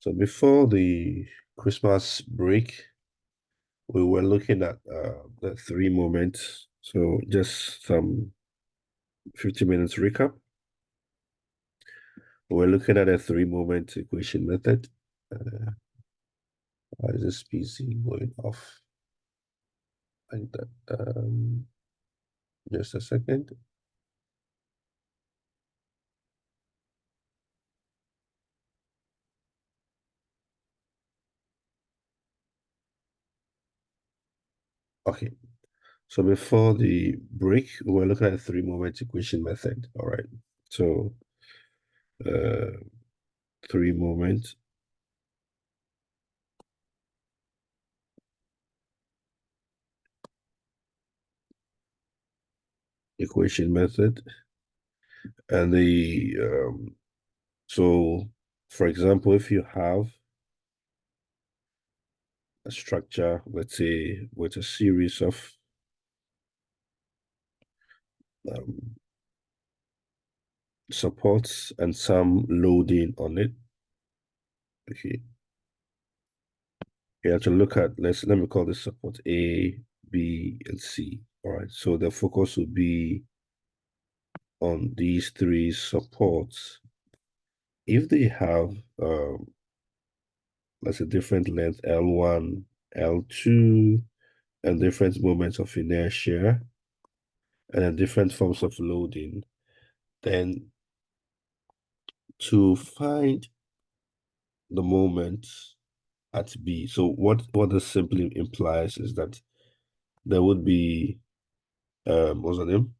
So before the Christmas break, we were looking at the three moments. So just some 50 minutes recap. We're looking at a three-moment equation method. Uh, why is this PC going off like that? Just a second. Okay. So before the break, we were looking at a three-moment equation method. All right. So uh, three-moment equation method. And so for example, if you have a structure, let's say with a series of um, supports and some loading on it, okay, you have to look at, let me call this support A, B, and C. All right, so the focus will be on these three supports. If they have, let's say, different length L1, L2, and different moments of inertia, and then different forms of loading, then to find the moment at B. So what this simply implies is that there would be what's the name?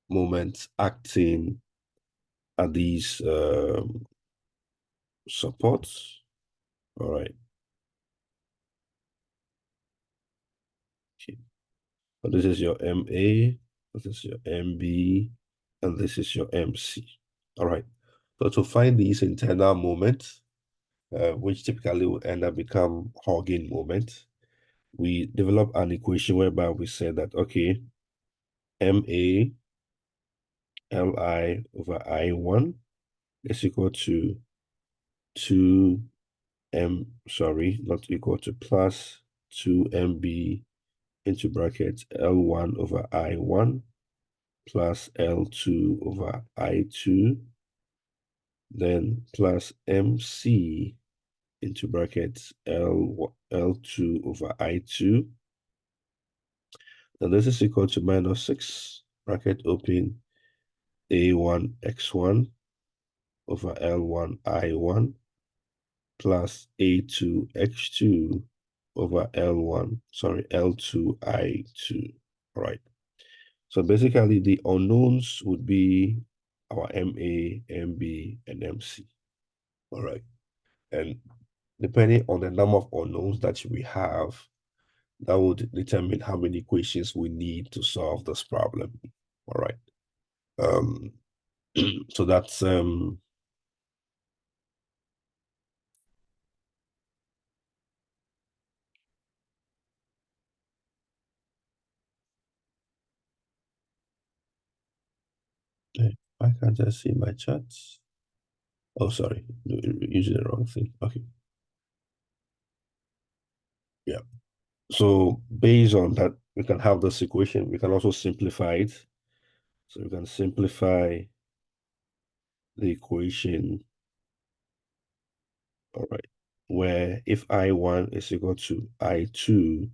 Moments acting at these supports. All right. Okay. So this is your MA, this is your MB, and this is your MC. All right. So to find these internal moments, which typically will end up become Haugen moment, we develop an equation whereby we say that, okay, MA Li over I1 is equal to 2M, sorry, not equal to plus 2MB into brackets L1 over I1 plus L2 over I2, then plus MC into brackets L2 over I2. And this is equal to minus 6, bracket open, A1 X1 over L1 I1 plus A2 X2 over L1, sorry, L2 I2. All right. So basically the unknowns would be our MA, MB, and MC. All right. And depending on the number of unknowns that we have, that would determine how many equations we need to solve this problem. All right. Um, so that's why can't I see my charts? Oh, sorry, using the wrong thing. Okay. Yeah. So based on that, we can have this equation. We can also simplify it. So we can simplify the equation, all right, where if I1 is equal to I2,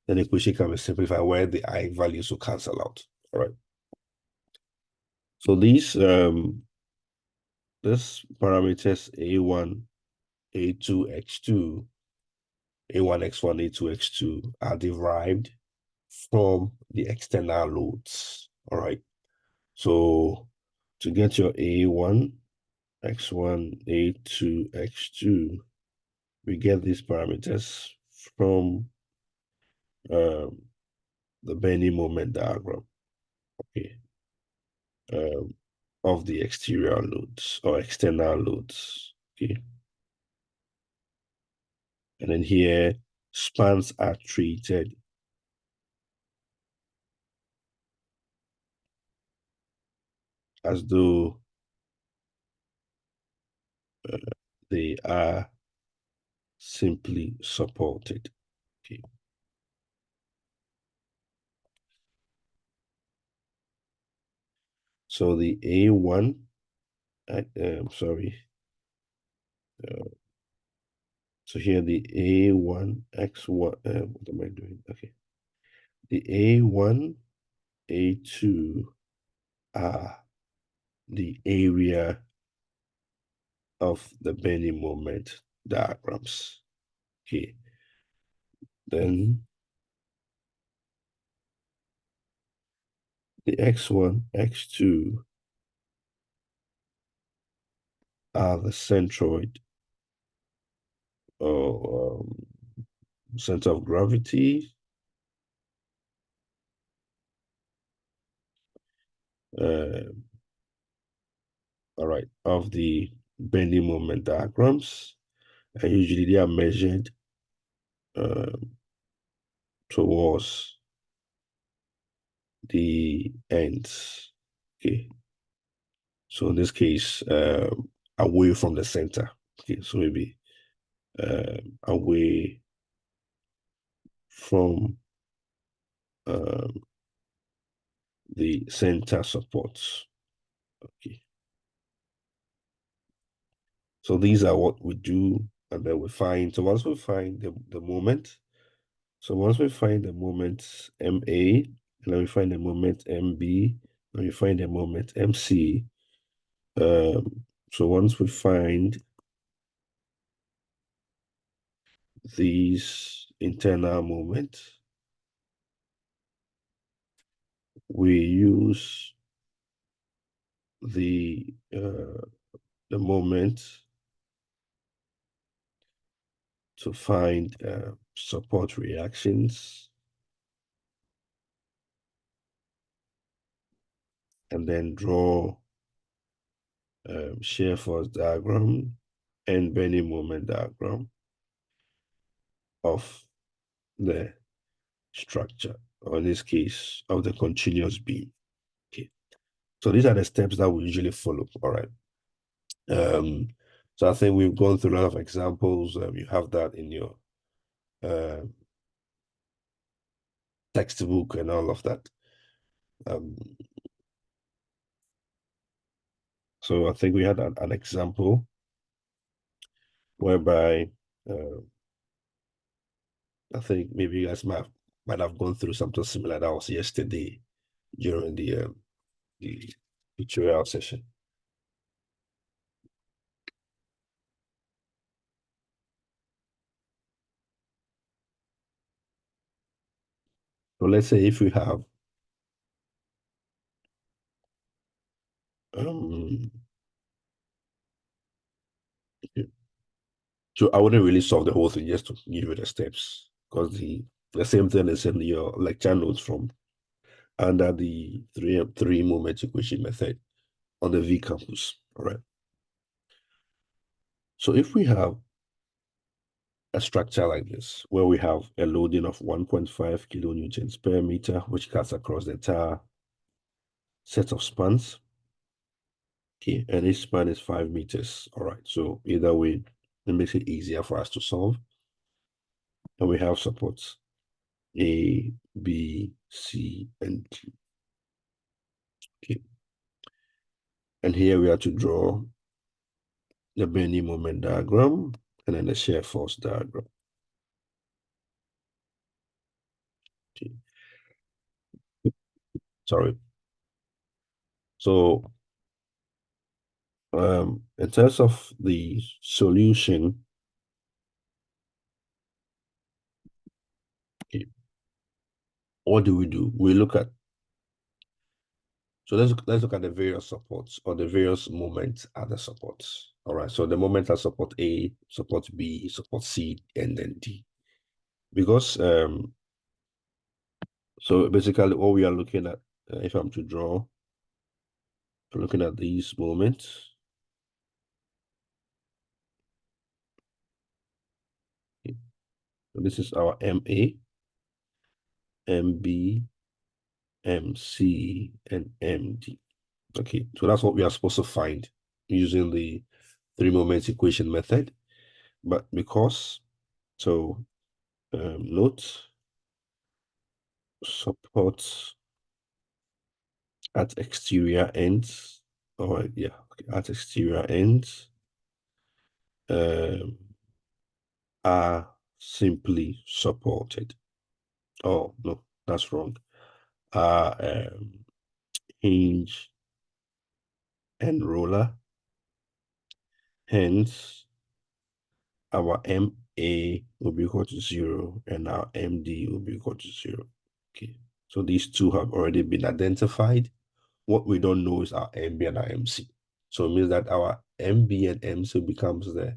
then the equation can be simplified where the I values will cancel out. All right. So this parameters A1, A2, X2, A1, X1, A2, X2 are derived from the external loads. All right. So to get your A1, X1, A2, X2, we get these parameters from um, the bending moment diagram, okay, of the exterior loads or external loads, okay. And then here, spans are treated as though they they are simply supported. Okay. So the A1, sorry. So here the A1, X1, what am I doing? Okay. The A1, A2 are the area of the bending moment diagrams. Okay. Then the X1, X2 are the centroid or center of gravity. Uh, all right, of the bending moment diagrams. And usually they are measured uh, towards the ends. Okay. So in this case, away from the center. Okay, so maybe away from um, the center supports. Okay. So these are what we do, and then we find. So once we find the moment, so once we find the moment MA, and then we find the moment MB, and we find the moment MC. So once we find these internal moments, we use the moment to find support reactions and then draw shear force diagram and bending moment diagram of the structure, or in this case, of the continuous beam. Okay. So these are the steps that we usually follow. All right. So I think we've gone through a lot of examples. You have that in your uh, textbook and all of that. Um, so I think we had an example whereby I think maybe you guys might have gone through something similar. That was yesterday during the tutorial session. So let's say if we have um so I wouldn't really solve the whole thing just to give you the steps, because the same thing is in your lecture notes from under the three moment equation method on the V campus. All right. So if we have a structure like this, where we have a loading of 1.5 kilonewtons per meter, which cuts across the entire set of spans. Okay, and each span is 5 meters. All right, so either way, it makes it easier for us to solve. And we have supports A, B, C, and D. Okay, and here we have to draw the bending moment diagram and then the shear force diagram. Okay. Sorry. So in terms of the solution, okay, what do? We look at, so let's look at the various supports or the various moments at the supports. All right, so the moment at support A, support B, support C, and then D. Because so basically what we are looking at, if I'm to draw, looking at these moments. Okay. So this is our MA, MB, MC, and MD. Okay, so that's what we are supposed to find using the three moments equation method. but because, so note supports at exterior ends, or yeah, okay, at exterior ends um, are simply supported. Oh, no, that's wrong. Are hinge and roller. Hence, our MA will be equal to 0 and our MD will be equal to 0. Okay, so these two have already been identified. What we don't know is our MB and our MC. So it means that our MB and MC becomes the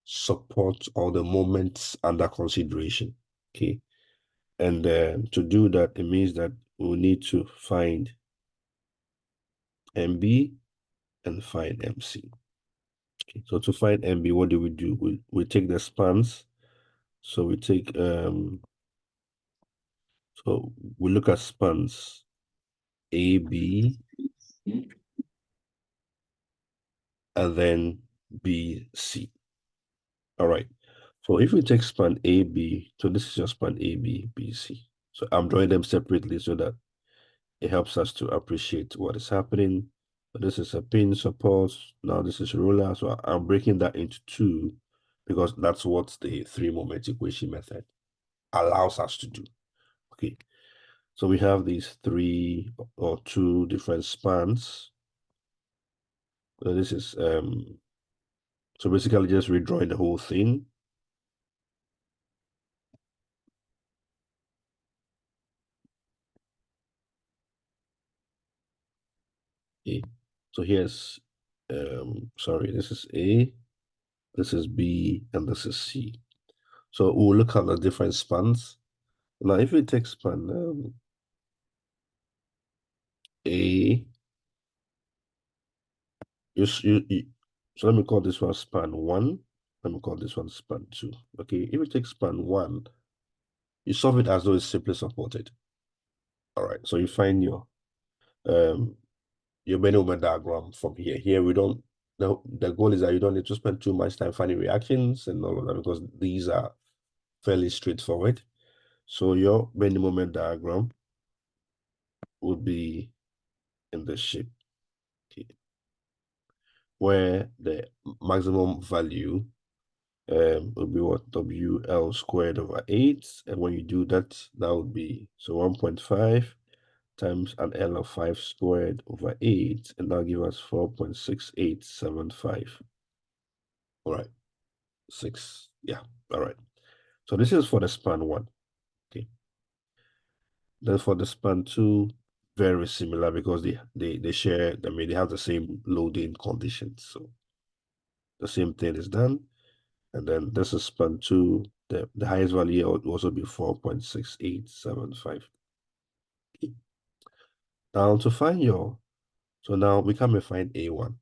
support or the moments under consideration. Okay, and to do that, it means that we need to find MB and find MC. Okay, so to find MB, what do? We take the spans. So we take so we look at spans AB and then BC. All right. So if we take span AB, so this is your span AB, BC. So I'm drawing them separately so that it helps us to appreciate what is happening. So this is a pin support. Now this is roller. So I'm breaking that into two because that's what the three-moment equation method allows us to do. Okay. So we have these three or two different spans. So this is so basically just redrawing the whole thing. Okay. So here's sorry, this is A, this is B, and this is C. So we'll look at the different spans. Now if we take span A, so let me call this one span 1. Let me call this one span 2. Okay, if you take span 1, you solve it as though it's simply supported. All right, so you find your bending moment diagram from here. Here we don't, the goal is that you don't need to spend too much time finding reactions and all of that because these are fairly straightforward. So your bending moment diagram would be in this shape, okay, where the maximum value would be what? WL squared over 8. And when you do that, that would be, so 1.5 times an L of 5 squared over 8, and that'll give us 4.6875. All right, 6, yeah, all right. So this is for the span 1, okay. Then for the span 2, very similar because they share, I mean, they have the same loading conditions. So the same thing is done. And then this is span 2. The highest value would also be 4.6875. Now to find so now we can find A1.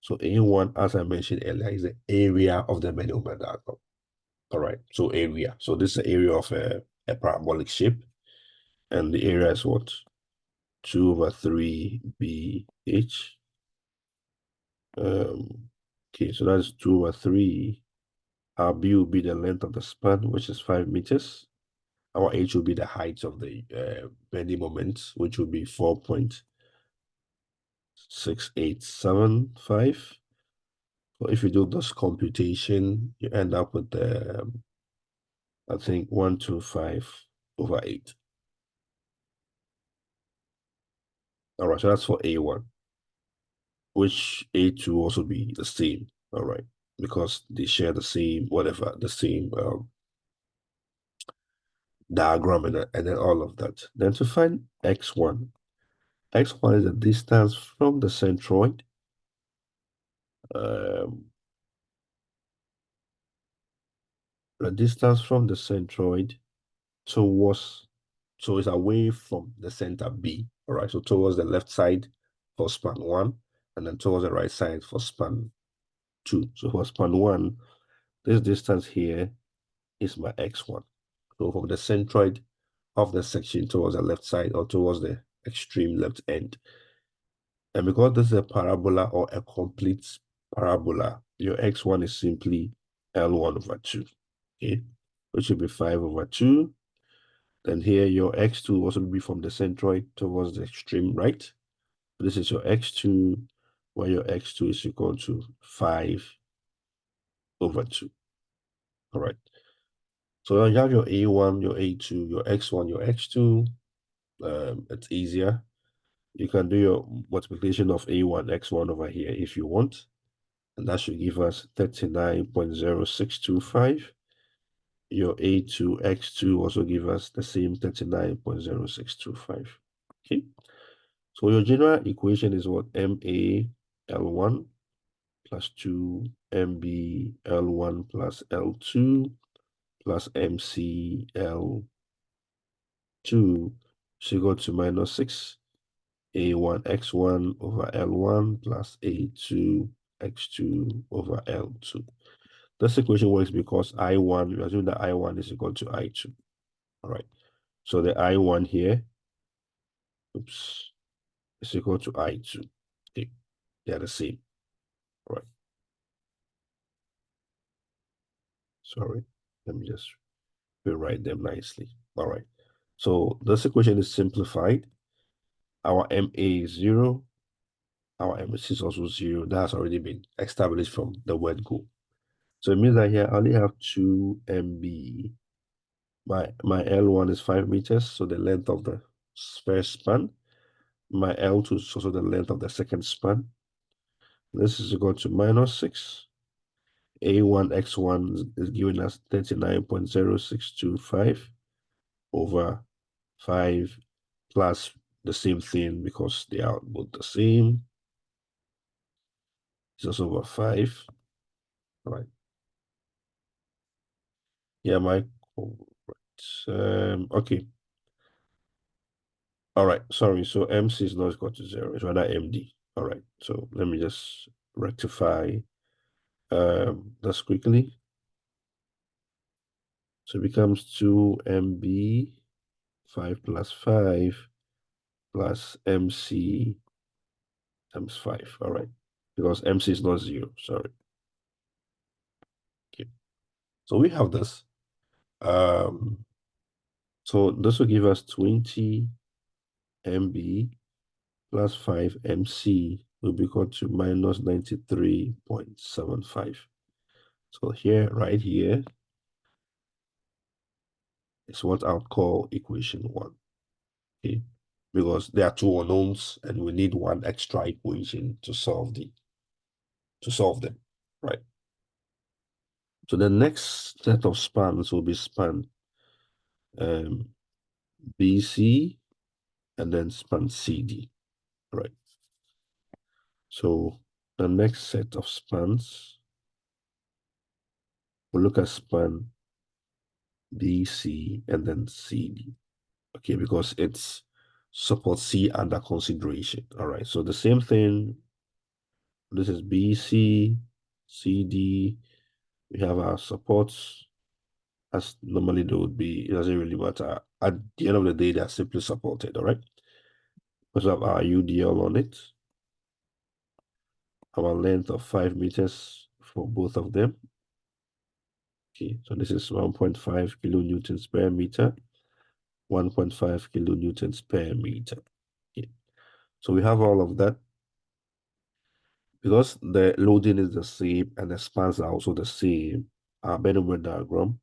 So A1, as I mentioned earlier, is the area of the bending moment diagram. All right, so area. So this is the area of a parabolic shape. And the area is what? 2 over 3 BH. Okay, so that's 2 over 3. Our B will be the length of the span, which is 5 meters. Our H will be the height of the bending moment, which will be 4.6875. So if you do this computation, you end up with the, I think, 125 over 8. All right, so that's for A1, which A2 also be the same. All right, because they share the same, whatever, the same diagram and then all of that. Then to find X1, X1 is the distance from the centroid the distance from the centroid towards, so it's away from the center B, all right? So towards the left side for span 1, and then towards the right side for span 2. So for span 1, this distance here is my X1. So from the centroid of the section towards the left side or towards the extreme left end. And because this is a parabola or a complete parabola, your X1 is simply L1 over 2, okay? Which will be 5 over 2. Then here, your x2 will also be from the centroid towards the extreme right. This is your x2, where your x2 is equal to 5 over 2. All right. So now you have your A1, your A2, your x1, your x2. It's easier. You can do your multiplication of A1, x1 over here if you want. And that should give us 39.0625. Your A2, x2 also give us the same 39.0625. Okay. So your general equation is what? MA L1 plus 2 MB L1 plus L2 plus MC L2 should go to minus 6 A1 X1 over L1 plus A2 X2 over L2. This equation works because I1, we assume that I1 is equal to I2. All right. So the I1 here, oops, is equal to I2. Okay. They are the same. All right. Sorry. Let me just rewrite them nicely. All right. So this equation is simplified. Our MA is 0. Our MC is also 0. That has already been established from the word go. So it means that here I only have 2 MB. My L1 is 5 meters, so the length of the first span. My L2 is also the length of the second span. This is equal to minus 6. A1 X1 is giving us 39.0625 over 5 plus the same thing because they are both the same. It's also over 5. All right. Yeah, my okay. All right, sorry. So MC is not equal to 0, it's rather MD. All right, so let me just rectify this quickly. So it becomes 2 MB 5 plus 5 plus MC times 5. All right, because MC is not 0, sorry. Okay, so we have this. So this will give us 20 MB plus 5 MC will be equal to minus 93.75. So here, right here, is what I would call equation 1. Okay, because there are two unknowns and we need one extra equation to solve them, right? So the next set of spans will be span BC and then span CD, right? So the next set of spans, we'll look at span BC and then CD. Okay, because it's support C under consideration. All right, so the same thing. This is BC, CD. We have our supports as normally they would be. It doesn't really matter. At the end of the day, they are simply supported. All right. We have our UDL on it. Our length of 5 meters for both of them. Okay, so this is 1.5 kilonewtons per meter, 1.5 kilonewtons per meter. Okay. So we have all of that. Because the loading is the same and the spans are also the same, our Benjamin diagram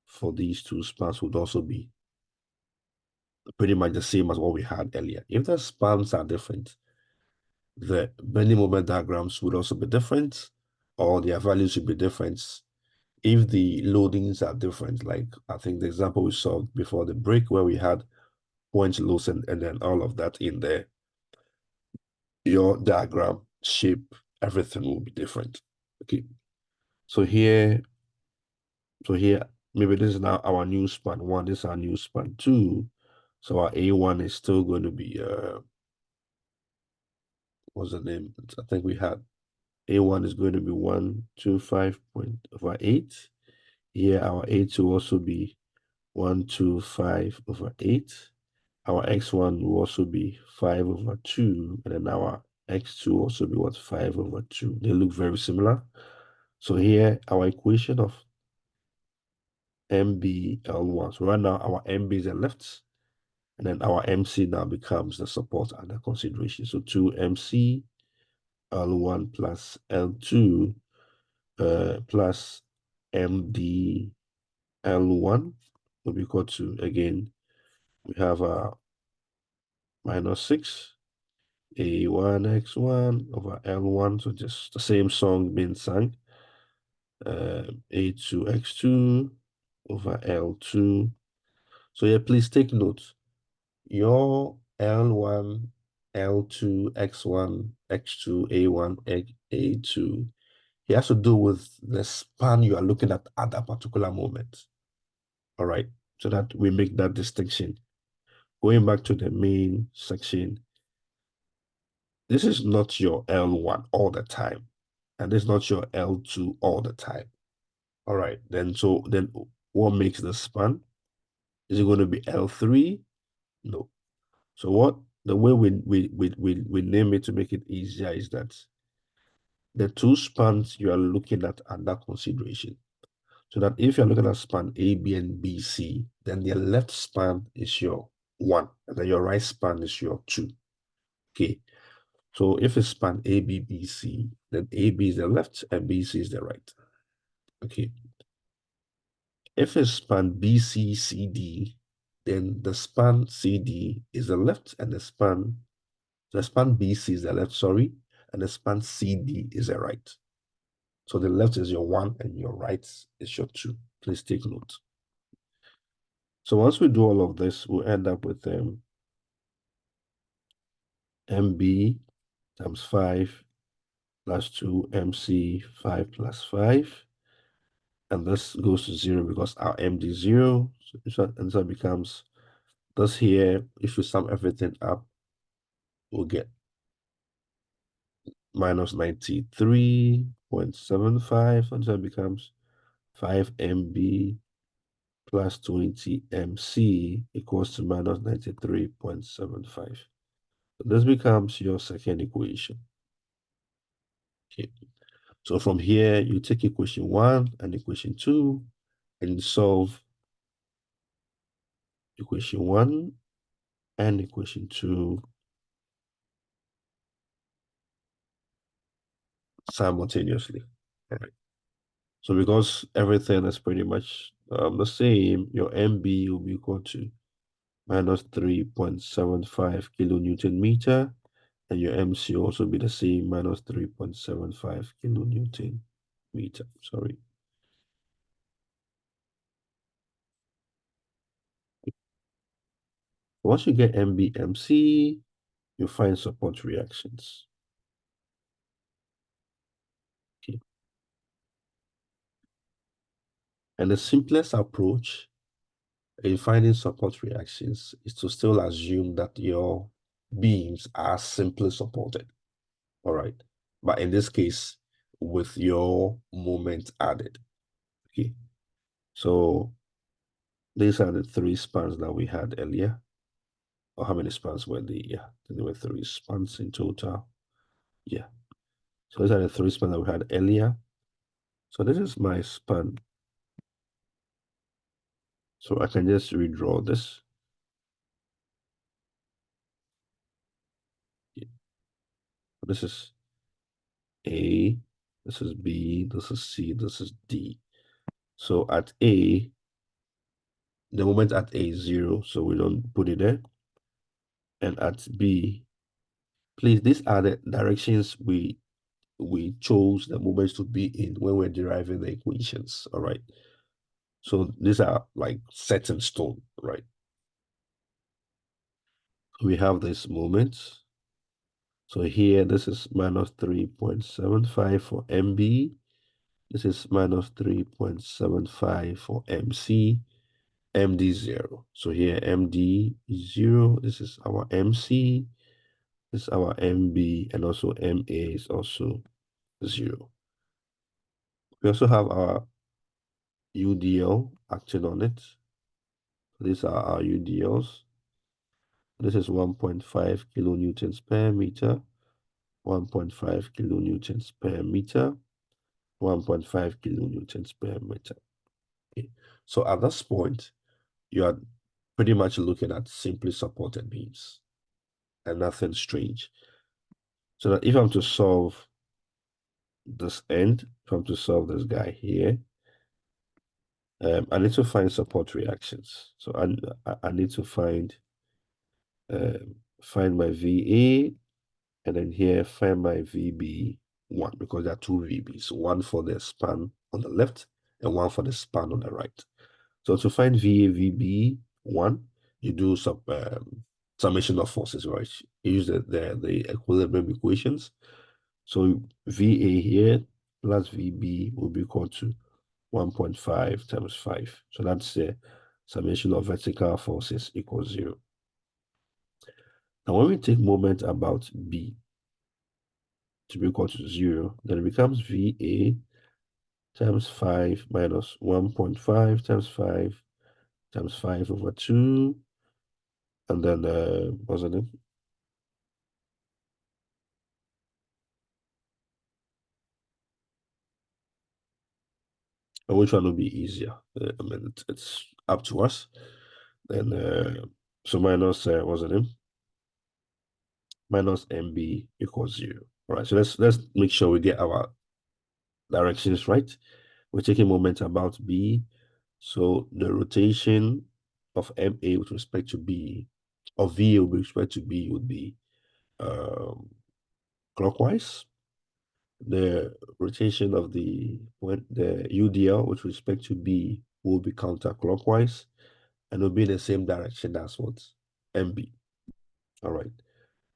for these two spans would also be pretty much the same as what we had earlier. If the spans are different, the bending moment diagrams would also be different, or their values should be different. If the loadings are different, like I think the example we saw before the break where we had point loads and then all of that in there, your diagram shape, everything will be different. Okay. So here, maybe this is now our new span 1, this is our new span 2. So our A1 is still going to be what's the name? I think we had A1 is going to be 125.8. Here our A2 will also be 125/8. Our X1 will also be 5/2, and then our X2 will also be what 5/2. They look very similar. So here, our equation of MBL1. So right now, our MB is the left, and then our MC now becomes the support under consideration. So 2MC L1 plus L2 plus MD L1 will be equal to, again, we have a minus 6 A1X1 over L1, so just the same song being sung. A2X2 over L2. So yeah, please take note. Your L1, L2, X1, X2, A1, A2, it has to do with the span you are looking at that particular moment. All right, so that we make that distinction. Going back to the main section, this is not your L1 all the time, and this is not your L2 all the time. All right, then what makes the span? Is it going to be L3? No. So the way we name it to make it easier is that the two spans you are looking at under consideration. So that if you're looking at span A, B, and B, C, then your left span is your 1, and then your right span is your 2. Okay. So if it's span A, B, B, C, then AB is the left and BC is the right. Okay. If it's span BC, CD, then the span CD is the left and the span BC is the left, sorry, and the span CD is the right. So the left is your 1 and your right is your 2. Please take note. So once we do all of this, we'll end up with MB times 5 plus 2 MC 5 plus 5. And this goes to 0 because our MD is 0. So it becomes this here. If we sum everything up, we'll get minus 93.75. And so it becomes 5 MB plus 20 MC equals to minus 93.75. So this becomes your second equation. Okay. So from here, you take equation 1 and equation 2 and solve equation 1 and equation 2 simultaneously. All right. So because everything is pretty much the same, your MB will be equal to minus 3.75 kilonewton meter, and your MC also be the same, minus 3.75 kilonewton meter. Sorry. Once you get MBMC, you find support reactions. Okay. And the simplest approach in finding support reactions is to still assume that your beams are simply supported. All right. But in this case, with your moment added. Okay. So these are the 3 spans that we had earlier. Or how many spans were they? Yeah, there were 3 spans in total. Yeah. So these are the 3 spans that we had earlier. So this is my span. So I can just redraw this. Yeah. This is A, this is B, this is C, this is D. So at A, the moment at A is 0, so we don't put it there. And at B, please, these are the directions we chose the moments to be in when we're deriving the equations. All right. So these are like set in stone, right? We have this moment. So here, this is minus 3.75 for MB. This is minus 3.75 for MC. MD 0. So here MD is 0. This is our MC. This is our MB, and also MA is also 0. We also have our UDL acting on it. These are our UDLs. This is 1.5 kilonewtons per meter, 1.5 kilonewtons per meter. 1.5 kilonewtons per meter. Okay. So at this point, you are pretty much looking at simply supported beams and nothing strange. So that if I'm to solve this end, if I'm to solve this guy here, I need to find support reactions. So I need to find my VA, and then here find my VB1, because there are two VBs, one for the span on the left and one for the span on the right. So to find VA VB1, you do some summation of forces, right? You use the equilibrium equations. So VA here plus VB will be equal to 1.5 times 5. So that's the summation of vertical forces equals 0. Now, when we take moment about B to be equal to 0, then it becomes VA times 5 minus 1.5 times 5 times 5 over 2. And then, what's the name? And which one will be easier? I mean, it's up to us. Then, so minus, what's the name? Minus MB equals 0. All right, so let's make sure we get our directions right. We're taking moment about B. So the rotation of MA with respect to B, or VA with respect to B would be clockwise. The rotation of the UDL with respect to B will be counterclockwise, and will be in the same direction as what MB. All right.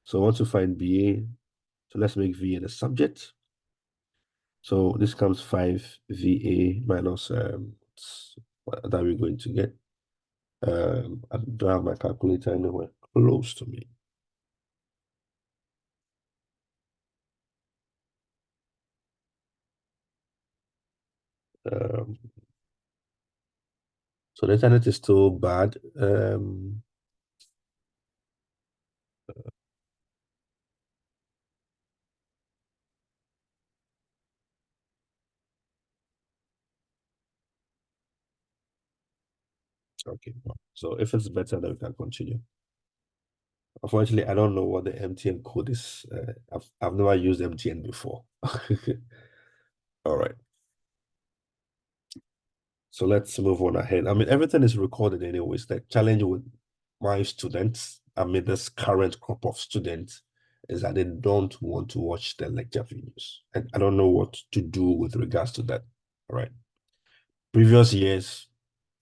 So I want to find BA. So let's make VA the subject. So this comes 5 VA minus what are we going to get? I don't have my calculator anywhere close to me. Um, so the internet is still bad. Okay. So if it's better, then we can continue. Unfortunately, I don't know what the MTN code is. I've never used MTN before. All right. So let's move on ahead. I mean, everything is recorded anyways. The challenge with my students, I mean, this current crop of students, is that they don't want to watch the lecture videos. And I don't know what to do with regards to that. All right. Previous years,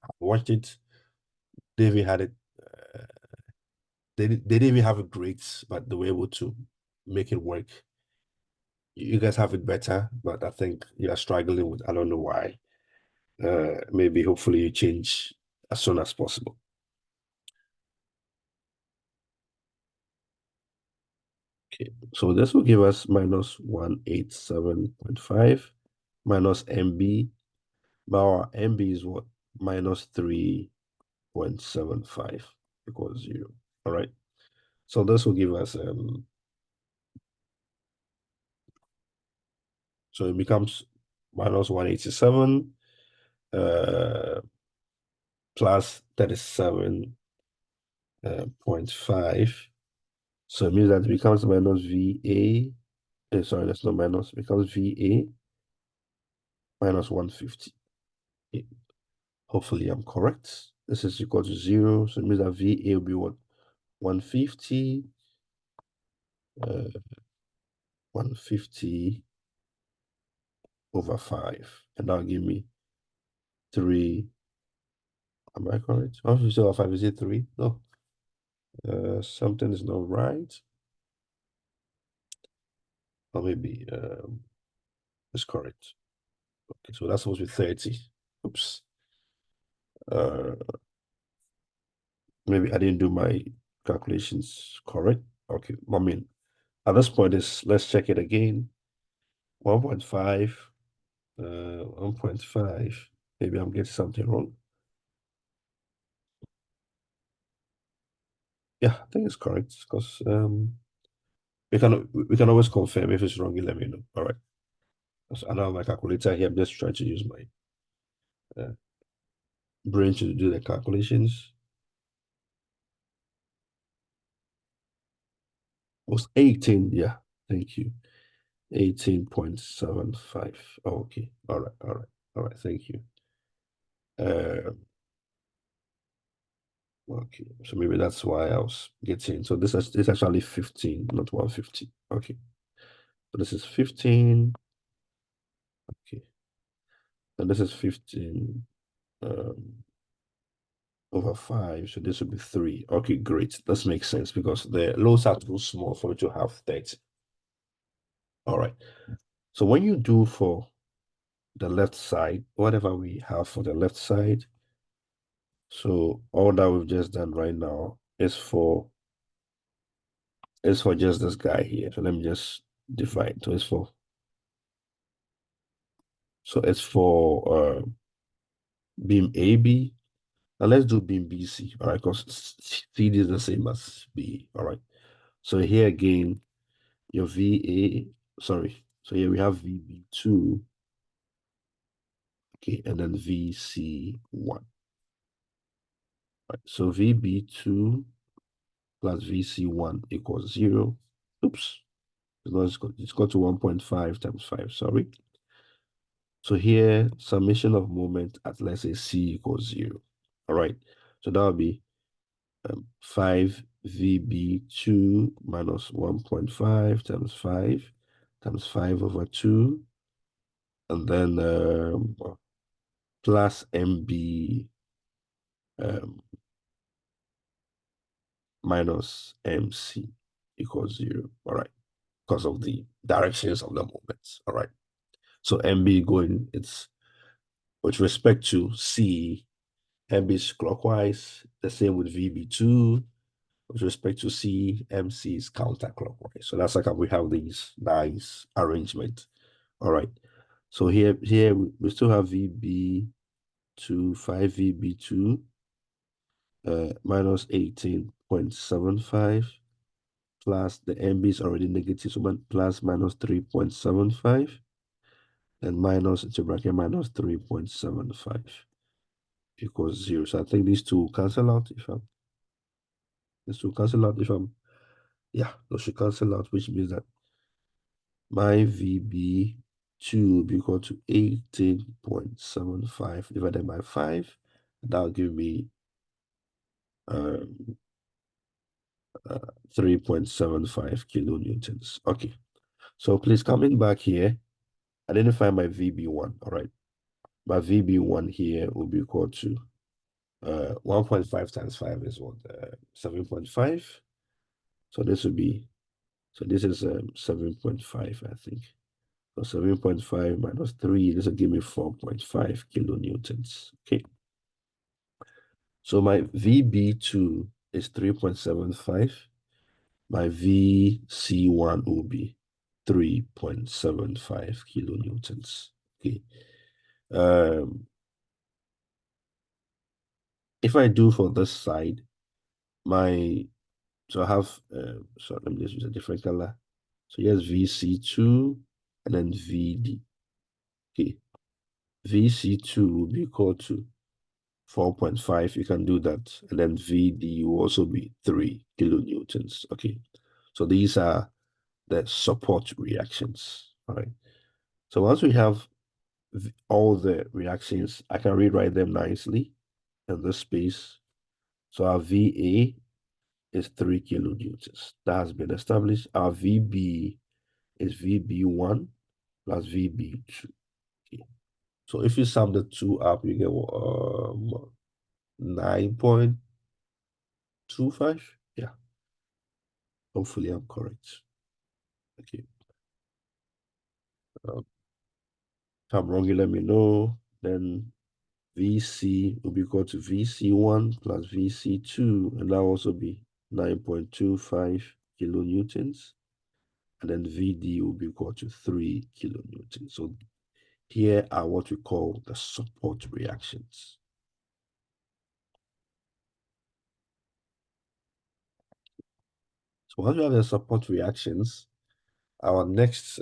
I watched it. They even had it. Uh, they didn't even have it great, but they were able to make it work. You guys have it better, but I think you are struggling with, I don't know why. Maybe hopefully you change as soon as possible. Okay, so this will give us minus 187.5 minus MB. But our MB is what? Minus 3.75 equals 0. All right. So this will give us, so it becomes minus 187 plus 37.5. So it means that it becomes minus VA. Sorry, that's not minus. It becomes VA minus 150. Okay. Hopefully I'm correct. This is equal to 0. So it means that VA will be what? 150. 150 over 5. And that'll give me 3. Am I correct? 150 over 5, is it 3? No. Something is not right. Or maybe it's correct. Okay, so that's supposed to be 30. Oops. Uh, maybe I didn't do my calculations correct. Okay, I mean, at this point, let's check it again. 1.5, 1.5. Maybe I'm getting something wrong. Yeah, I think it's correct because we can always confirm if it's wrong. You let me know. All right. So I don't have my calculator here. I'm just trying to use my brain to do the calculations. It was 18, yeah. Thank you. 18.75. Oh, okay. All right, all right, all right. Thank you. Okay, so maybe that's why I was getting. So this is actually 15, not 150. Okay, so this is 15. Okay, and this is 15 um, over 5. So this would be 3. Okay, great. This makes sense because the loads are too small for it to have 30. All right. So when you do for the left side, whatever we have for the left side, so all that we've just done right now is for just this guy here. So let me just define. So it's for beam AB. Now let's do beam BC, all right, because CD is the same as B, all right. So here again, your VA, sorry. So here we have VB2, okay, and then VC1. Right. So VB2 plus VC1 equals 0. Oops. It's got to 1.5 times 5, sorry. So here, summation of moment at, let's say, C equals 0. All right. So that would be 5 VB2 minus 1.5 times 5 times 5 over 2. And then plus MB um, minus MC equals 0. All right. Because of the directions of the movements. All right. So MB going, it's with respect to C, MB is clockwise. The same with VB2. With respect to C, MC is counterclockwise. So that's like how we have these nice arrangement. All right. So here we still have VB2, 5 VB2 minus 18.75 plus the MB is already negative, so plus minus 3.75 and minus into bracket minus 3.75 equals 0. So I think these two cancel out yeah, those should cancel out, which means that my VB2 will be equal to 18.75 divided by 5. That'll give me um, 3.75 kilonewtons. Okay. So please coming back here, identify my VB1. All right. My VB1 here will be equal to 1.5 times 5 is what? 7.5. So this would be, so this is 7.5, I think. So 7.5 minus 3, this will give me 4.5 kilonewtons. Okay. So my VB2 is 3.75. My VC1 will be 3.75 kilonewtons. Okay. If I do for this side, so I have, so let me just use a different color. So here's VC2 and then VD. Okay. VC2 will be equal to 4.5. You can do that. And then VD will also be 3 kilonewtons. Okay. So these are the support reactions. All right. So once we have all the reactions, I can rewrite them nicely in this space. So our VA is 3 kilonewtons. That has been established. Our VB is VB1 plus VB2. Okay. So if you sum the two up, you get 9.25. Yeah, hopefully I'm correct. Okay. If I'm wrong, you let me know. Then VC will be equal to VC1 plus VC2, and that will also be 9.25 kilonewtons. And then VD will be equal to 3 kilonewtons. So here are what we call the support reactions. So once we have the support reactions, our next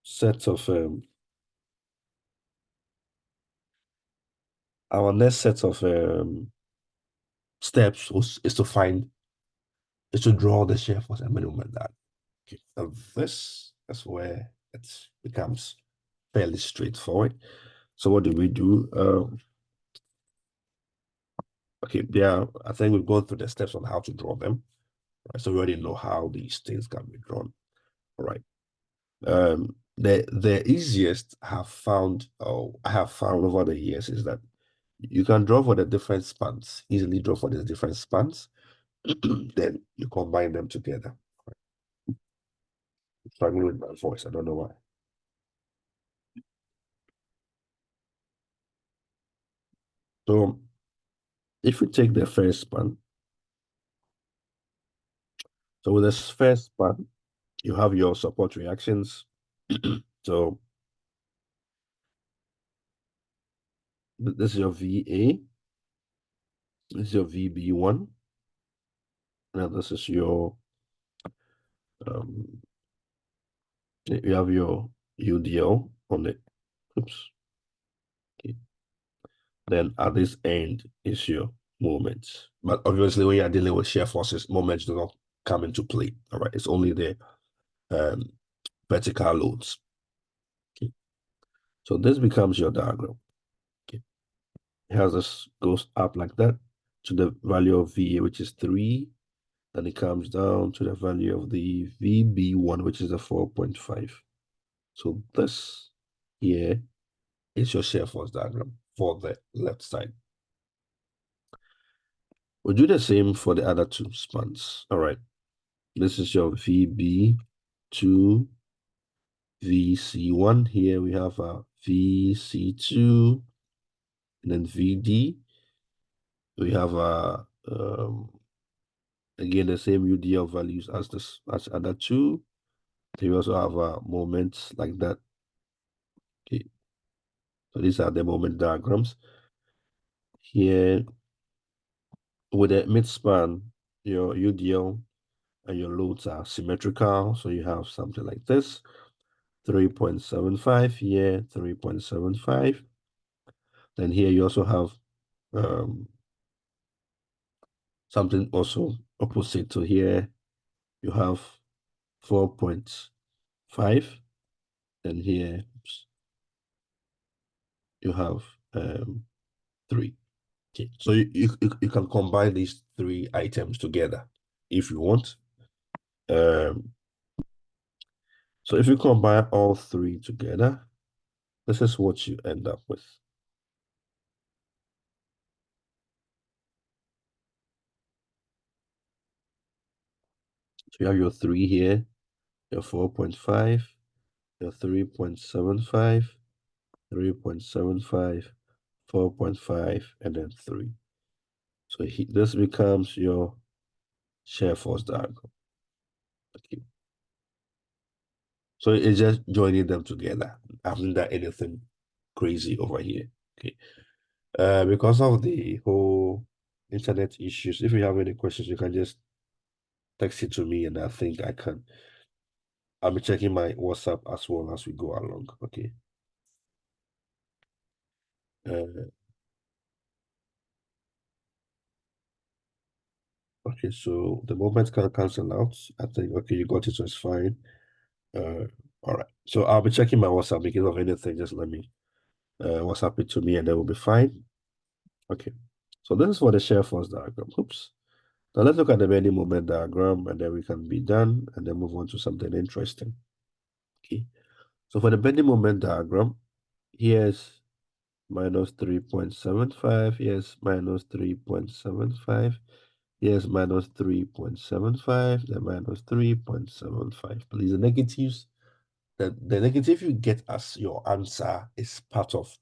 set of our next set of steps is to find is to draw the share force and minimum and that. Okay. And this is where it becomes fairly straightforward. So what do we do? Okay, yeah, I think we've gone through the steps on how to draw them. Right? So we already know how these things can be drawn. All right. The easiest I have found over the years is that you can draw for the different spans, easily draw for the different spans, then you combine them together. I'm struggling with my voice, I don't know why. So if you take the first span, so with this first span, you have your support reactions. So this is your VA, this is your VB1, and this is your um you have your UDL on it. Oops. Okay. Then at this end is your moment. But obviously, when you're dealing with shear forces, moments do not come into play. All right, it's only the um, vertical loads. Okay. So this becomes your diagram. Okay. It has this goes up like that to the value of VA, which is 3. Then it comes down to the value of the VB1, which is a 4.5. So this here is your shear force diagram for the left side. We'll do the same for the other two spans. All right. This is your VB2, VC1. Here we have a VC2, and then VD. We have a again the same UDL values as this as other two. We also have a moments like that. Okay. So these are the moment diagrams. Here with the mid span, your UDL and your loads are symmetrical. So you have something like this. 3.75 here, 3.75. Then here you also have something also opposite to here. You have 4.5. And here oops, you have 3. Okay, so you can combine these 3 items together if you want. So if you combine all 3 together, this is what you end up with. So you have your 3 here, your 4.5, your 3.75, 3.75, 4.5, and then 3. So this becomes your shear force diagram. Okay. So it's just joining them together. I haven't done anything crazy over here. Okay. Because of the whole internet issues, if you have any questions, you can just text it to me, and I think I can. I'll be checking my WhatsApp as well as we go along. Okay. Uh, okay, so the moment can cancel out. I think okay, you got it, so it's fine. All right. So I'll be checking my WhatsApp because of anything. Just let me WhatsApp it to me, and then we'll be fine. Okay. So this is for the share force diagram. Oops. Now let's look at the bending moment diagram, and then we can be done, and then move on to something interesting. Okay. So for the bending moment diagram, here's minus 3.75. Here's minus 3.75. Here's minus 3.75. Then minus 3.75. Please, the negatives. The negative you get as your answer is part of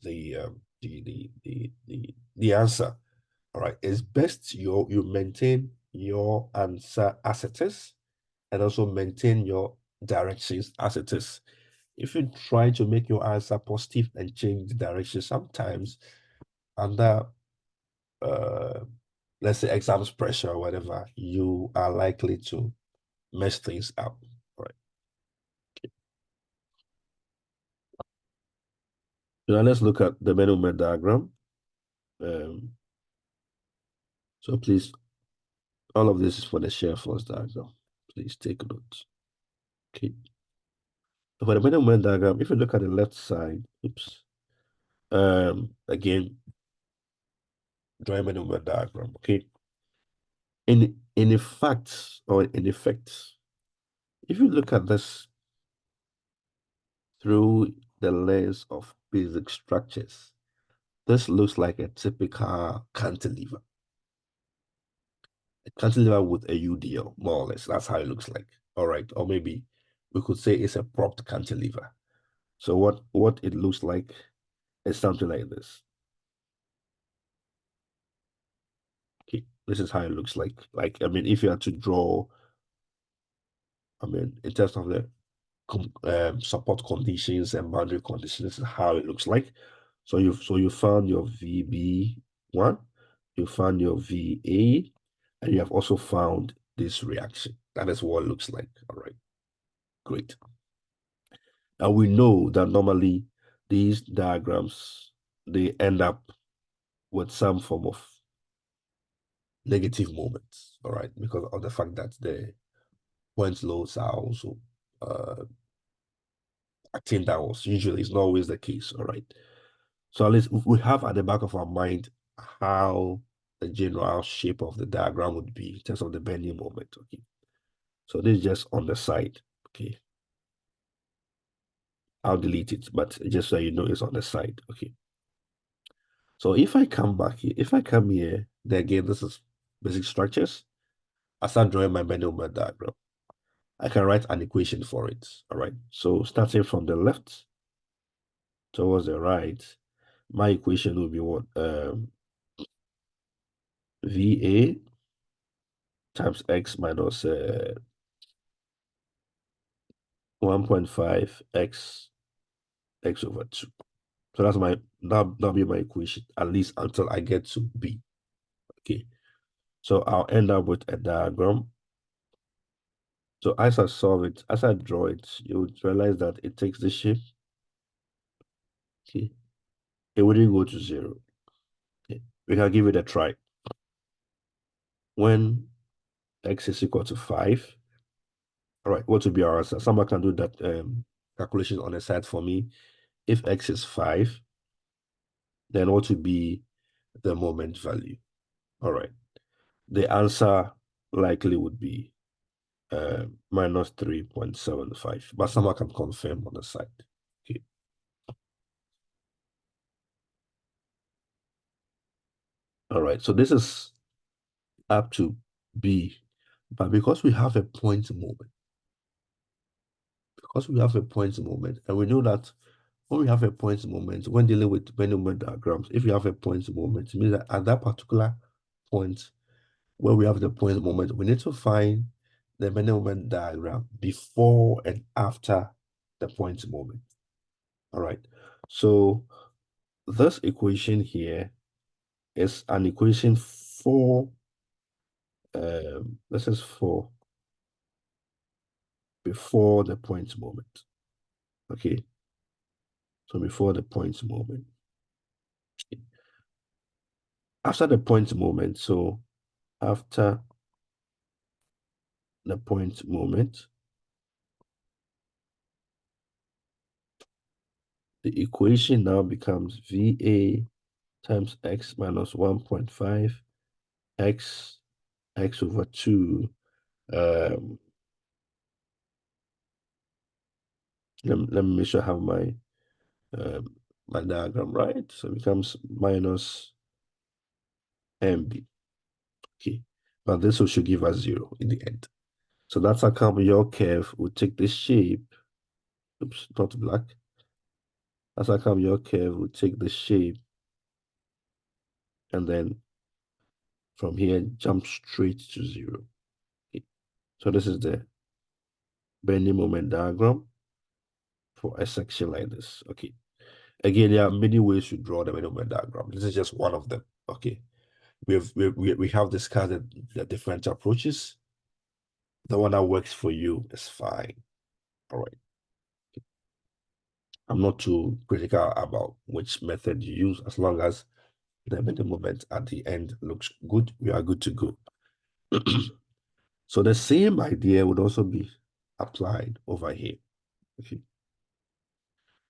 the answer. All right, it's best you maintain your answer as it is, and also maintain your directions as it is. If you try to make your answer positive and change the direction, sometimes under let's say exams pressure or whatever, you are likely to mess things up. Right. Now let's look at the main moment diagram. So please, all of this is for the shear force diagram. Please take note. Okay. For the main moment diagram, if you look at the left side, oops. Again, draw a main moment diagram. Okay. In effect, if you look at this through the lens of basic structures, this looks like a typical cantilever. A cantilever with a UDL, more or less. That's how it looks like. All right. Or maybe we could say it's a propped cantilever. So what it looks like is something like this. Okay. This is how it looks like. Like, I mean, if you had to draw, I mean, in terms of the support conditions and boundary conditions, this is how it looks like. So you found your VB1, you found your VA, and you have also found this reaction. That is what it looks like. All right, great. And we know that normally these diagrams, they end up with some form of negative moments, all right, because of the fact that the point loads are also acting downwards. Usually it's not always the case, all right. So at least we have at the back of our mind how the general shape of the diagram would be in terms of the bending moment. Okay. So this is just on the side. Okay. I'll delete it, but just so you know it's on the side. Okay. So if I come back here, if I come here, then again, this is basic structures. I start drawing my bending moment diagram. I can write an equation for it. All right. So starting from the left towards the right, my equation will be what? VA times X minus 1.5 x over 2. So that's that'll be my equation, at least until I get to B. Okay. So I'll end up with a diagram. So as I solve it, as I draw it, you would realize that it takes the shape. Okay. It wouldn't go to 0. Okay. We can give it a try. When x is equal to 5, all right, what would be our answer? Someone can do that calculation on the side for me. If x is 5, then what would be the moment value? All right. The answer likely would be minus 3.75, but someone can confirm on the side. Okay. All right. So this is up to B, but because we have a point moment, and we know that when we have a point moment, when dealing with bending moment diagrams, if you have a point moment, it means that at that particular point where we have the point moment, we need to find the bending moment diagram before and after the point moment. All right. So this equation here is an equation for this is for before the point moment. Okay. So before the point moment. After the point moment, so after the point moment, the equation now becomes VA times X minus 1.5 X over 2. Let me make sure I have my diagram right. So it becomes minus MB. Okay. But this should give us 0 in the end. So that's how come your curve will take this shape. Oops, not black. That's how come your curve will take the shape and then from here jump straight to 0. Okay. So this is the bending moment diagram for a section like this. Okay. Again, there are many ways to draw the bending moment diagram. This is just one of them. Okay. We have discussed the different approaches. The one that works for you is fine. All right. I'm not too critical about which method you use. As long as the bending moment at the end looks good, we are good to go. So the same idea would also be applied over here. Okay.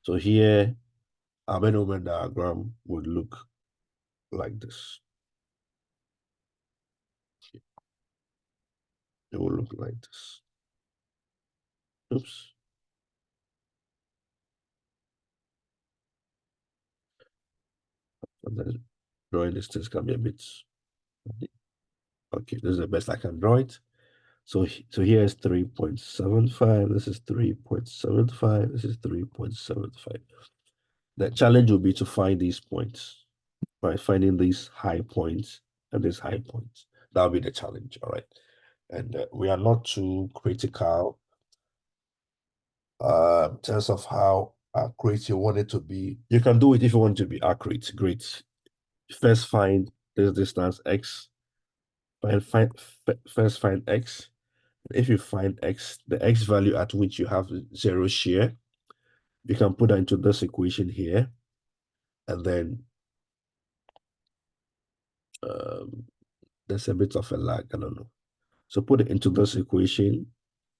So here, our bending moment diagram would look like this. Okay. It will look like this. Oops. And then drawing distance can be a bit. Okay, this is the best I can draw it. So here is 3.75. This is 3.75. This is 3.75. The challenge will be to find these points, right? Finding these high points and these high points. That'll be the challenge, all right? And we are not too critical in terms of how accurate you want it to be. You can do it if you want it to be accurate. Great. First find this distance x. First find x. If you find x, the x value at which you have 0 shear, you can put that into this equation here, and then there's a bit of a lag, I don't know. So put it into this equation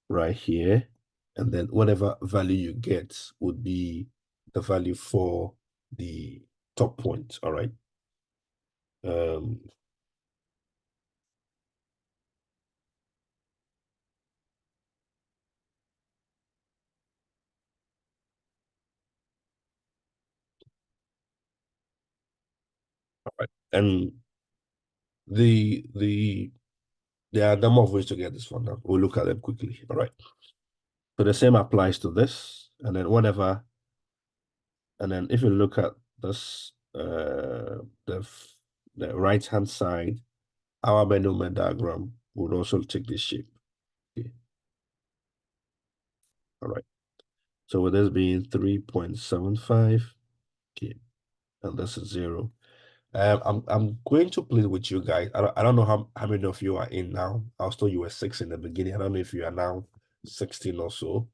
right here, and then whatever value you get would be the value for the top point, all right? Um, all right. And there are a number of ways to get this one down. We'll look at them quickly, all right? So the same applies to this, and then whatever. And then if you look at this, the right-hand side, our Bendel diagram would also take this shape. Okay. All right. So with this being 3.75, okay, and this is 0. I'm going to play with you guys. I don't know how many of you are in now. I was told you were 6 in the beginning. I don't know if you are now 16 or so.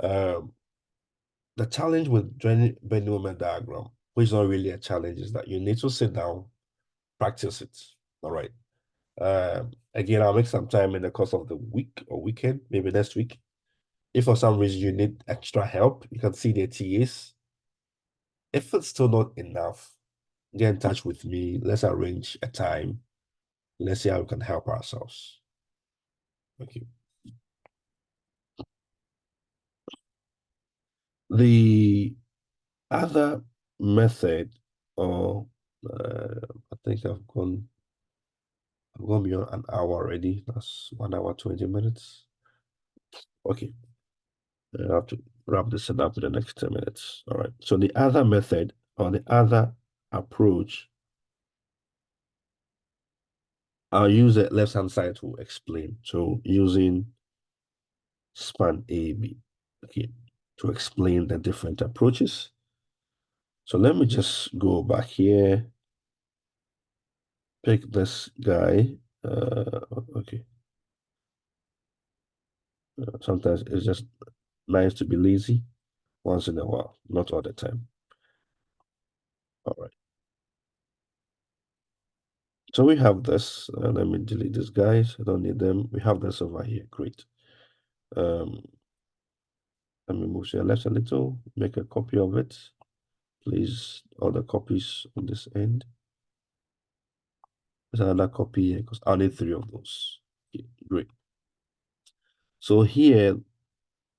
Um, the challenge with Bendel diagram, which is not really a challenge, is that you need to sit down, practice it. All right. Again, I'll make some time in the course of the week or weekend, maybe next week. If for some reason you need extra help, you can see the TAs. If it's still not enough, get in touch with me. Let's arrange a time. Let's see how we can help ourselves. Okay. The other method, or I think I've gone beyond an hour already. That's 1 hour, 20 minutes. Okay. I have to wrap this up in the next 10 minutes. All right. So the other method or the other approach, I'll use the left-hand side to explain. So using span AB, okay, to explain the different approaches. So let me just go back here, pick this guy. Okay. Sometimes it's just nice to be lazy once in a while, not all the time. All right. So we have this. Let me delete these guys. I don't need them. We have this over here. Great. Let me move to the left a little, make a copy of it. Please, all the copies on this end. There's another copy here because I'll need 3 of those. Okay, great. So here,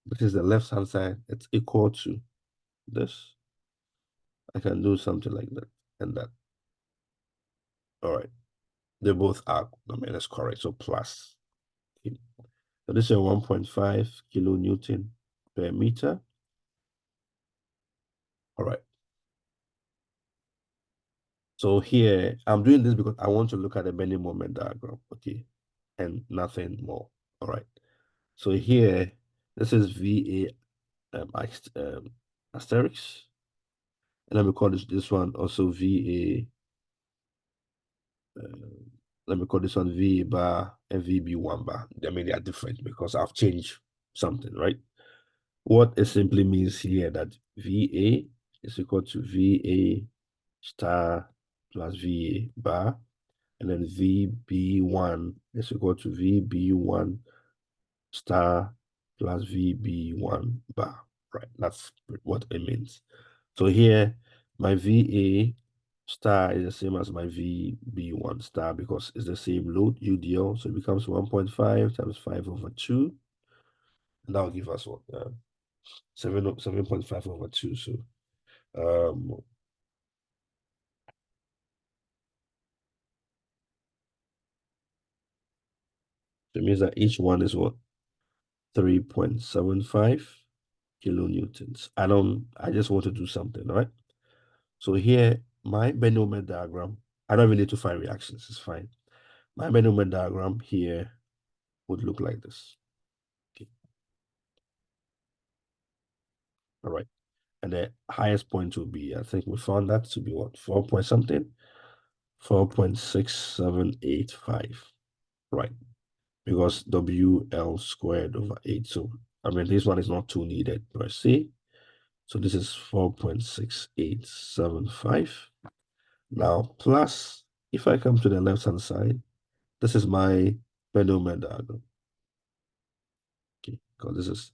this is the left-hand side. It's equal to this. I can do something like that and that. All right. They both are, I mean, that's correct. So plus. Okay. So this is 1.5 kilonewton per meter. All right. So here, I'm doing this because I want to look at the bending moment diagram, okay, and nothing more. All right. So here, this is VA asterisk, and let me call this one also VA. Let me call this one VA bar and VB1 bar. I mean, they are different because I've changed something, right? what it simply means here that VA is equal to VA star plus VA bar, and then VB1 is equal to VB1 star plus VB1 bar, right? That's what it means. So here, my VA star is the same as my VB1 star because it's the same load UDL. So it becomes 1.5 times 5 over 2. And that will give us what? 7.5 over 2. So it means that each one is what? 3.75 kilonewtons. I just want to do something, right? So here, my Benn moment diagram, I don't even need to find reactions, it's fine. My Benn moment diagram here would look like this. Okay. All right. And the highest point will be, I think we found that to be what, 4 point something? 4.6785, right? Because WL squared over 8. So, I mean, this one is not too needed per se. So this is 4.6875. Now, plus, if I come to the left-hand side, this is my Benn diagram. Okay, because this is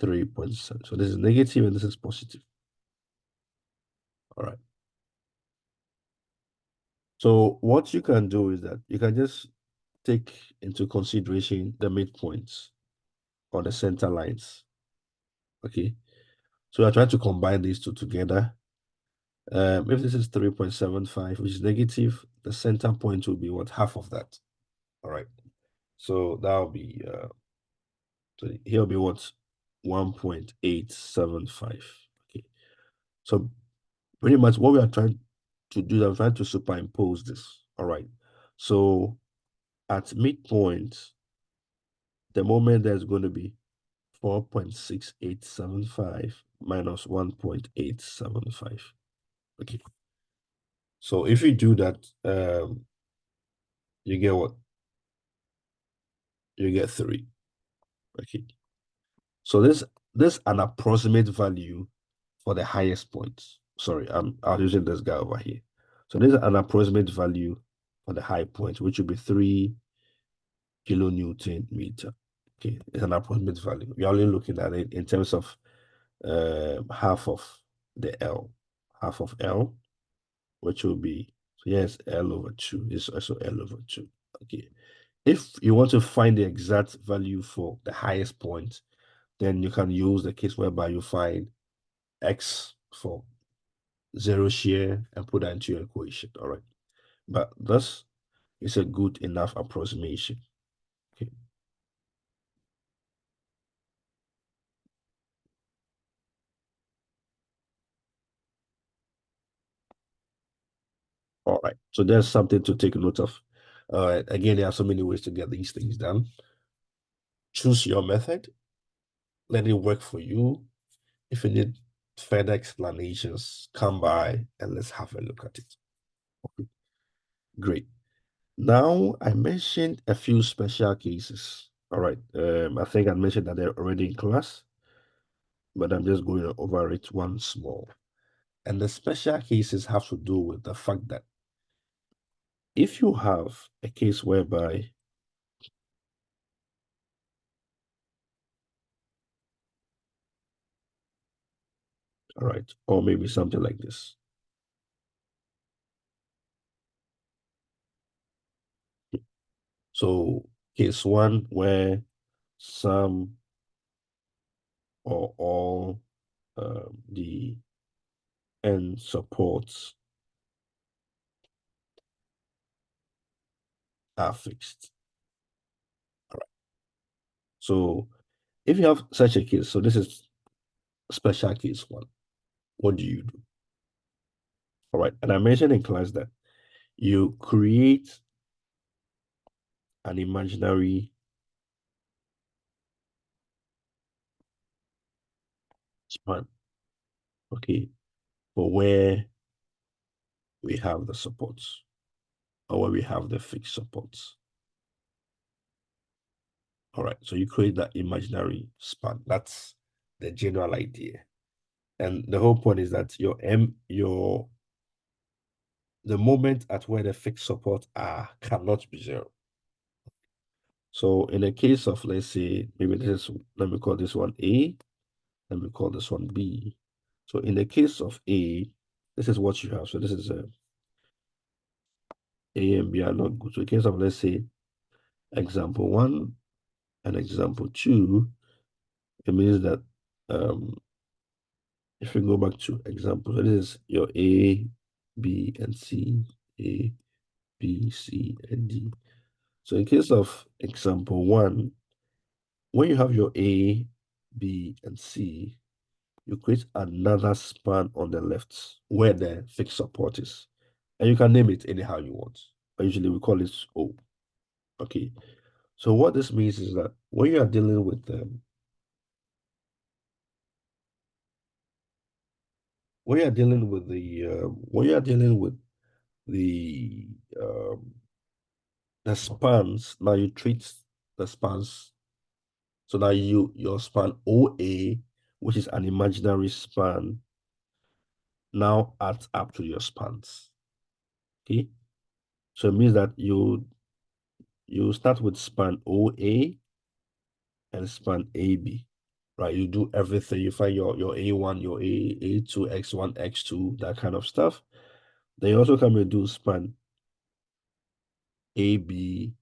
3.7. So this is negative and this is positive. All right. So what you can do is that you can just take into consideration the midpoints or the center lines. Okay. So I try to combine these two together. If this is 3.75, which is negative, the center point will be what? Half of that. All right. So that'll be so here'll be what? 1.875. Okay. So pretty much what we are trying to do, I'm trying to superimpose this. All right. So at midpoint, the moment there's going to be 4.6875 minus 1.875. Okay. So if you do that, you get what? You get 3. Okay. So this an approximate value for the highest point. Sorry, I'm using this guy over here. So this is an approximate value for the high point, which will be 3 kilonewton meter. Okay, it's an approximate value. We're only looking at it in terms of half of the L, half of L, which will be, so yes, L over 2 is also L over 2. Okay. If you want to find the exact value for the highest point, then you can use the case whereby you find X for 0 shear and put that into your equation. All right. But this is a good enough approximation. Okay. All right. So there's something to take note of. Again, there are so many ways to get these things done. Choose your method. Let it work for you. If you need further explanations, come by and let's have a look at it. Okay. Great. Now, I mentioned a few special cases. All right. I think I mentioned that they're already in class, but I'm just going over it once more. And the special cases have to do with the fact that if you have a case whereby, all right, or maybe something like this. So case one where some or all the end supports are fixed. All right. So if you have such a case, so this is special case one, what do you do? All right. And I mentioned in class that you create an imaginary span, okay, for where we have the supports or where we have the fixed supports. All right. So you create that imaginary span. That's the general idea. And the whole point is that the moment at where the fixed support are cannot be zero. So in the case of, let's say, maybe this is, let me call this one A, let me call this one B. So in the case of A, this is what you have. So this is A and B are not good. So in case of, let's say, example one and example two, it means that if we go back to example, so this is your A, B, and C, A, B, C, and D. So in case of example one, when you have your A, B, and C, you create another span on the left where the fixed support is. And you can name it anyhow you want. But usually we call it O. Okay. So what this means is that when you are dealing with when you are dealing with the um, the spans, now you treat the spans. So now your span OA, which is an imaginary span, now adds up to your spans. Okay. So it means that you start with span OA and span AB. Right. You do everything. You find your A1, your A2, X1, X2, that kind of stuff. Then you also come and do span AB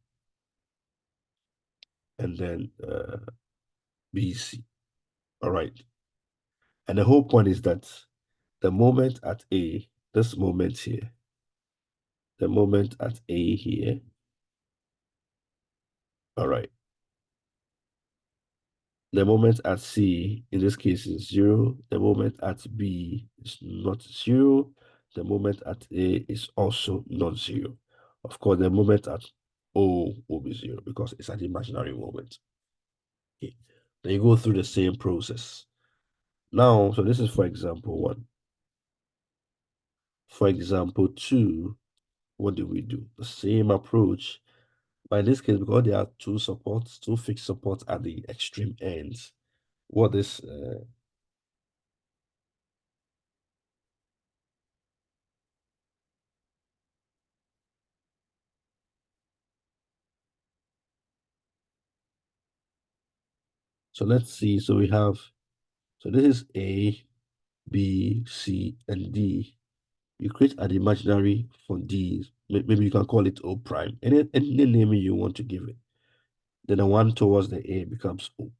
and then BC. All right. And the whole point is that the moment at A, this moment here, the moment at A here, all right. The moment at C, in this case, is 0. The moment at B is not 0. The moment at A is also not 0. Of course, the moment at O will be 0 because it's an imaginary moment. Okay. Then you go through the same process. Now, so this is for example 1. For example 2, what do we do? The same approach. But in this case, because there are two fixed supports at the extreme ends, what this so let's see. So we have, so this is A, B, C, and D. You create an imaginary for D. Maybe you can call it O prime. Any name you want to give it. Then the one towards the A becomes O.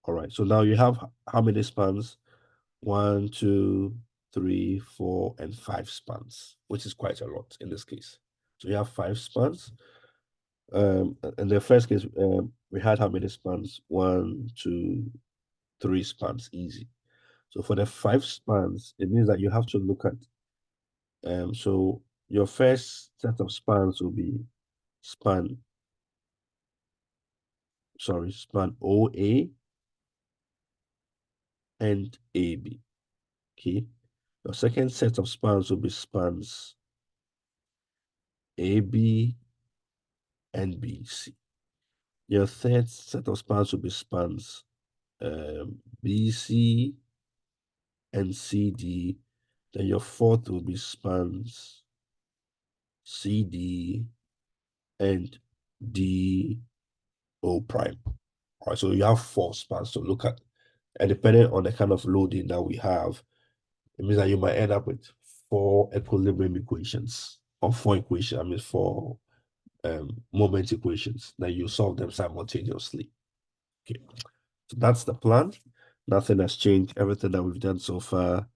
All right. So now you have how many spans? 1, 2, 3, 4, and 5 spans, which is quite a lot in this case. So you have 5 spans. In the first case, we had how many spans? 1, 2, 3 spans, easy. So for the 5 spans, it means that you have to look at so your first set of spans will be span, span OA and AB. Okay. Your second set of spans will be spans AB and BC. Your third set of spans will be spans BC and CD. Then your fourth will be spans CD and DO prime. All right, so you have 4 spans to look at. And depending on the kind of loading that we have, it means that you might end up with 4 equilibrium equations or 4 equations, I mean 4 moment equations. Then you solve them simultaneously. Okay, so that's the plan. Nothing has changed. Everything that we've done so far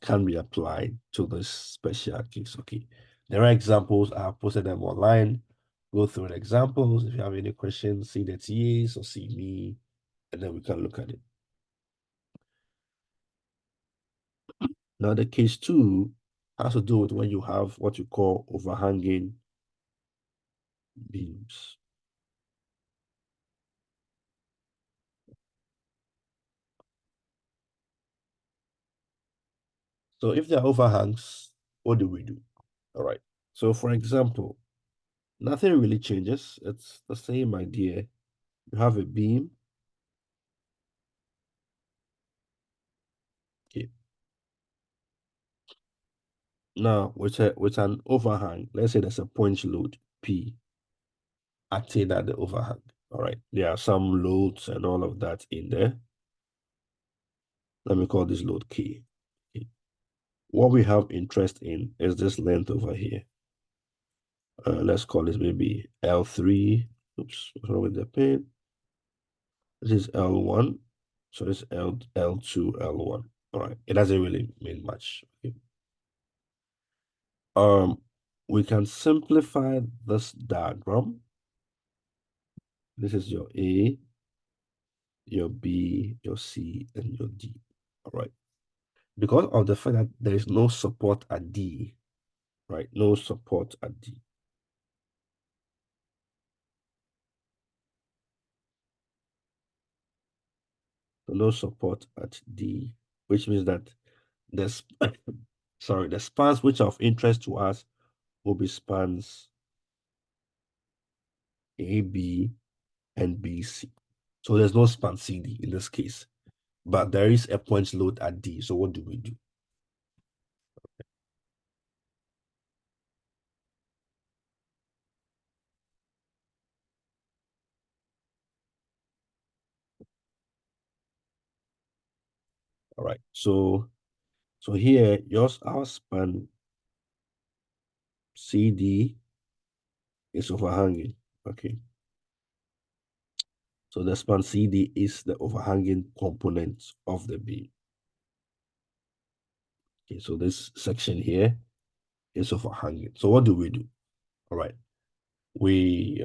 can be applied to this special case. Okay, there are examples. I have posted them online. Go through the examples. If you have any questions, see the TAs or see me, and then we can look at it. Now, the case 2 has to do with when you have what you call overhanging beams. So if there are overhangs, what do we do? All right. So for example, nothing really changes. It's the same idea. You have a beam. Now, with an overhang, let's say there's a point load P acting at the overhang. All right, there are some loads and all of that in there. Let me call this load K. Okay. What we have interest in is this length over here. Let's call this maybe L3. Oops, what's wrong with the pen? This is L1. So this L2, L1. All right, it doesn't really mean much. Okay. We can simplify this diagram. This is your A, your B, your C, and your D. All right. Because of the fact that there is no support at D, right? No support at D. So no support at D, which means that the sorry, the spans which are of interest to us will be spans AB and BC. So there's no span CD in this case, but there is a point load at D. So what do we do? All right. So here, our span CD is overhanging. Okay. So the span CD is the overhanging component of the beam. Okay, so this section here is overhanging. So what do we do? All right. We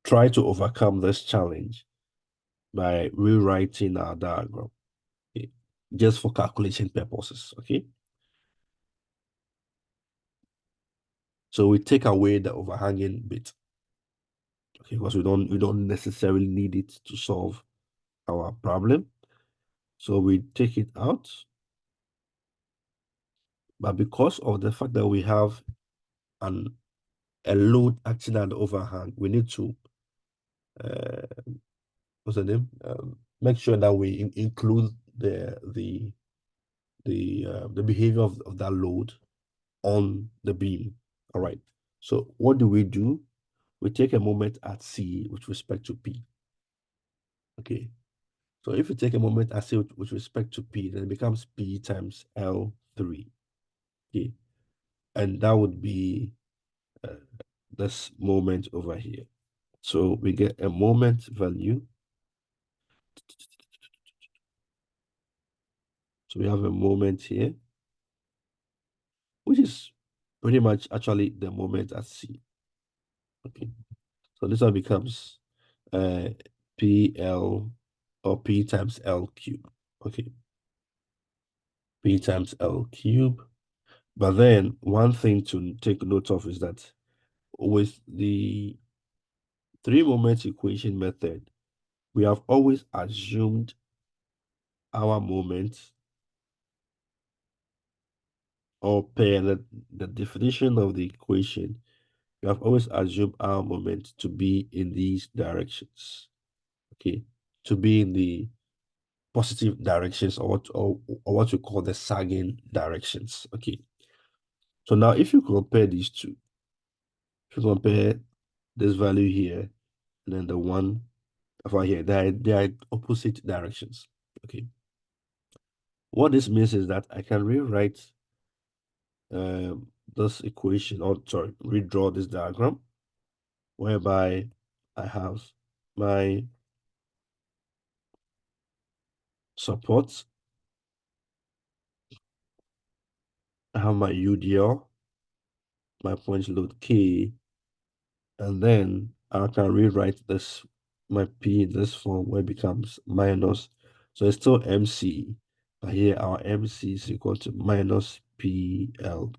try to overcome this challenge by rewriting our diagram, okay, just for calculation purposes. Okay. So we take away the overhanging bit, okay, because we don't necessarily need it to solve our problem. So we take it out. But because of the fact that we have a load acting at the overhang, we need to what's the name? Make sure that we include the behavior of that load on the beam. All right. So what do? We take a moment at C with respect to P. Okay. So if you take a moment at C with respect to P, then it becomes P times L3. Okay. And that would be this moment over here. So we get a moment value. So we have a moment here, which is pretty much actually the moment at C. Okay. So this one becomes PL or P times L cube. Okay. P times L cube. But then one thing to take note of is that with the three moment equation method, we have always assumed our moment, or per the definition of the equation, we have always assumed our moment to be in these directions. Okay. To be in the positive directions, or what we call the sagging directions. Okay. So now if you compare these two, if you compare this value here and then the one over here, they are opposite directions. Okay. What this means is that I can rewrite this equation, or sorry, redraw this diagram whereby I have my support, I have my UDL, my point load K, and then I can rewrite this, my P in this form where it becomes minus. So it's still MC, but here our MC is equal to minus PLQ.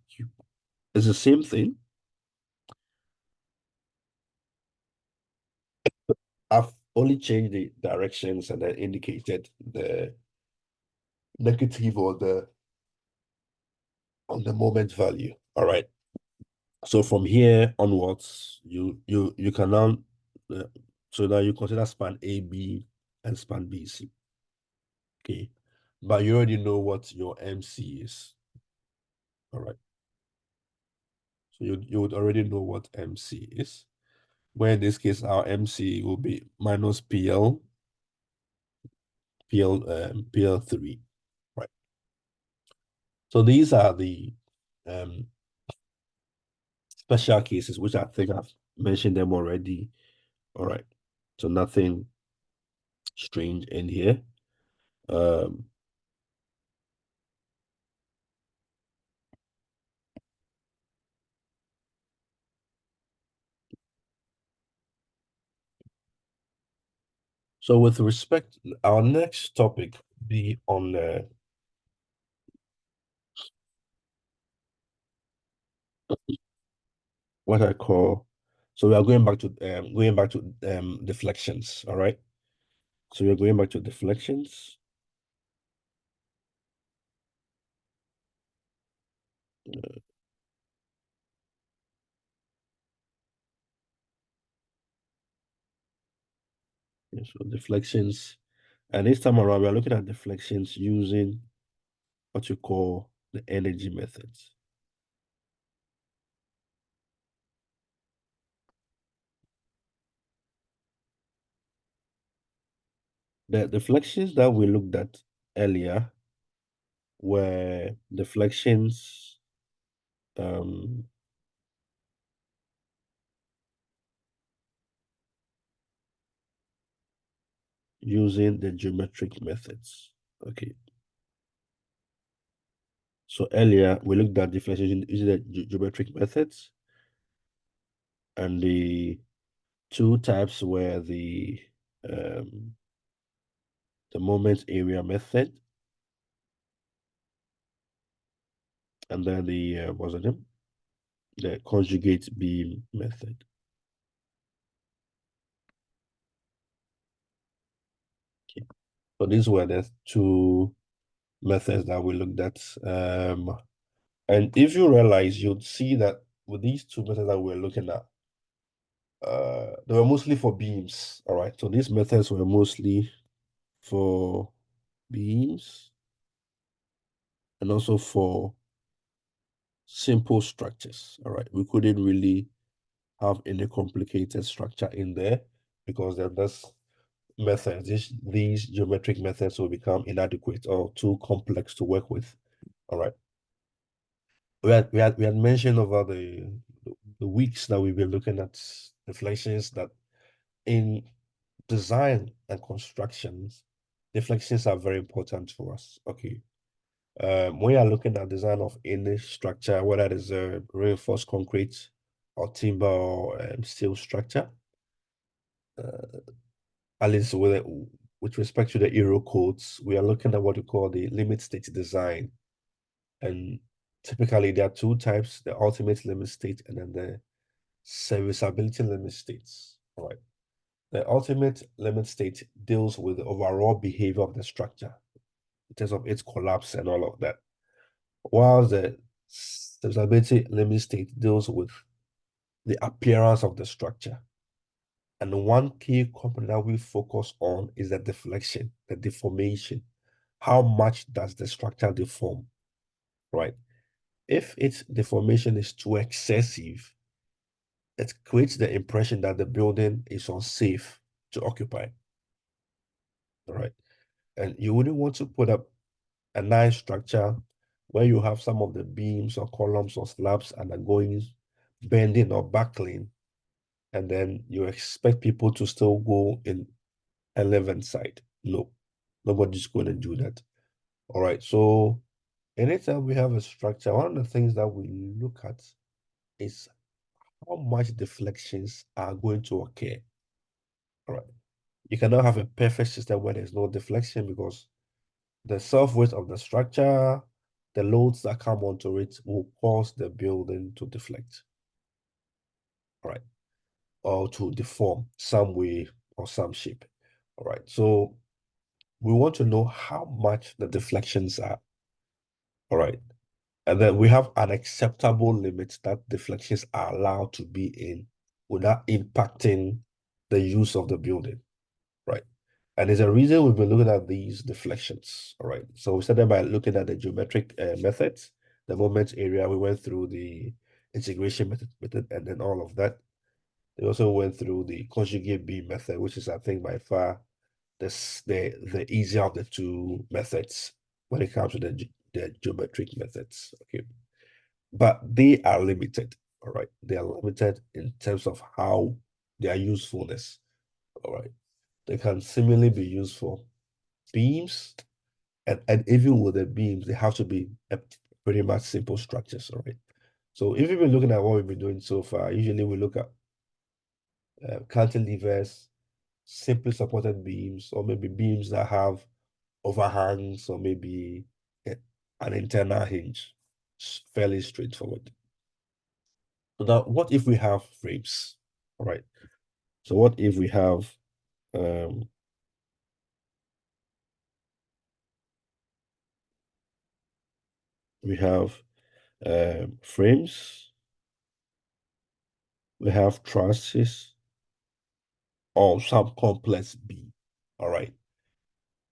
It's the same thing. I've only changed the directions and then indicated the negative or the on the moment value. All right. So from here onwards, you can now uh, so now you consider span AB and span BC. Okay. But you already know what your MC is. All right. So you would already know what MC is. Where in this case, our MC will be minus PL3, right? So these are the um, special cases, which I think I've mentioned them already. All right. So nothing strange in here. Um, so with respect, our next topic be on what I call. So we are going back to deflections. All right. So we're going back to deflections. Yeah, so deflections, and this time around we're looking at deflections using what you call the energy methods. The deflections that we looked at earlier were deflections um, using the geometric methods. Okay. So earlier we looked at deflections using the geometric methods, and the two types were the moment area method and then the what's it name? The conjugate beam method. Okay. So these were the two methods that we looked at. And if you realize, you'd see that with these two methods that we're looking at, they were mostly for beams. All right. So these methods were mostly for beams and also for simple structures. All right. We couldn't really have any complicated structure in there because then this methods, these geometric methods will become inadequate or too complex to work with. All right. We had mentioned over the weeks that we've been looking at deflections that in design and constructions, deflections are very important for us. Okay. When you're looking at design of any structure, whether it is a reinforced concrete or timber or steel structure, uh, at least with respect to the Euro codes, we are looking at what we call the limit state design. And typically there are two types, the ultimate limit state and then the serviceability limit states. All right. The ultimate limit state deals with the overall behavior of the structure in terms of its collapse and all of that. While the serviceability limit state deals with the appearance of the structure. And the one key component that we focus on is the deflection, the deformation. How much does the structure deform, right? If its deformation is too excessive, it creates the impression that the building is unsafe to occupy, right? And you wouldn't want to put up a nice structure where you have some of the beams or columns or slabs undergoing bending or buckling, and then you expect people to still go in and live inside. No, nobody's going to do that. All right. So anytime we have a structure, one of the things that we look at is how much deflections are going to occur. All right. You cannot have a perfect system where there's no deflection because the self-weight of the structure, the loads that come onto it will cause the building to deflect. All right. Or to deform some way or some shape. All right. So we want to know how much the deflections are. All right. And then we have an acceptable limit that deflections are allowed to be in without impacting the use of the building, right? And there's a reason we've been looking at these deflections, all right? So we started by looking at the geometric methods, the moment area. We went through the integration method and then all of that. They also went through the conjugate beam method, which is, I think, by far the easier of the two methods when it comes to the geometric methods. Okay, but they are limited. All right, they are limited in terms of how their usefulness. All right, they can similarly be used for beams, and even with the beams, they have to be pretty much simple structures. All right. So if you've been looking at what we've been doing so far, usually we look at cantilevers, simply supported beams, or maybe beams that have overhangs, or maybe an internal hinge. It's fairly straightforward. So now, what if we have frames? All right. So what if um, we have frames, we have trusses, or some complex beam. All right.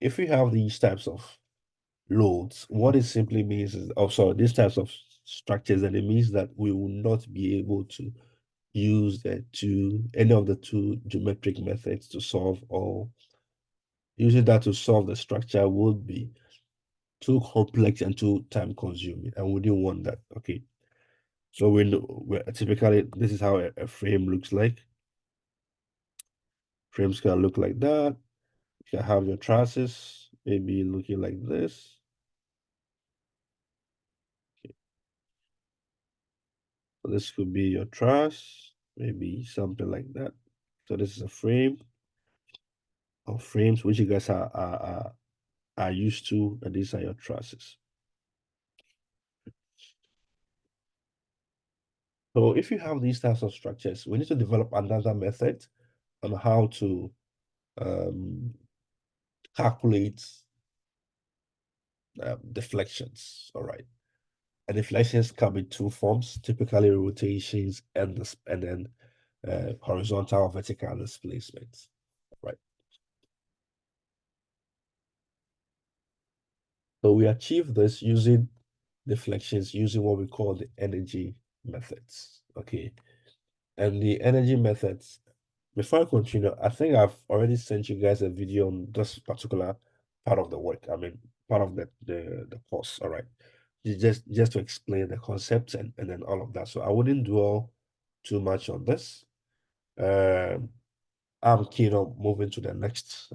If we have these types of loads, what it simply means is, oh, sorry, these types of structures, and it means that we will not be able to use any of the two geometric methods to solve, or using that to solve the structure would be too complex and too time consuming, and we didn't want that. Okay, so we know typically this is how a frame looks like. Frames can look like that. You can have your trusses maybe looking like this. Okay. So this could be your truss, maybe something like that. So this is a frame, or frames which you guys are used to, and these are your trusses. So if you have these types of structures, we need to develop another method on how to um, calculate deflections. All right. And deflections come in two forms, typically rotations and then horizontal or vertical displacements. Right. So we achieve this using deflections using what we call the energy methods. Okay. And the energy methods, before I continue, I think I've already sent you guys a video on this particular part of the work. I mean, part of the course. All right. Just to explain the concepts and then all of that. So I wouldn't dwell too much on this. Um, I'm keen on moving to the next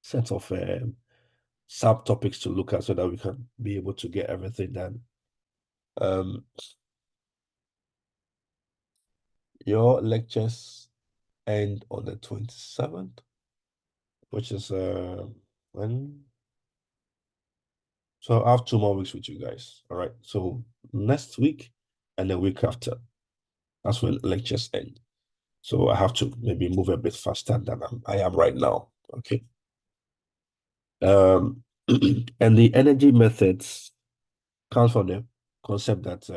set of subtopics to look at so that we can be able to get everything done. Um, your lectures end on the 27th, which is when. So I have 2 more weeks with you guys. All right. So next week and the week after, that's when lectures end. So I have to maybe move a bit faster than I am right now. Okay. And the energy methods comes from the concept that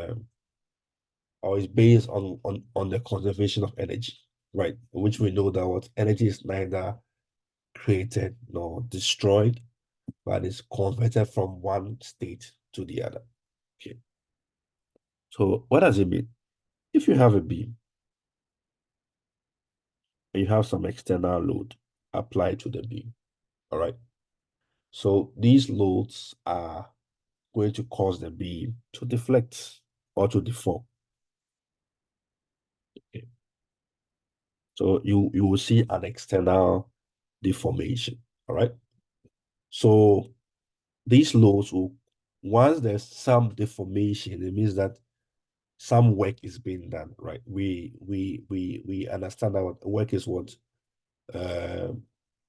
or is based on the conservation of energy, right? Which we know that what energy is neither created nor destroyed, but is converted from one state to the other. Okay. So what does it mean? If you have a beam and you have some external load applied to the beam, all right? So these loads are going to cause the beam to deflect or to deform. Okay. So you will see an external deformation, all right? So these loads will, once there's some deformation, it means that some work is being done, right? We understand that work is what uh,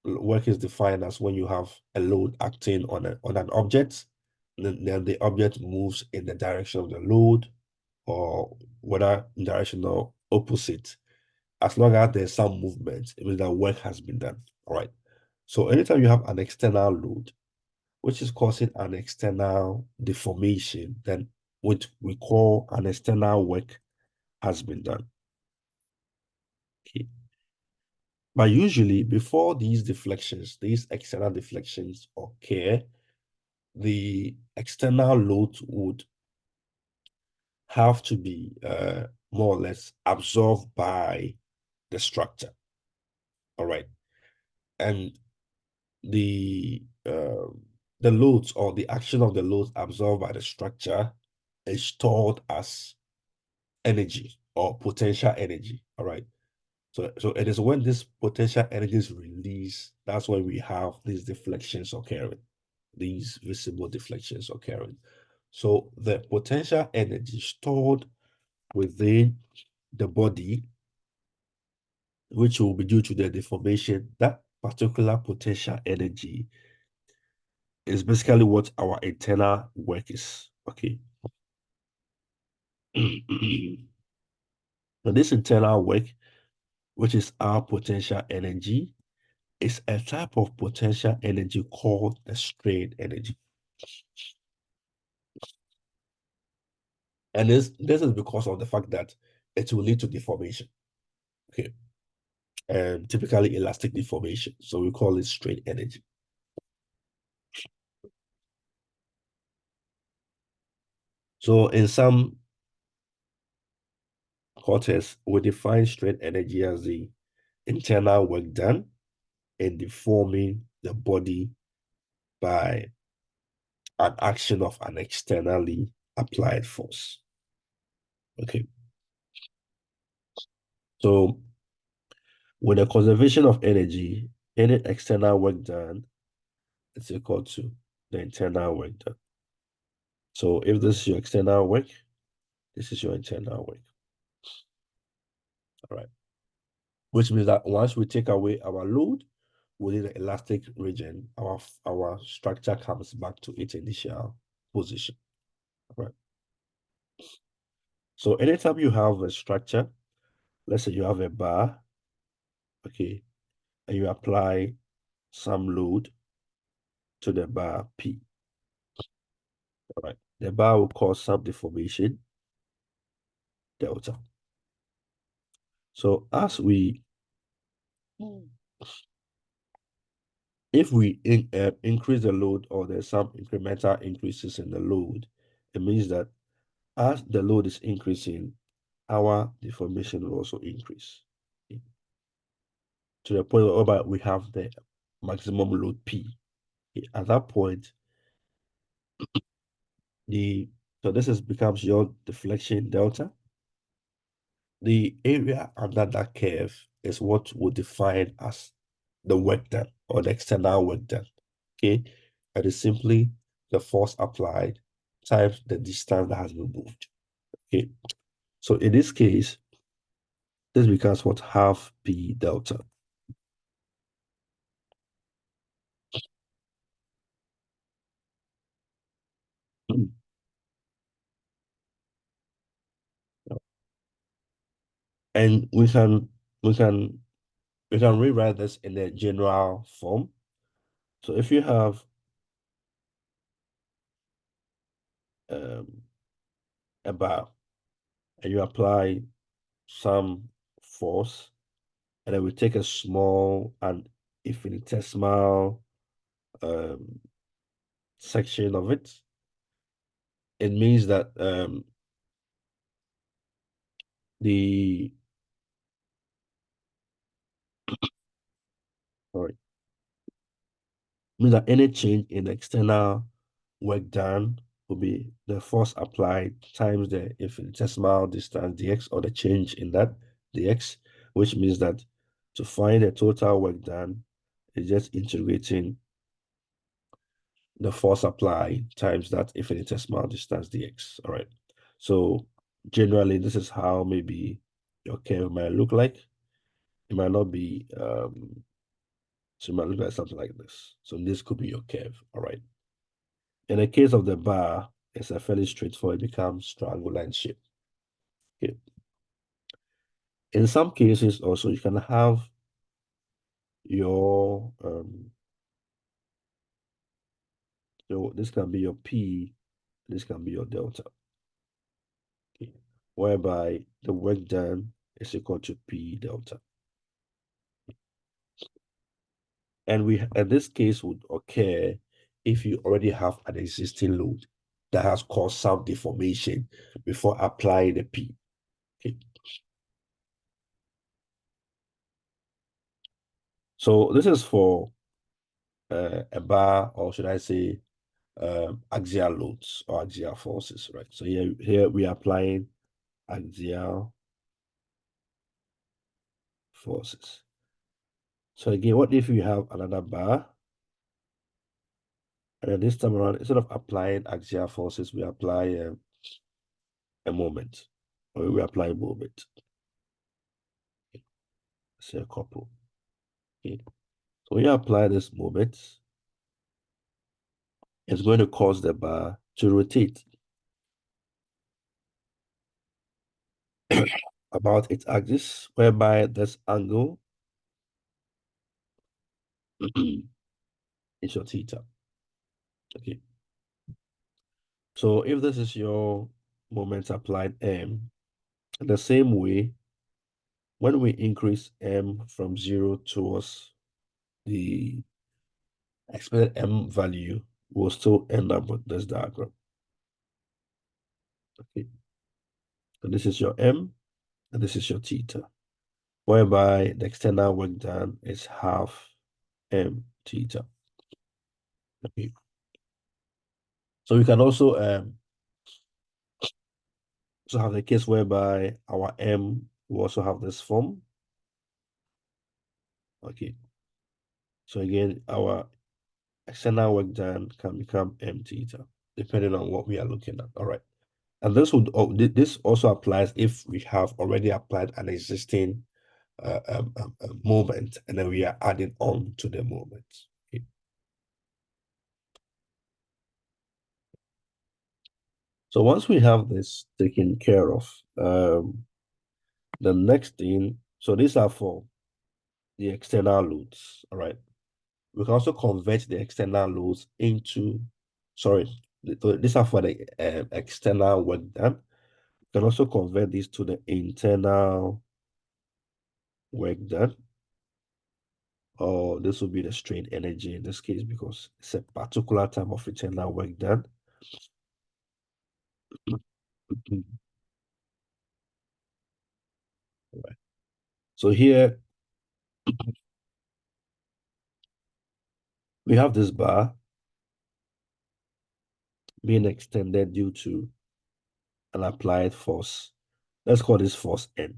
work is defined as when you have a load acting on an object, then the object moves in the direction of the load, or whether in direction or opposite. As long as there's some movement, it means that work has been done. All right. So anytime you have an external load, which is causing an external deformation, then what we call an external work has been done. Okay. But usually before these deflections, these external deflections occur, the external load would have to be more or less absorbed by the structure. All right. And the loads or the action of the loads absorbed by the structure is stored as energy or potential energy. All right. So it is when this potential energy is released, that's when we have these deflections occurring, these visible deflections occurring. So the potential energy stored within the body, which will be due to the deformation, that particular potential energy is basically what our internal work is. Okay. Now, this internal work, which is our potential energy, is a type of potential energy called the strain energy. And this is because of the fact that it will lead to deformation. Okay. And typically elastic deformation. So we call it strain energy. So in some quarters, we define strain energy as the internal work done in deforming the body by an action of an externally applied force. Okay. So with the conservation of energy, any external work done is equal to the internal work done. So if this is your external work, this is your internal work. All right. Which means that once we take away our load within the elastic region, our structure comes back to its initial position. All right. So anytime you have a structure, let's say you have a bar, okay, and you apply some load to the bar P. All right. The bar will cause some deformation, delta. So if we increase the load or there's some incremental increases in the load, it means that as the load is increasing, our deformation will also increase. Okay. To the point where we have the maximum load P. Okay. At that point, so this becomes your deflection delta. The area under that curve is what we define as the work done or the external work done. Okay. It is simply the force applied times the distance that has been moved. Okay. So in this case, this becomes what half P delta. And we can we can rewrite this in a general form. So if you have um, a bar and you apply some force, and then we take a small and infinitesimal section of it, it means that the sorry, means that any change in external work done will be the force applied times the infinitesimal distance dx, or the change in that dx, which means that to find the total work done is just integrating the force applied times that infinitesimal distance dx. All right. So generally, this is how maybe your curve might look like. It might not be so it might look like something like this. So this could be your curve. All right. In the case of the bar, it's a fairly straightforward. It becomes triangular in shape. Okay. In some cases, also you can have your so this can be your P, this can be your delta. Okay. Whereby the work done is equal to P delta. And this case would occur if you already have an existing load. that has caused some deformation before applying the P. Okay. So this is for a bar, or should I say, axial loads or axial forces, right? So here we are applying axial forces. So again, what if you have another bar? And then this time around, instead of applying axial forces, we apply a moment, or we apply a moment. Okay. Say a couple. Okay. So when you apply this moment, it's going to cause the bar to rotate about its axis, whereby this angle is your theta. Okay. So if this is your moment applied M, the same way, when we increase M from 0 towards the expected M value, we'll still end up with this diagram. Okay. So this is your M, and this is your theta, whereby the external work done is half M theta. Okay. So we can also have the case whereby our M will also have this form. Okay. So again, our external work done can become M theta, depending on what we are looking at. All right. And this also applies if we have already applied an existing moment, and then we are adding on to the moment. Okay. So once we have this taken care of, the next thing, so these are for the external loads. All right. We can also convert the external loads into, sorry, these are for the external work done. We can also convert these to the internal work done. Or this will be the strain energy in this case because it's a particular type of internal work done. Right. So here we have this bar being extended due to an applied force. Let's call this force N.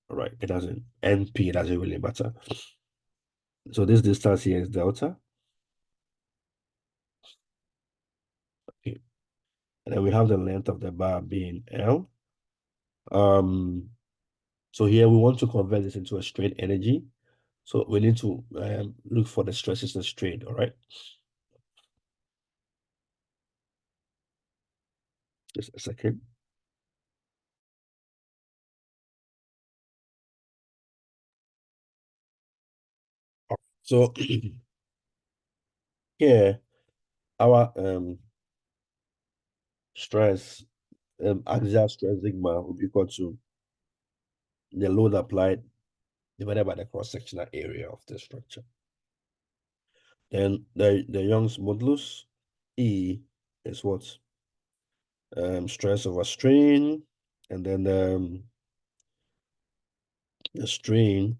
All right, it doesn't, NP, it doesn't really matter. So this distance here is delta. Okay. And then we have the length of the bar being L. So here we want to convert this into a strain energy. So we need to look for the stresses and strain, all right? Just a second. So here, our stress, axial stress sigma will be equal to the load applied divided by the cross-sectional area of the structure. Then the Young's modulus, E, is what? Stress over strain, and then the strain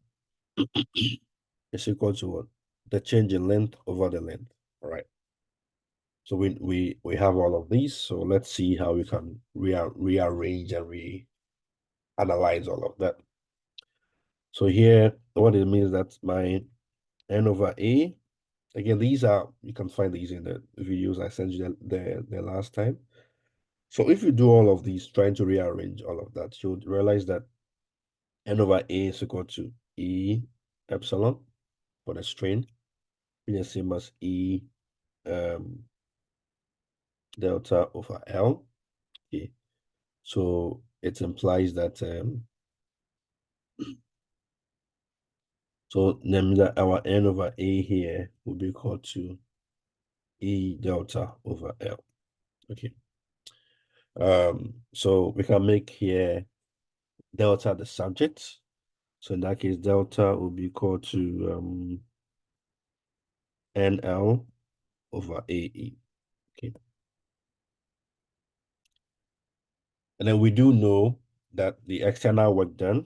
is equal to what? The change in length over the length. All right. So we have all of these. So let's see how we can rearrange and reanalyze all of that. So here, what it means that my N over A, again, these are, you can find these in the videos I sent you the last time. So if you do all of these, trying to rearrange all of that, you'll realize that N over A is equal to E epsilon for the strain, being the same as E delta over L. Okay. So it implies that so that our N over A here will be equal to E delta over L. Okay. So we can make here delta the subject. So in that case, delta will be equal to NL over AE. Okay. And then we do know that the external work done,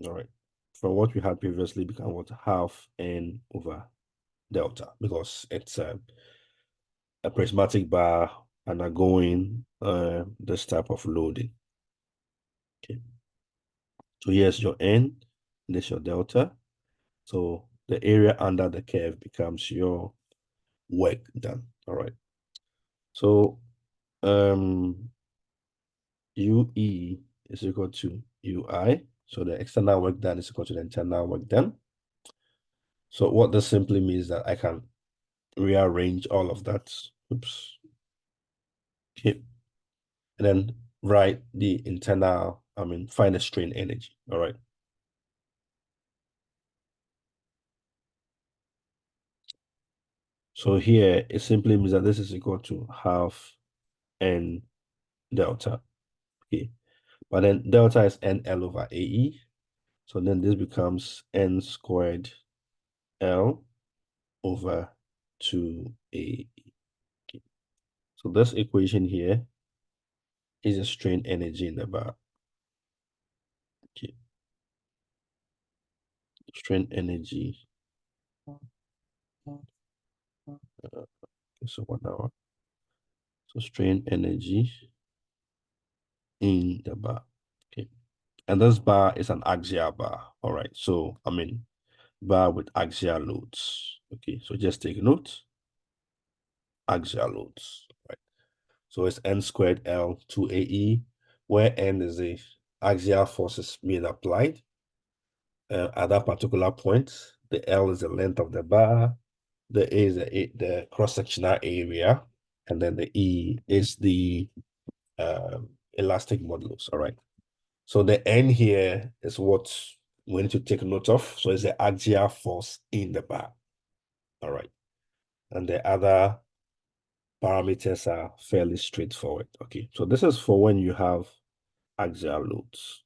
all right, from what we had previously become what, half n over delta, because it's a prismatic bar undergoing this type of loading. Okay. So here's your n, and this your delta. So the area under the curve becomes your work done. All right. So UE is equal to UI. So the external work done is equal to the internal work done. So what this simply means that I can rearrange all of that. Oops. Okay. And then write the internal, find the strain energy. All right. So here it simply means that this is equal to half n delta. Okay. But then delta is NL over AE. So then this becomes N squared L over 2A. Okay. So this equation here is a strain energy in the bar. Okay. Strain energy. So 1 hour. So strain energy in the bar. Okay. And this bar is an axial bar. All right. So, bar with axial loads. Okay. So just take note. Axial loads. Right. So it's N squared L 2AE, where N is the axial forces being applied at that particular point. The L is the length of the bar. The A is the cross-sectional area. And then the E is the elastic modulus. All right. So the N here is what we need to take note of. So it's the axial force in the bar. All right. And the other parameters are fairly straightforward. Okay. So this is for when you have axial loads.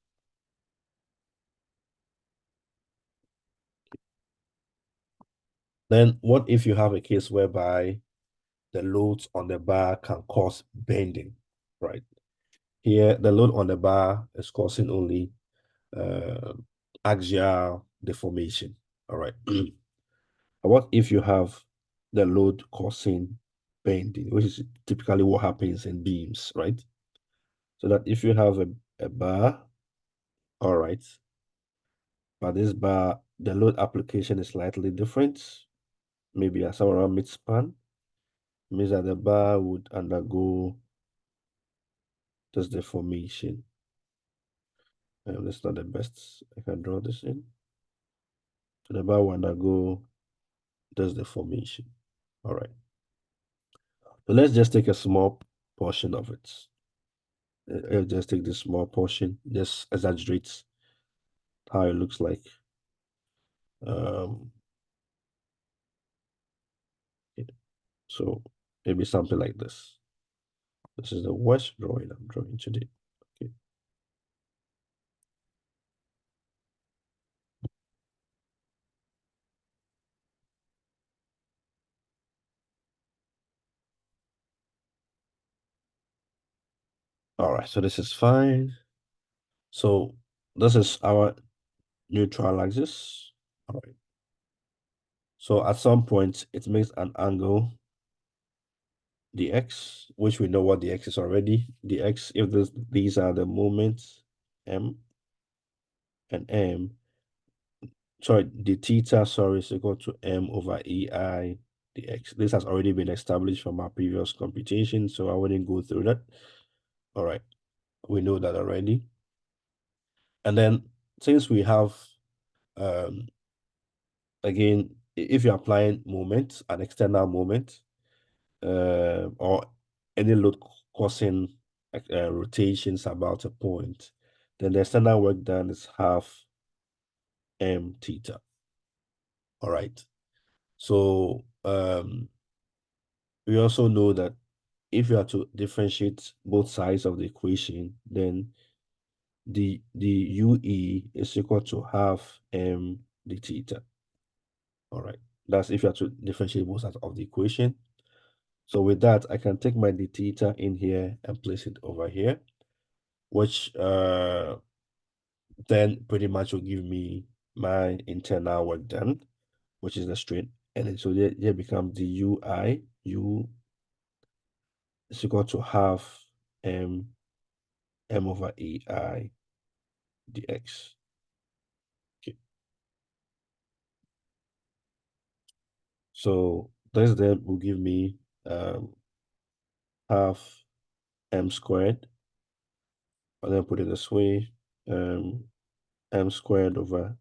Then what if you have a case whereby the loads on the bar can cause bending, right? Here, the load on the bar is causing only uh, axial deformation, all right? What if you have the load causing bending, which is typically what happens in beams, right? So that if you have a bar, all right, but this bar, the load application is slightly different, maybe at somewhere around mid-span, means that the bar would undergo this deformation. That's not the best I can draw this in. So the bar will undergo this deformation. All right. So let's just take a small portion of it. I'll just take this small portion, just exaggerates how it looks like. Um, so maybe something like this. This is the worst drawing I'm drawing today. Okay. All right, so this is fine. So this is our neutral axis. All right. So at some point, it makes an angle dx, which we know what dx is already. Dx, if these are the moments, m and m, sorry, the theta, sorry, is equal to m over ei dx. This has already been established from our previous computation, so I wouldn't go through that. All right, we know that already. And then since we have, again, if you're applying moment, an external moment, or any load causing rotations about a point, then the external work done is half m theta. All right. So we also know that if you have to differentiate both sides of the equation, then the UE is equal to half m d theta. All right. That's if you have to differentiate both sides of the equation. So with that, I can take my d theta in here and place it over here. which then pretty much will give me my internal work done, which is the strain. And then so here becomes the U is equal to half m over AI dx. Okay. So this then will give me half m squared. And then put it this way, m squared over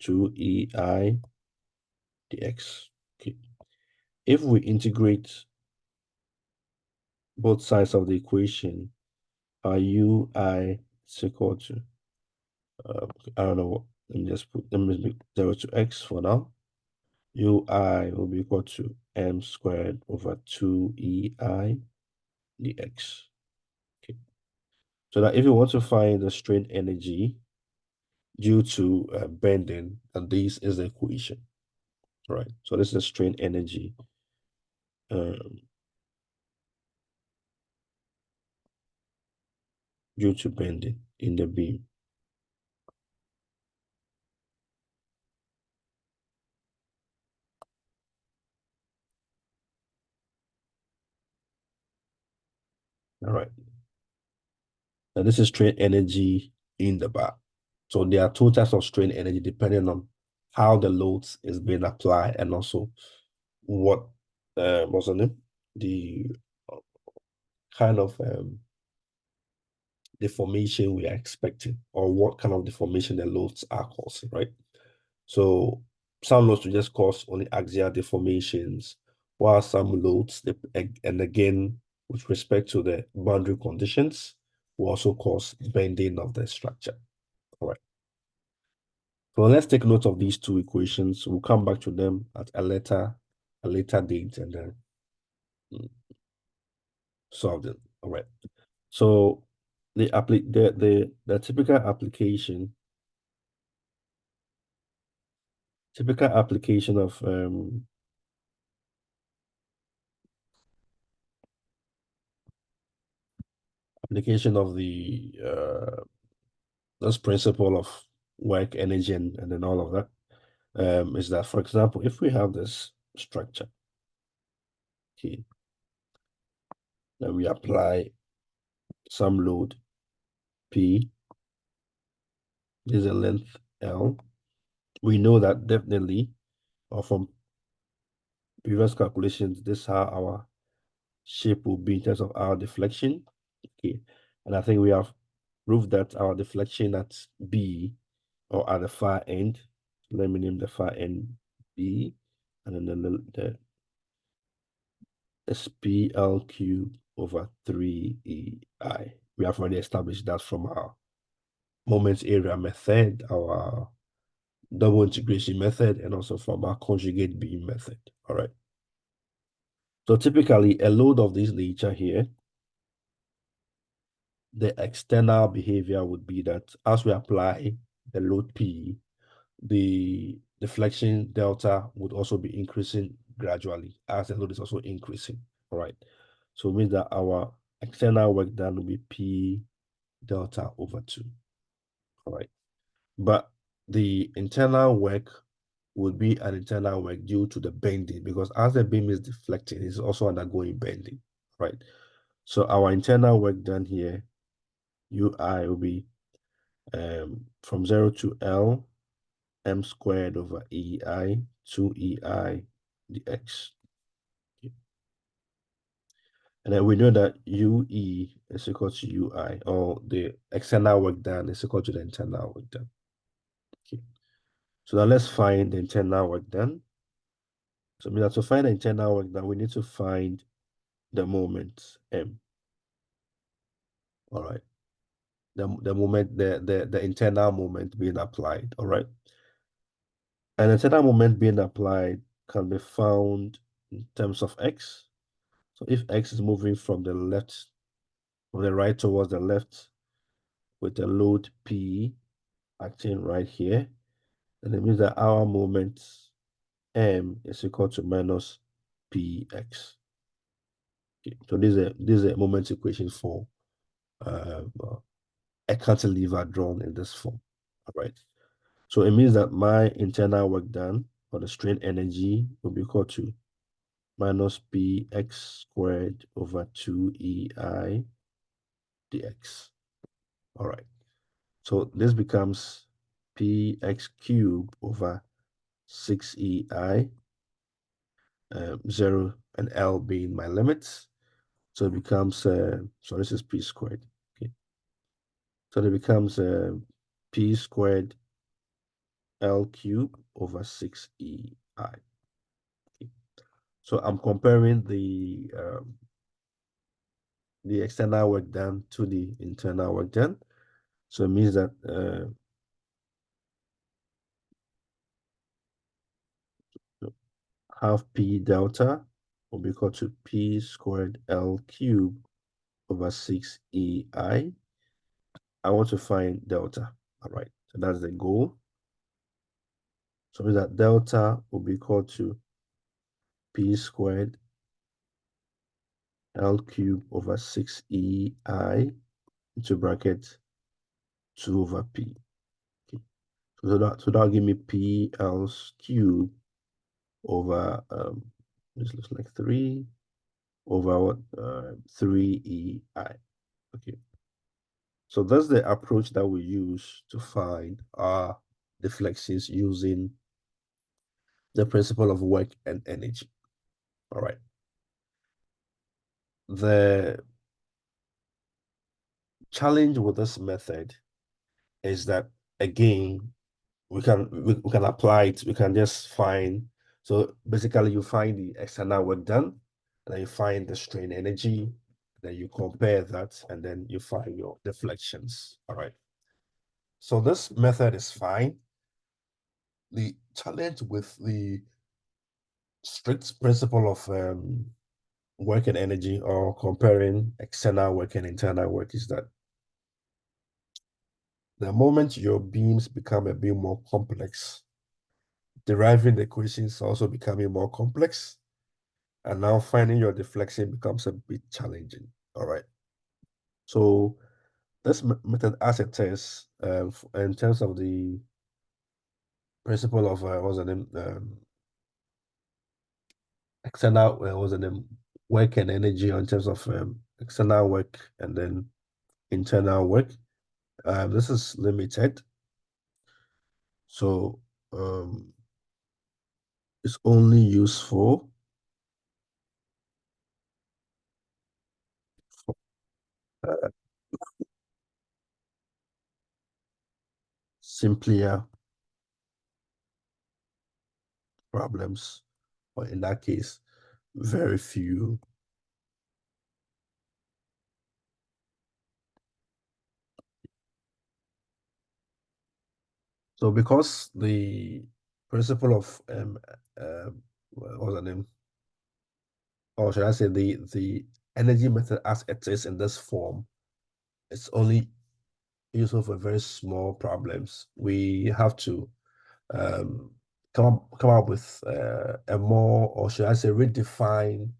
2EI dx. Okay. If we integrate both sides of the equation, our UI is equal to, I don't know what, let me just make 0 to x for now. UI will be equal to m squared over 2EI dx. Okay. So that if you want to find the strain energy due to bending, and this is the equation, right? So this is the strain energy um, due to bending in the beam. All right. And this is strain energy in the bar. So there are two types of strain energy depending on how the loads is being applied and also what what's the name? The kind of deformation we are expecting or what kind of deformation the loads are causing, right? So some loads will just cause only axial deformations, while some loads, and again, with respect to the boundary conditions, will also cause bending of the structure. All right. So let's take note of these two equations. We'll come back to them at a later date and then solve them. All right. So the typical application of the this principle of work, energy, and then all of that is that, for example, if we have this structure, okay, then we apply some load P, this is a length L. We know that definitely, or from previous calculations, this is how our shape will be in terms of our deflection. Okay, and I think we have proved that our deflection at B or at the far end, let me name the far end B, and then the SPL cube over 3EI. We have already established that from our moment area method, our double integration method, and also from our conjugate beam method. All right. So typically a load of this nature here, the external behavior would be that as we apply the load P, the deflection delta would also be increasing gradually as the load is also increasing. All right. So it means that our external work done will be P delta over 2. All right. But the internal work would be an internal work due to the bending because as the beam is deflecting, it's also undergoing bending. Right. So our internal work done here, UI will be from 0 to L m squared over EI 2EI dx. Okay. And then we know that UE is equal to UI, or the external work done is equal to the internal work done. Okay. So now let's find the internal work done. So we have to find the internal work done, we need to find the moment M. All right. The moment, the internal moment being applied. All right. And the internal moment being applied can be found in terms of X. So if X is moving from the right towards the left with the load P acting right here, then it means that our moment M is equal to minus Px. Okay, so this is a moment equation for a cantilever drawn in this form. All right. So it means that my internal work done, or the strain energy, will be equal to minus px squared over 2ei dx. All right. So this becomes px cubed over 6ei, 0 and L being my limits. So it becomes, so this is p squared. Okay. So it becomes p squared L cubed over 6ei. Okay. So I'm comparing the external work done to the internal work done. So it means that half P delta will be equal to P squared L cubed over 6EI. I want to find delta. All right, so that's the goal. So that delta will be equal to P squared L cubed over 6EI into bracket 2 over P. Okay. So that'll give me P L cubed over, this looks like 3 over what, 3EI. Okay. So that's the approach that we use to find our deflections using the principle of work and energy. All right. The challenge with this method is that, again, we can apply it. We can just find, so basically you find the external work done, and then you find the strain energy, then you compare that, and then you find your deflections. All right. So this method is fine. The challenge with the strict principle of work and energy, or comparing external work and internal work, is that the moment your beams become a bit more complex, deriving the equations also becoming more complex, and now finding your deflection becomes a bit challenging. All right. So this method as it is, in terms of the principle of what's the name, external, what's the name, work and energy, or in terms of external work and then internal work, this is limited. So it's only useful for simpler problems, or in that case, very few. So because the principle of what's the name? Or should I say the energy method as it is in this form, it's only useful for very small problems. We have to come up with a more, or should I say, redefine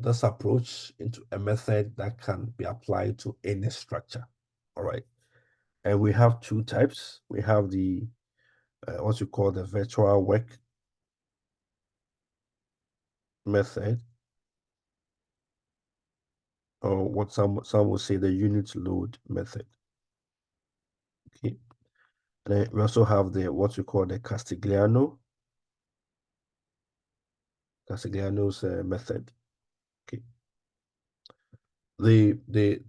this approach into a method that can be applied to any structure. All right. And we have two types. We have the what you call the virtual work method, or what some will say the unit load method. Okay. And then we also have the what we call the Castigliano's method. Okay. They they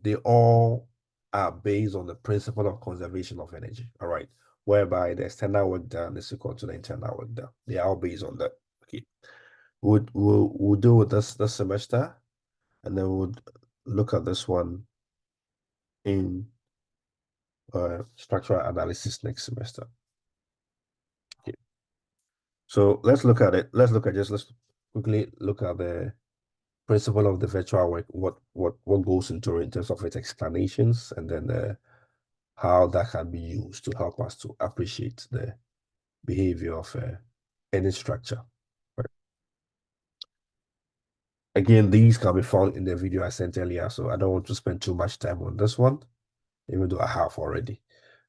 they all are based on the principle of conservation of energy. All right. Whereby the external work done is equal to the internal work done. They are all based on that. Okay. We'll do with this semester, and then we'll look at this one in structural analysis next semester. Okay. So let's quickly look at the principle of the virtual work, what goes into it in terms of its explanations, and then how that can be used to help us to appreciate the behavior of any structure. Right. Again, these can be found in the video I sent earlier, so I don't want to spend too much time on this one. even though I have already,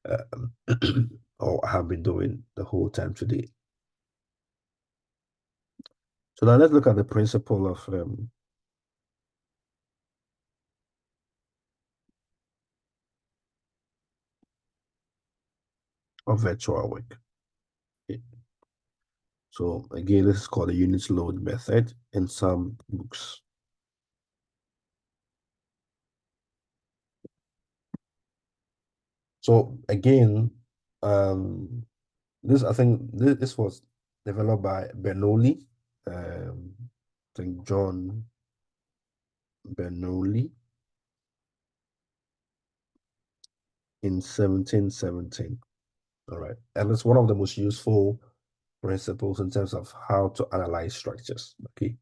um, or I have been doing the whole time today. So now let's look at the principle of virtual work. Okay. So again, this is called the unit load method in some books. So again, this I think this was developed by Bernoulli, I think John Bernoulli in 1717. All right, and it's one of the most useful principles in terms of how to analyze structures. Okay,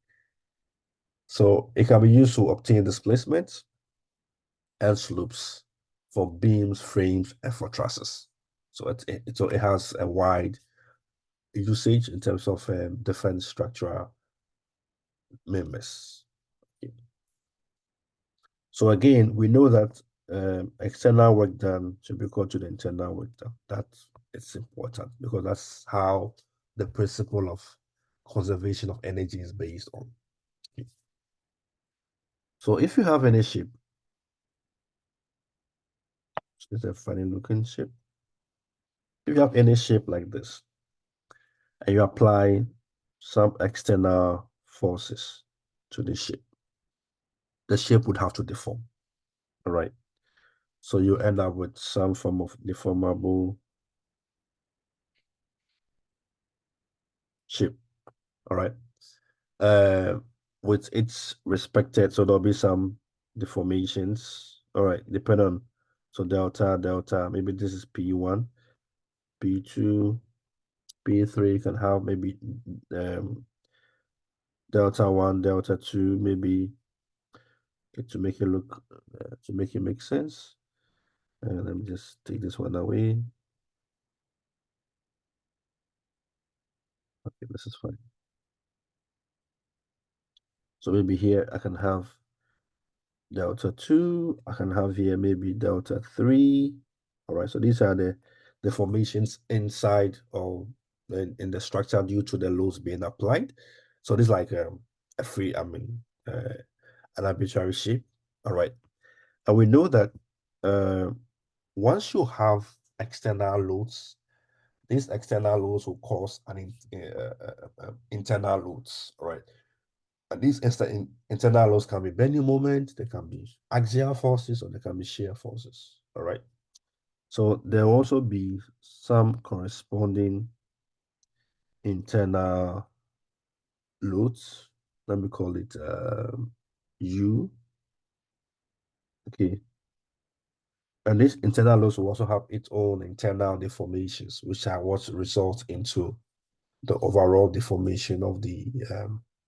so it can be used to obtain displacement and slopes for beams, frames, and for trusses. So it has a wide usage in terms of different structural members. Okay. So again, we know that external work done should be equal to the internal work done. That it's important because that's how the principle of conservation of energy is based on. Okay. So if you have any shape, it's a funny looking shape. If you have any shape like this, and you apply some external forces to the shape would have to deform. All right. So you end up with some form of deformable shape. All right. Uh, with its respected, so there'll be some deformations. All right, depend on so delta. Maybe this is P1, P2, P3 can have maybe delta one, delta two, maybe to make it look to make it make sense. Let me just take this one away. Okay, this is fine. So maybe here I can have delta 2. I can have here maybe delta 3. All right, so these are the formations inside or in the structure due to the loads being applied. So this is like a free, an arbitrary shape. All right, and we know that uh, once you have external loads, these external loads will cause an internal loads. All right. And these internal loads can be bending moment, they can be axial forces, or they can be shear forces. All right. So there will also be some corresponding internal loads. Let me call it U. Okay. And this internal loads will also have its own internal deformations, which are what result into the overall deformation of the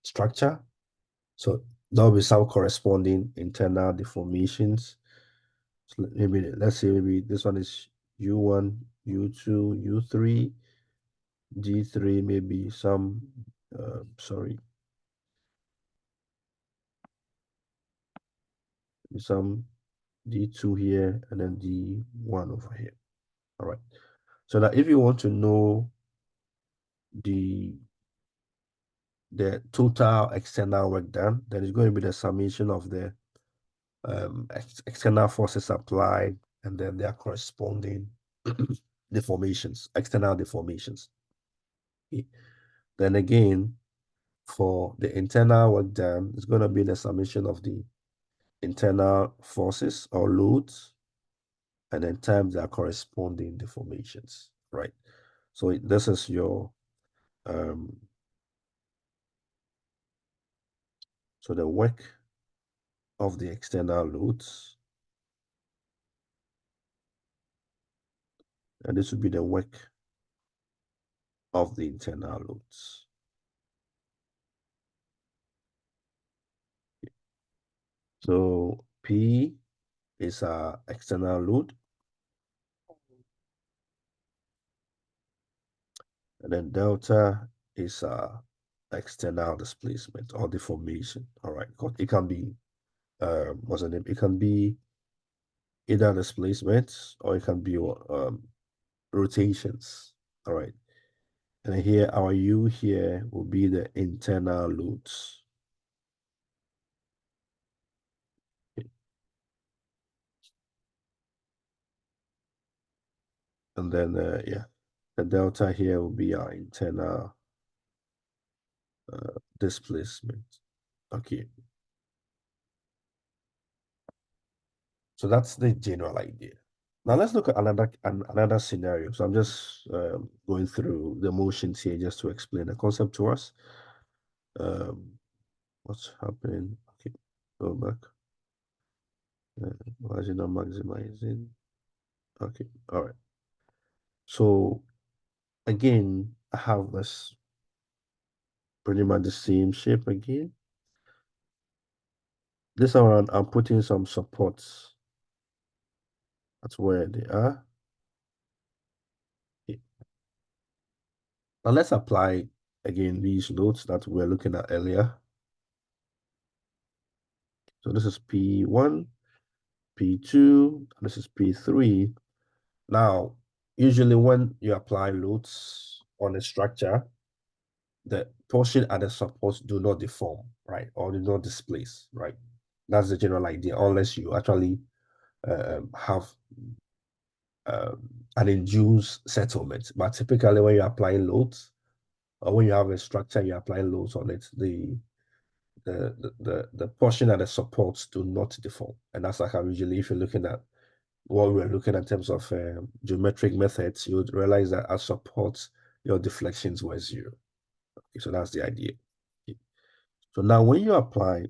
structure. So there will be some corresponding internal deformations. So maybe let's say maybe this one is U1, U2, U3, D3, maybe some sorry, some D2 here and then D1 over here. All right. So that if you want to know the the total external work done, then it's going to be the summation of the external forces applied and then their corresponding deformations, external deformations. Okay. Then again, for the internal work done, it's going to be the summation of the internal forces or loads and then times their corresponding deformations, right? So this is your, so the work of the external loads, and this would be the work of the internal loads. So P is our external load, and then delta is our external displacement or deformation. All right, it can be what's the name? It can be either displacements or it can be rotations. All right. And here our U here will be the internal loads. And then yeah, the delta here will be our internal displacement. Okay. So that's the general idea. Now let's look at another scenario. So I'm just going through the motions here just to explain the concept to us. What's happening? Okay, go back. Why is it not maximizing? Okay, all right. So again, I have this pretty much the same shape again. This one, I'm putting some supports. That's where they are. Okay. Now let's apply again these loads that we were looking at earlier. So this is P1, P2, and this is P3. Now, usually when you apply loads on a structure, the portion at the supports do not deform, right? Or do not displace, right? That's the general idea, unless you actually have an induced settlement. But typically when you're applying loads, or when you have a structure, you're applying loads on it, the portion at the supports do not deform. And that's like how usually if you're looking at what we're looking at in terms of geometric methods, you would realize that at supports, your deflections were zero. Okay, so that's the idea. Okay. So now when you apply,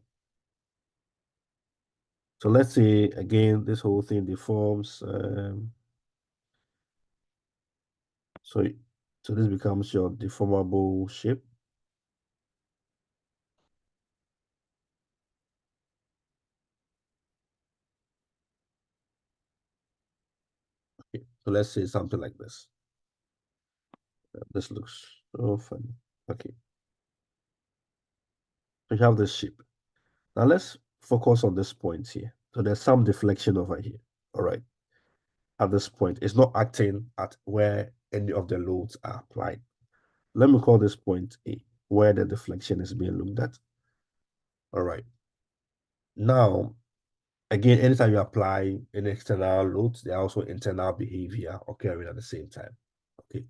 so let's say again, this whole thing deforms. So, so this becomes your deformable shape. Okay. So let's say something like this. This looks so funny. Okay. So you have this shape. Now let's focus on this point here. So there's some deflection over here. All right. At this point, it's not acting at where any of the loads are applied. Let me call this point A, where the deflection is being looked at. All right. Now, again, anytime you apply an external load, there are also internal behavior occurring at the same time. Okay.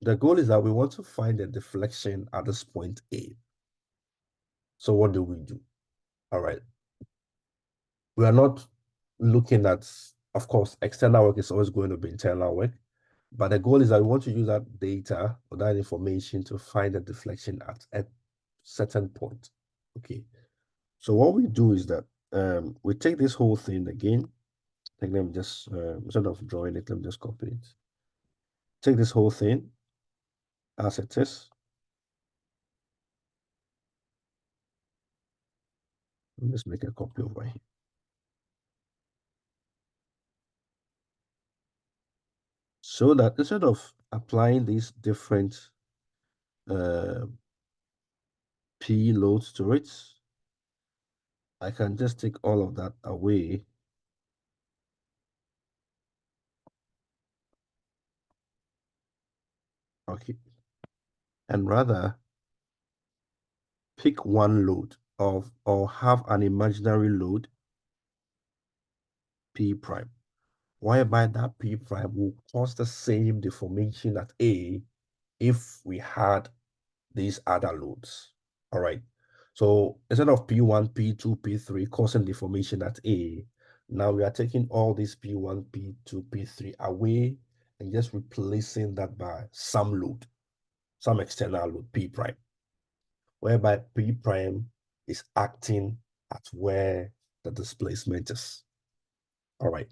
The goal is that we want to find the deflection at this point A. So what do we do? All right. We are not looking at, of course, external work is always going to be internal work. But the goal is that we want to use that data or that information to find the deflection at a certain point. Okay. So what we do is that we take this whole thing again. Take them just instead of drawing it, let me just copy it. Take this whole thing as it is. Let's make a copy over here. So that instead of applying these different uh, P loads to it, I can just take all of that away. Okay. And rather pick one load of or have an imaginary load P prime, whereby that P prime will cause the same deformation at A if we had these other loads. All right. So instead of P1, P2, P3 causing deformation at A, now we are taking all these P1, P2, P3 away and just replacing that by some load, some external load, P prime, whereby P prime is acting at where the displacement is. All right.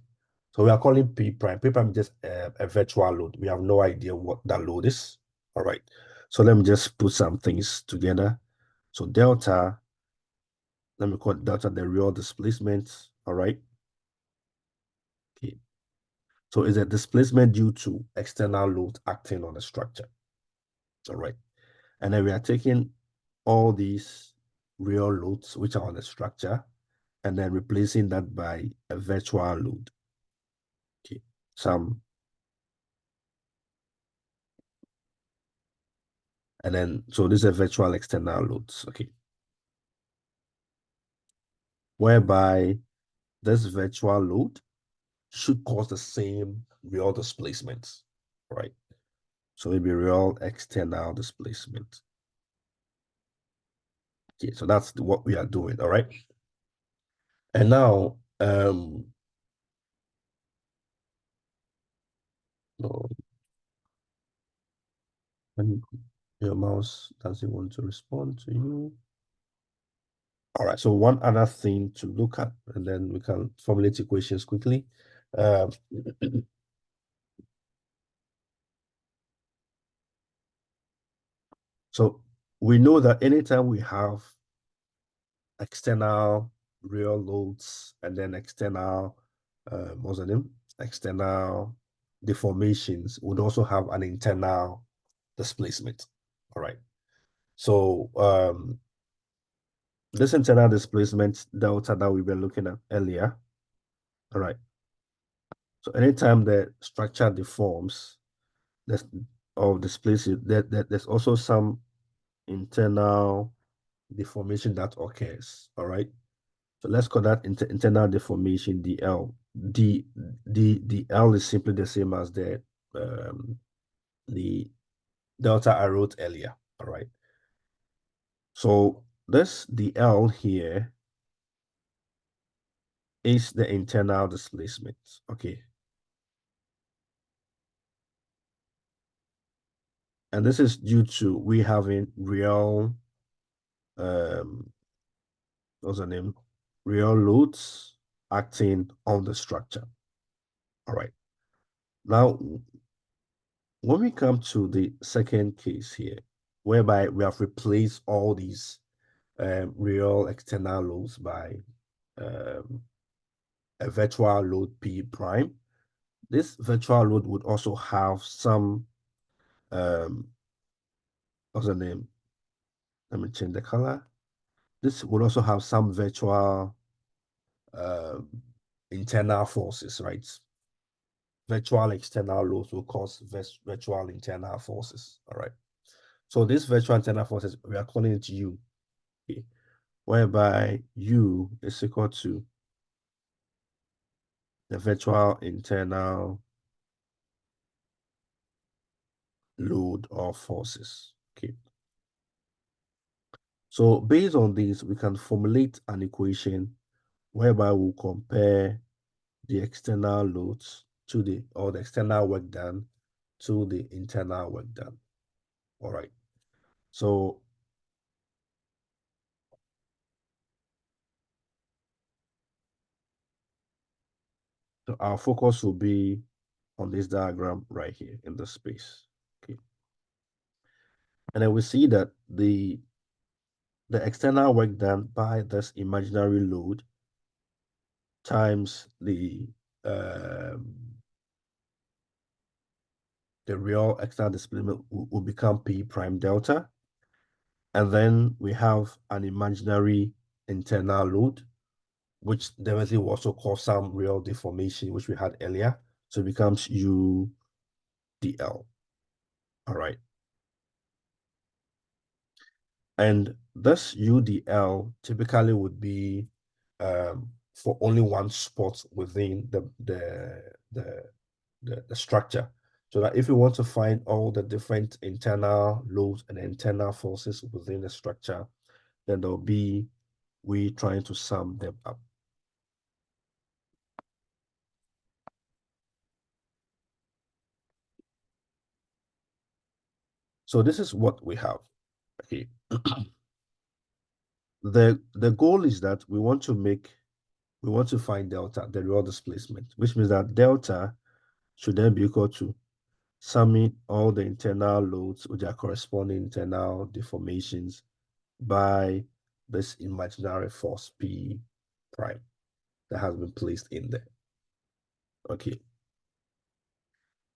So we are calling P prime. P prime is just a virtual load. We have no idea what that load is. All right. So let me just put some things together. So delta, let me call delta the real displacement. All right. Okay. So is a displacement due to external load acting on the structure. All right. And then we are taking all these real loads which are on the structure, and then replacing that by a virtual load. Okay, and then so this is a virtual external loads. Okay, whereby this virtual load should cause the same real displacement, right? So maybe real external displacement. Okay, so that's what we are doing, all right? And now, no, when your mouse doesn't want to respond to you. All right, so one other thing to look at, and then we can formulate equations quickly. Um, so we know that anytime we have external real loads and then external, what's the name? External deformations would also have an internal displacement. All right. So this internal displacement delta that we were looking at earlier. All right. So anytime the structure deforms, there's or displaces, there's also some internal deformation that occurs. All right. So let's call that internal deformation DL. The L is simply the same as the delta I wrote earlier. All right. So this DL here is the internal displacement. Okay. And this is due to we having real what's the name? Real loads acting on the structure. All right. Now, when we come to the second case here, whereby we have replaced all these real external loads by um, a virtual load P prime, this virtual load would also have some, what's the name? Let me change the color. This would also have some virtual uh, internal forces, right? Virtual external loads will cause virtual internal forces, all right? So this virtual internal forces, we are calling it U, okay? Whereby U is equal to the virtual internal load or forces, okay? So based on this, we can formulate an equation whereby we'll compare the external loads to the external work done to the internal work done. All right. So, so our focus will be on this diagram right here in the space. Okay. And then we see that the external work done by this imaginary load times um, the real external displacement will become P prime delta. And then we have an imaginary internal load, which definitely will also cause some real deformation, which we had earlier. So it becomes UDL. All right. And this UDL typically would be for only one spot within the structure. So that if we want to find all the different internal loads and internal forces within the structure, then there'll be we trying to sum them up. So this is what we have. Okay. The goal is that we want to find delta, the real displacement, which means that delta should then be equal to summing all the internal loads with their corresponding internal deformations by this imaginary force P prime that has been placed in there. Okay.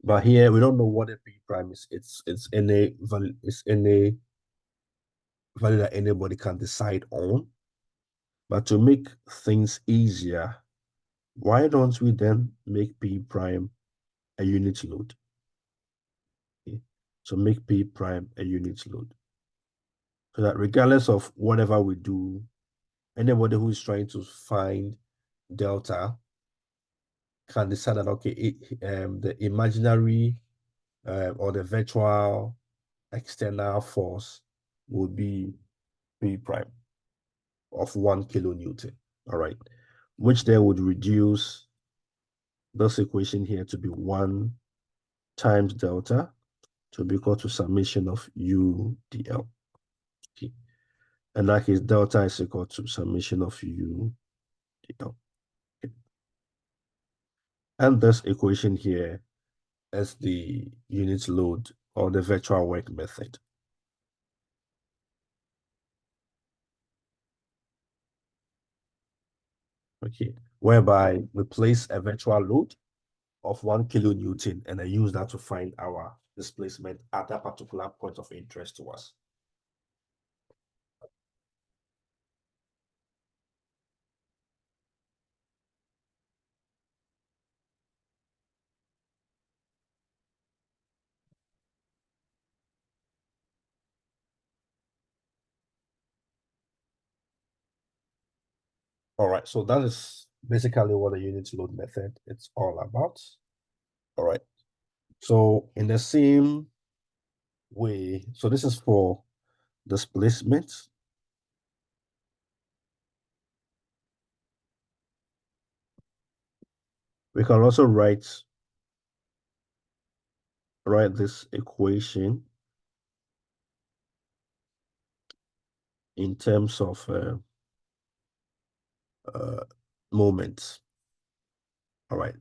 But here we don't know what a P prime is. It's any value, it's any value that anybody can decide on. But to make things easier, why don't we then make P prime a unit load? Okay. So make P prime a unit load. So that regardless of whatever we do, anybody who is trying to find delta can decide that, okay, the imaginary or the virtual external force will be P prime of 1 kilonewton. All right, which then would reduce this equation here to be 1 times delta to be equal to summation of U dl. Okay. And that is delta is equal to summation of U dl. Okay. And this equation here is the unit load or the virtual work method. Okay, whereby we place a virtual load of 1 kilonewton and I use that to find our displacement at that particular point of interest to us. All right, so that is basically what the unit load method it's all about. All right, so in the same way, so this is for displacement. We can also write this equation in terms of moments. All right,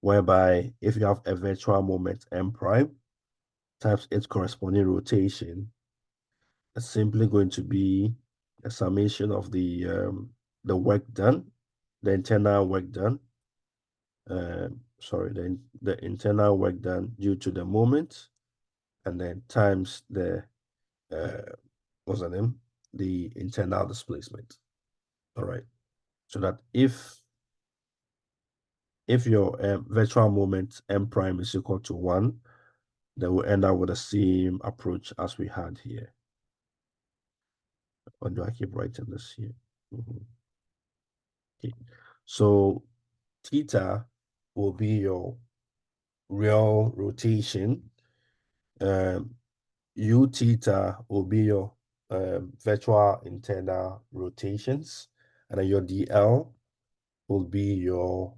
whereby if you have a virtual moment m prime times its corresponding rotation, it's simply going to be a summation of the work done, the internal work done. Sorry, the internal work done due to the moment, and then times the what's the name? The internal displacement. All right. So that if your virtual moment m prime is equal to 1, then we'll end up with the same approach as we had here. Or do I keep writing this here? Okay. So theta will be your real rotation. U theta will be your virtual internal rotations. And then your DL will be your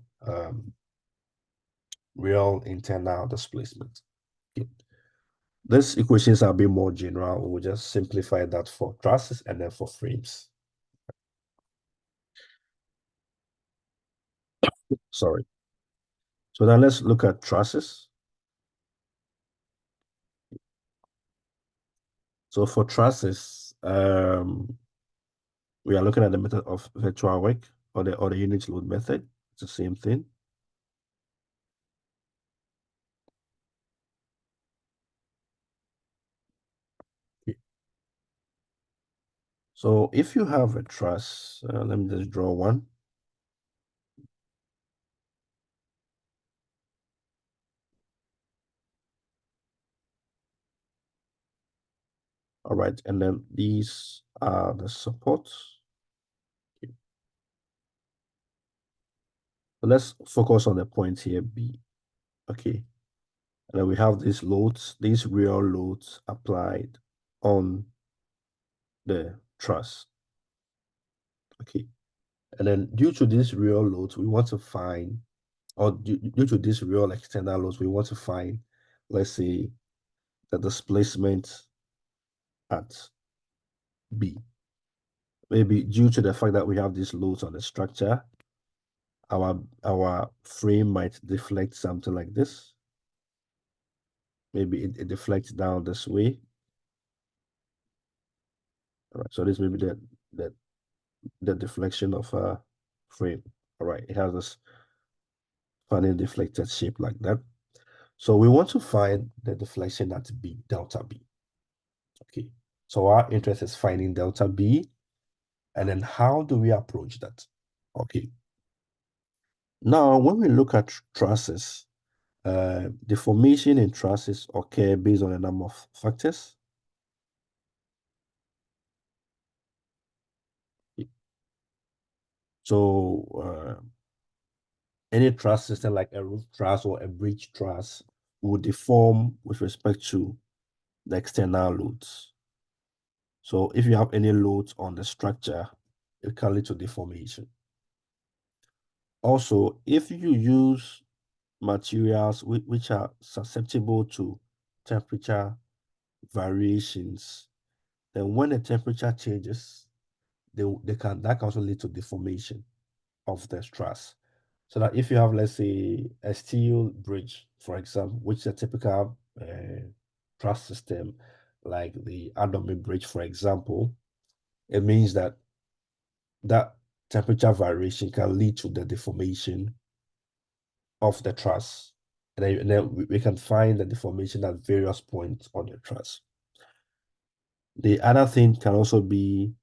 real internal displacement. Okay. These equations are a bit more general. We'll just simplify that for trusses and then for frames. Sorry. So now let's look at trusses. So for trusses, we are looking at the method of virtual work or the unit load method. It's the same thing. Okay. So if you have a truss, let me just draw one. All right, and then these are the supports. Okay. So let's focus on the point here, B. Okay. And then we have these loads, these real loads applied on the truss. Okay. And then due to these real loads, we want to find, or due to these real external loads, we want to find, let's say, the displacement at B. Maybe due to the fact that we have these loads on the structure, our frame might deflect something like this. Maybe it deflects down this way. All right, so this may be the deflection of a frame. All right, it has this funny deflected shape like that. So we want to find the deflection at B, delta B. Okay. So our interest is finding delta B. And then how do we approach that? Okay. Now, when we look at trusses, deformation in trusses occur based on a number of factors. So any truss system like a roof truss or a bridge truss will deform with respect to the external loads. So if you have any loads on the structure, it can lead to deformation. Also, if you use materials which are susceptible to temperature variations, then when the temperature changes, that can also lead to deformation of the truss. So that if you have, let's say, a steel bridge, for example, which is a typical truss system, like the Adobe bridge, for example, it means that that temperature variation can lead to the deformation of the truss. And then we can find the deformation at various points on the truss. The other thing can also be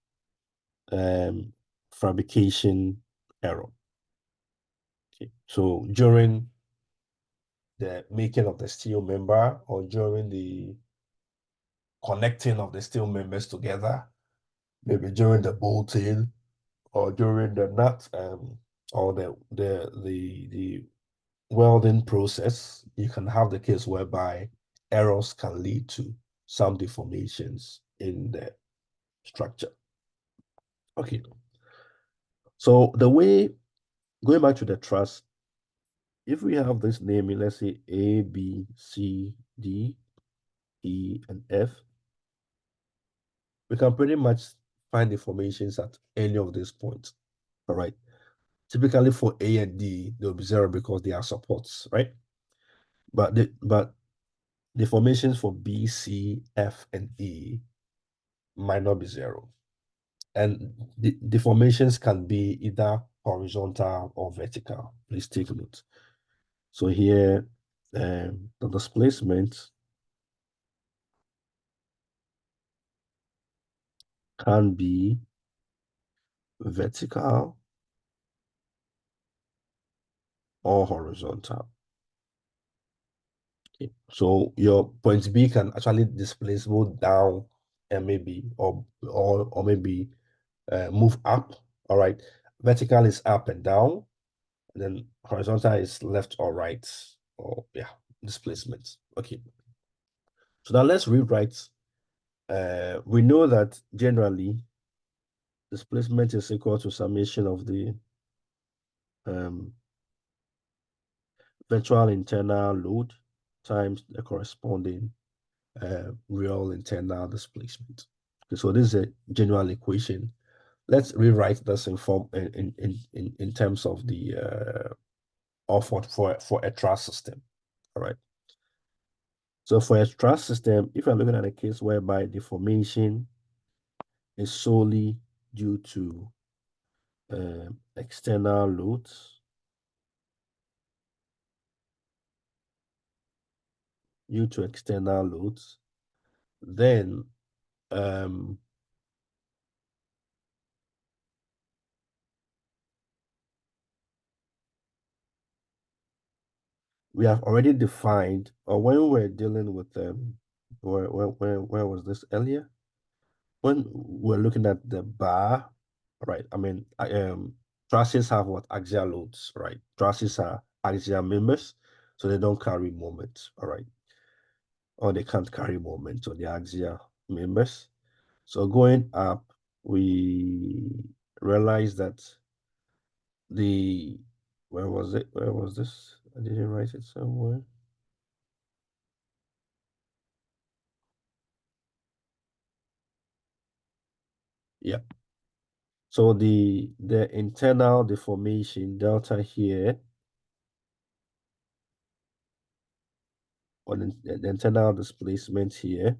fabrication error. Okay. So during the making of the steel member or during the connecting of the steel members together, maybe during the bolting or during the nut or the welding process, you can have the case whereby errors can lead to some deformations in the structure. Okay. So the way, going back to the truss, if we have this naming, let's say A, B, C, D, E, and F, we can pretty much find deformations at any of these points. All right. Typically for A and D, they'll be zero because they are supports, right? But deformations for B, C, F, and E might not be zero. And the deformations can be either horizontal or vertical. Please take note. So here, the displacement can be vertical or horizontal. Okay. So your point B can actually displace both down and maybe or maybe move up. All right. Vertical is up and down, and then horizontal is left or right, or yeah, displacement. Okay. So now let's rewrite. We know that generally displacement is equal to summation of the um, virtual internal load times the corresponding real internal displacement. Okay, so this is a general equation. Let's rewrite this in form in terms of the or for a truss system. All right. So for a truss system, if you're looking at a case whereby deformation is solely due to external loads, then um, we have already defined, or when we were dealing with where was this earlier? When we're looking at the bar, right? I mean, trusses have what axial loads, right? Trusses are axial members, so they don't carry moment, all right? Or they can't carry moment on the axial members. So going up, we realize that the where was it? Where was this? I didn't write it somewhere. Yeah. So the internal deformation delta here, or the internal displacement here,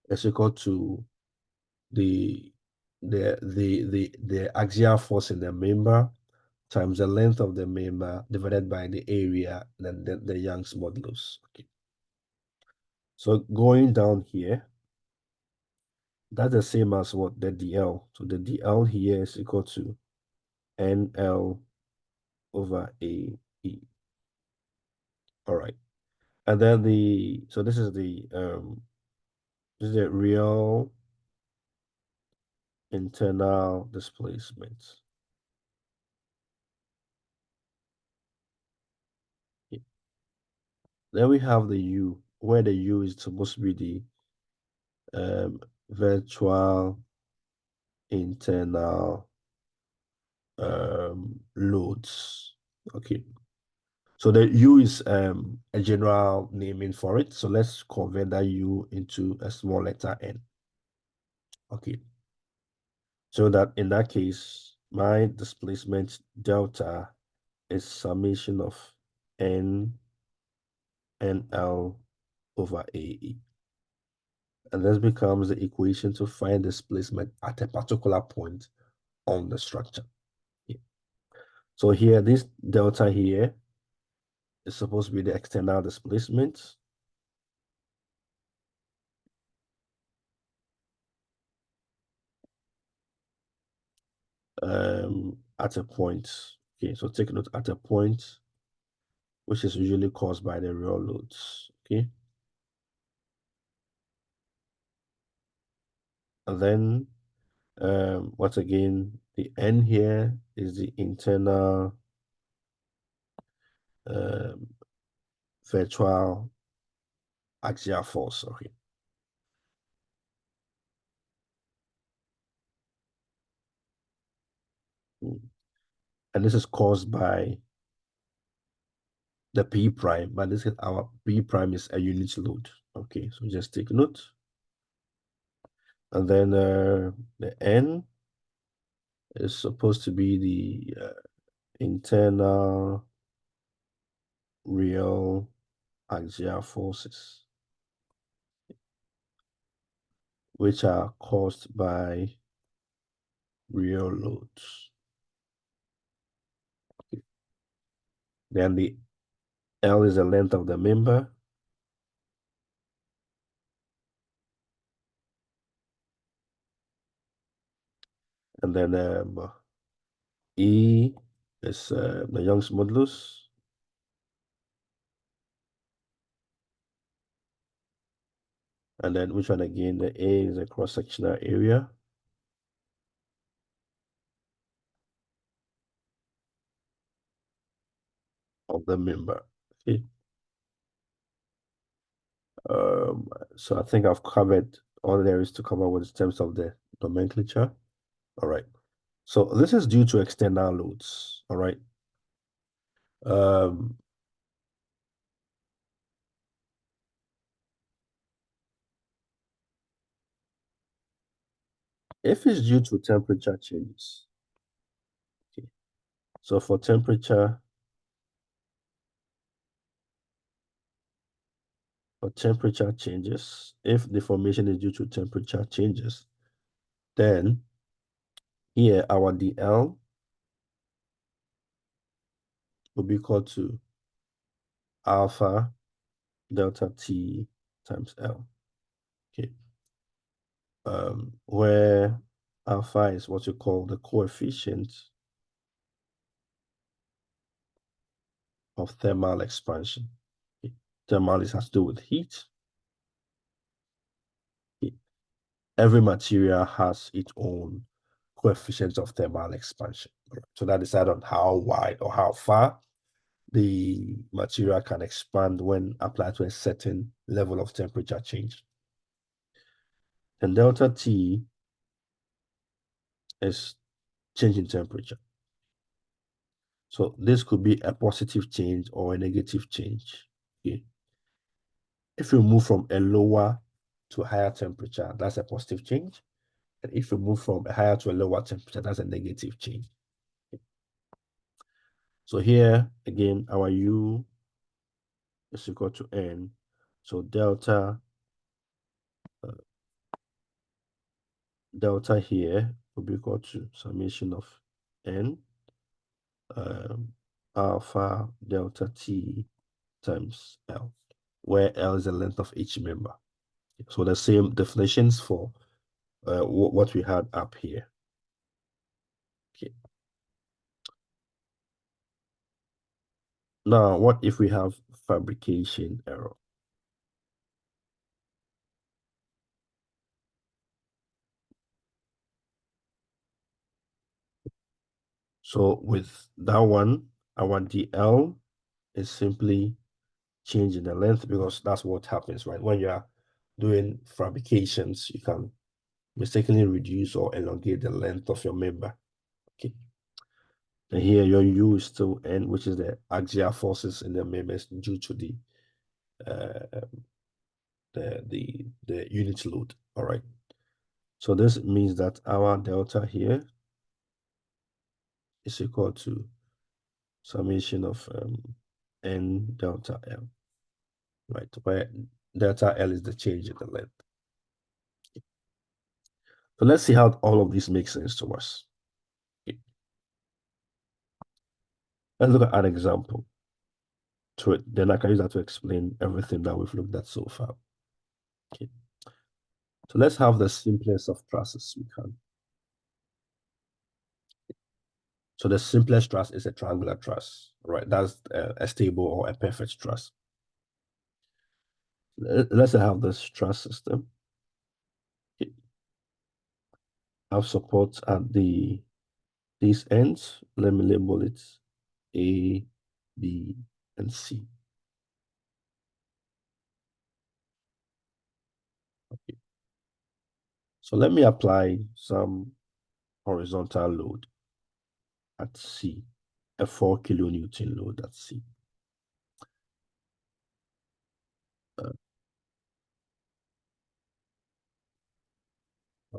is equal to the the axial force in the member times the length of the member divided by the area, then the Young's modulus. Okay. So going down here, that's the same as what the DL. So the DL here is equal to NL over AE. All right. And then so this is the real internal displacement. Then we have the U, where the U is supposed to be the virtual internal loads. Okay. So the U is a general naming for it. So let's convert that U into a small letter N. Okay. So that in that case, my displacement delta is summation of N NL over AE. And this becomes the equation to find displacement at a particular point on the structure. Yeah. So here, this delta here is supposed to be the external displacement. At a point. Okay, so take note at a point, which is usually caused by the real loads. Okay. And then once again, the N here is the internal um, virtual axial force. Okay. And this is caused by the P prime, but this is our P prime is a unit load. Okay, so just take note. And then the N is supposed to be the internal real axial forces, which are caused by real loads. Then the L is the length of the member. And then E is the Young's modulus. And then which one again? The A is the cross-sectional area. Of the member. Okay. So I think I've covered all there is to cover with in terms of the nomenclature. All right. So this is due to external loads. All right. Um, if it's due to temperature changes, okay. So for temperature changes, if the formation is due to temperature changes, then here our DL will be equal to alpha delta T times L. Okay. Where alpha is what you call the coefficient of thermal expansion. Okay. Thermal has to do with heat. Every material has its own coefficients of thermal expansion. So that decides on how wide or how far the material can expand when applied to a certain level of temperature change. And delta T is change in temperature. So this could be a positive change or a negative change. Okay. If you move from a lower to a higher temperature, that's a positive change. And if you move from a higher to a lower temperature, that's a negative change. Okay. So here, again, our U is equal to N. So delta here will be equal to summation of N alpha delta T times L. where L is the length of each member. So the same definitions for what we had up here. Okay. Now, what if we have fabrication error? So with that one, our DL is simply changing the length because that's what happens, right? When you are doing fabrications, you can mistakenly reduce or elongate the length of your member. Okay. And here your U is still N, which is the axial forces in the members due to uh, the unit load. All right. So this means that our delta here is equal to summation of N delta L, right? Where delta L is the change in the length. So let's see how all of this makes sense to us. Okay. Let's look at an example to it. Then I can use that to explain everything that we've looked at so far. Okay. So let's have the simplest of trusses we can. So the simplest truss is a triangular truss, right? That's a stable or a perfect truss. Let's have this truss system. Okay. Have support at these ends. Let me label it A, B, and C. Okay. So let me apply some horizontal load at C, a 4 kilonewton load at C. All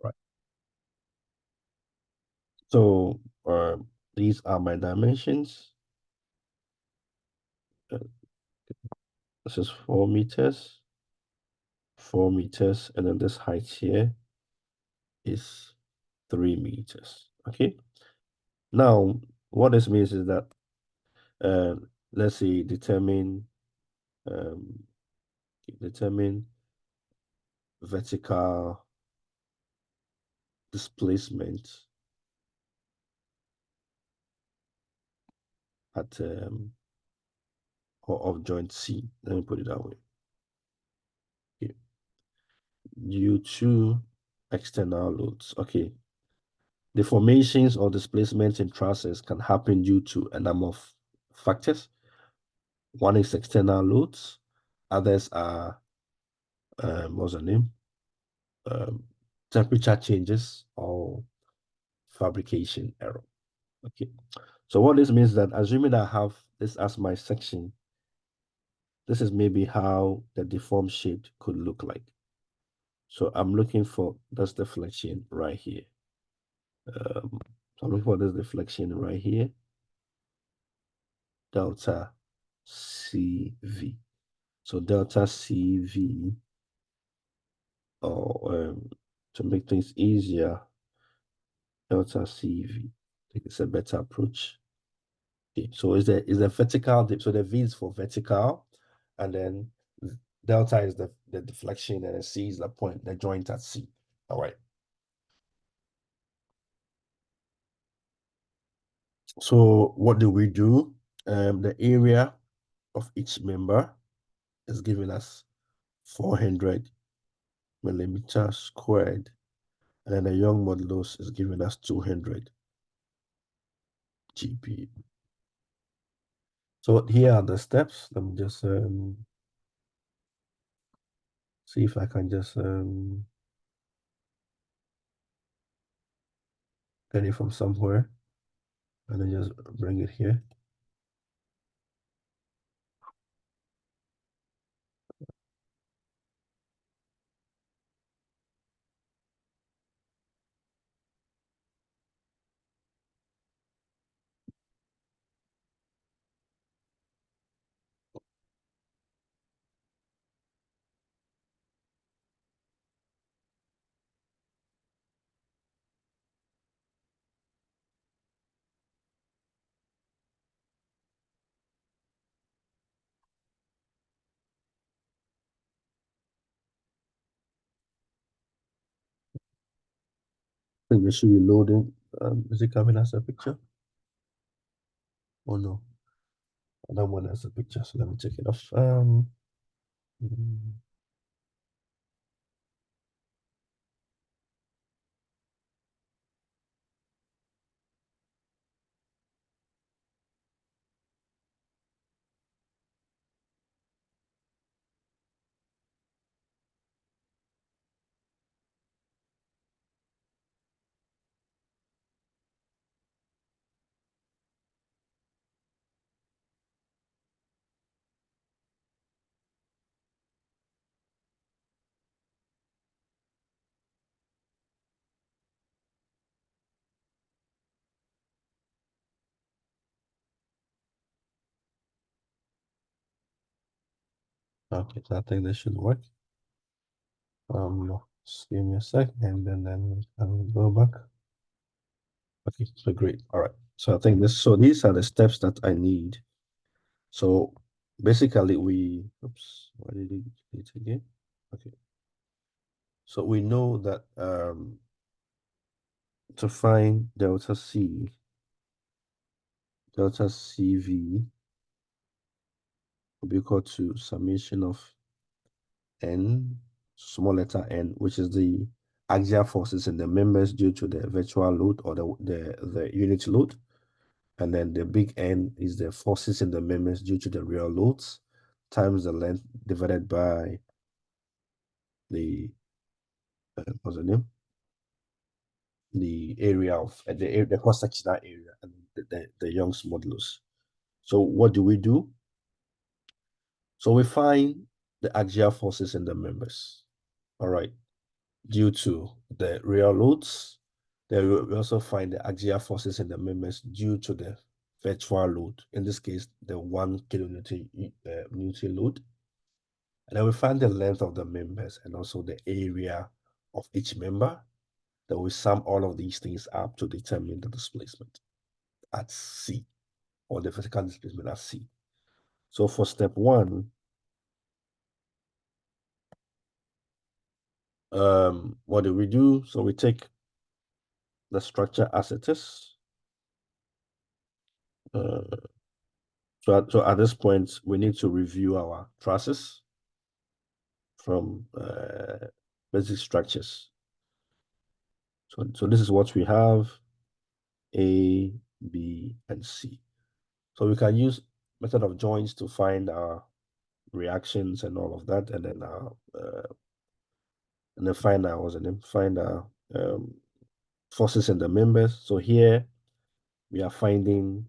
right. So these are my dimensions. Uh, this is 4 meters, 4 meters, and then this height here is 3 meters. Okay. Now, what this means is that uh, let's say um, determine vertical displacement at or of joint C. Let me put it that way. Okay. Due to external loads. Okay. Deformations or displacements in trusses can happen due to a number of factors. One is external loads. Others are what's the name? Um, temperature changes or fabrication error. Okay. So what this means that assuming I have this as my section, this is maybe how the deformed shape could look like. So I'm looking for this deflection right here. So I'm looking for this deflection right here, delta CV. So delta CV, or to make things easier, delta CV. I think it's a better approach. Okay, so is the vertical dip. So the V is for vertical, and then delta is the deflection, and then C is the point, the joint at C. All right. So what do we do? The area of each member is giving us 400 millimeters squared, and then the Young modulus is giving us 200 GP. So here are the steps. Let me just see if I can just get it from somewhere, and then just bring it here. I think we should be loading. Is it coming as a picture? Oh no, I don't want as a picture, so let me take it off. Mm, okay, so I think this should work. Just give me a second, and then we can go back. Okay, so great. All right. So I think this. So these are the steps that I need. So basically, oops, why did it delete again? Okay. So we know that to find delta CV will be equal to summation of n, small letter n, which is the axial forces in the members due to the virtual load or the unit load. And then the big N is the forces in the members due to the real loads times the length divided by the what's the name? The area of the cross-sectional area and the Young's modulus. So what do we do? So we find the axial forces in the members. All right, due to the real loads. Then we also find the axial forces in the members due to the virtual load. In this case, the 1 kilonewton Newton load. And then we find the length of the members and also the area of each member. Then we sum all of these things up to determine the displacement at C, or the vertical displacement at C. So for step one, what do we do? So we take the structure as it is. So at this point, we need to review our trusses from basic structures. So this is what we have, A, B, and C. So we can use method of joins to find our reactions and all of that, and then find our what's the name? Find our forces in the members. So here we are finding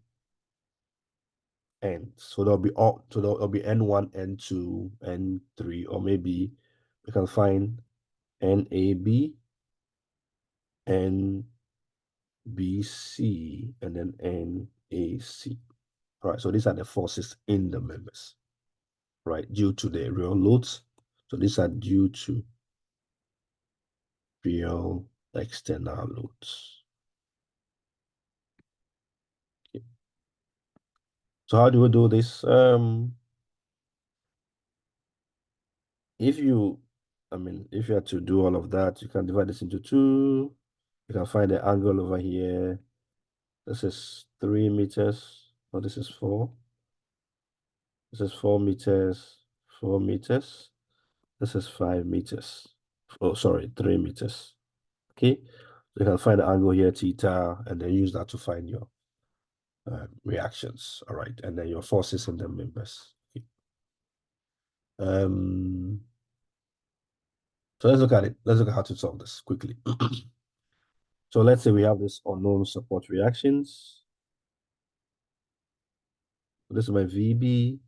n. So there'll be n1, n2, n3, or maybe we can find NAB, NBC, and then NAC. All right, so these are the forces in the members, right, due to the real loads. So these are due to real external loads. Okay. So how do we do this? If you, if you had to do all of that, you can divide this into two. You can find the angle over here. This is 3 meters. Oh, this is 4. This is 4 meters, 4 meters. This is 5 meters. Oh, sorry, 3 meters. Okay. So you can find the angle here, theta, and then use that to find your reactions. All right. And then your forces in the members. Okay. So let's look at it. Let's look at how to solve this quickly. So let's say we have this unknown support reactions. This is my VB,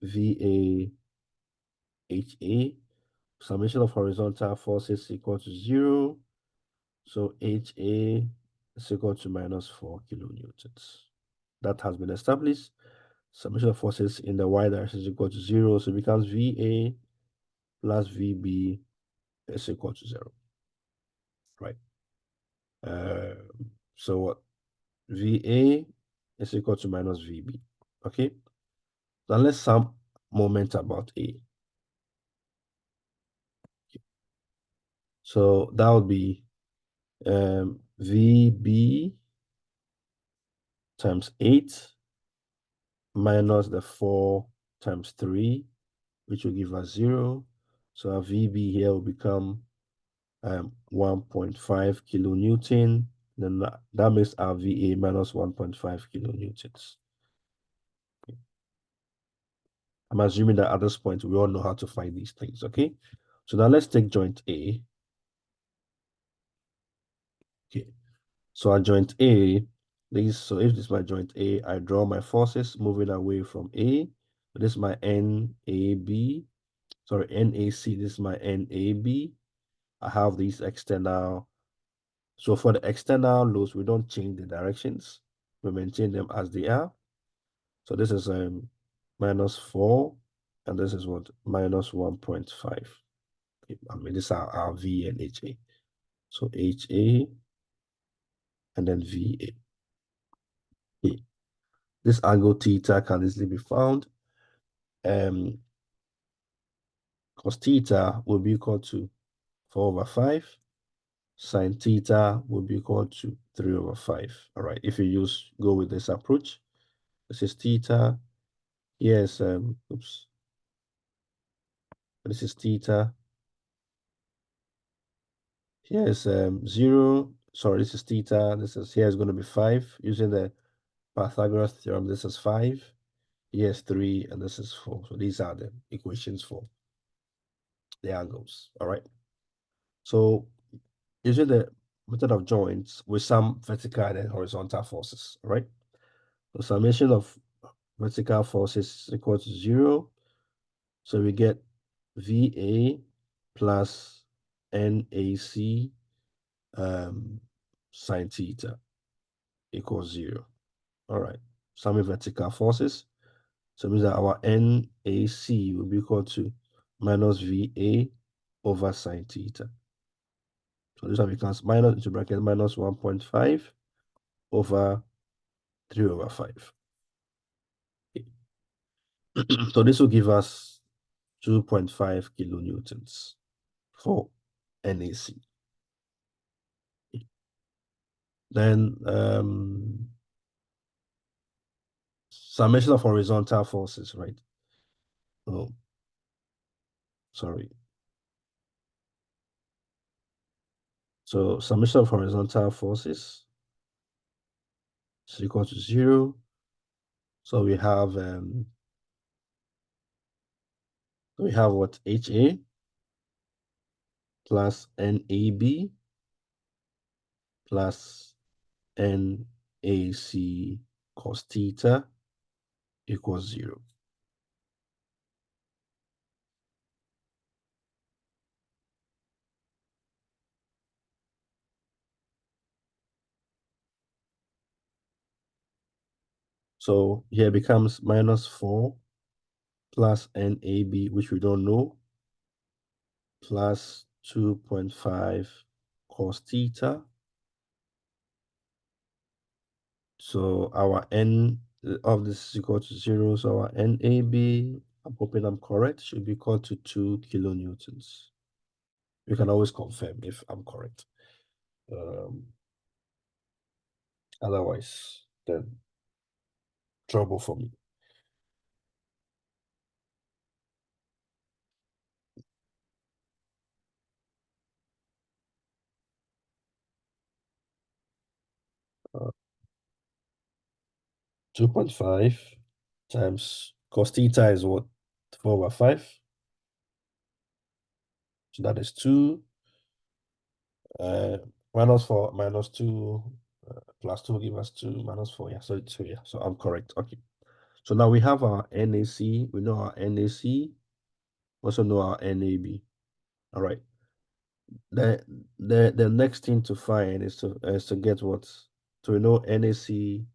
VA, HA. Summation of horizontal forces equal to 0. So HA is equal to -4 kilonewtons. That has been established. Summation of forces in the y direction is equal to 0. So it becomes VA plus VB is equal to 0. Right. So what? VA is equal to minus VB. Okay. Now let's sum moment about A. Okay. So that would be VB times 8 minus the 4 times 3, which will give us 0. So our VB here will become 1.5 kilonewton. Then that makes our VA minus 1.5 kilonewtons. I'm assuming that at this point, we all know how to find these things, okay? So now let's take joint A. Okay, so our joint A, so if this is my joint A, I draw my forces moving away from A. So this is my NAB, sorry, NAC, this is my NAB. I have these external. So for the external loads, we don't change the directions. We maintain them as they are. So this is minus 4, and this is what? Minus 1.5. I mean, these are our V and HA. So HA and then VA. Okay. This angle theta can easily be found. Cos theta will be equal to 4/5. Sine theta will be equal to 3/5. All right, if you go with this approach, this is theta. Yes, oops. This is theta. Here's 0. Sorry, this is theta. This is here is going to be 5. Using the Pythagoras theorem, this is 5. Here's 3, and this is 4. So these are the equations for the angles. All right. So using the method of joints with some vertical and horizontal forces. All right. The summation of vertical forces is equal to 0. So we get VA plus NAC sine theta equals 0. All right. Summing vertical forces. So it means that our NAC will be equal to minus VA over sine theta. So this one becomes minus into bracket minus 1.5 over 3/5. Okay. So this will give us 2.5 kilonewtons for NAC. Then summation of horizontal forces, right? Oh, sorry. So summation of horizontal forces is equal to 0. So we have what? HA plus NAB plus NAC cos theta equals 0. So here becomes minus 4 plus NAB, which we don't know, plus 2.5 cos theta. So our N of this is equal to 0. So our NAB, I'm hoping I'm correct, should be equal to 2 kilonewtons. You can always confirm if I'm correct. Otherwise, then trouble for me. 2.5 times cos theta is what? 4/5. So that is 2. Minus 4 minus 2 plus 2 give us 2 minus 4. Yeah, so yeah, so I'm correct. Okay. So now we have our NAC. We know our NAC. Also know our NAB. All right. The next thing to find is to get what? So we know NAC,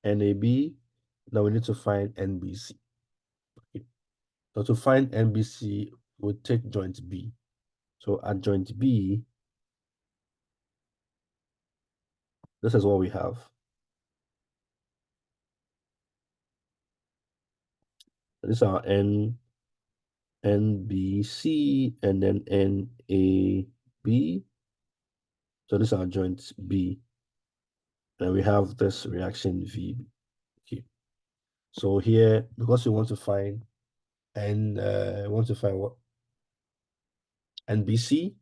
NAB. Now we need to find NBC. Okay. So to find NBC, we'll take joint B. So at joint B, this is what we have. This is our NBC and then NAB. So this is our joint B. And we have this reaction V. Okay. So here, because we want to find what NBC,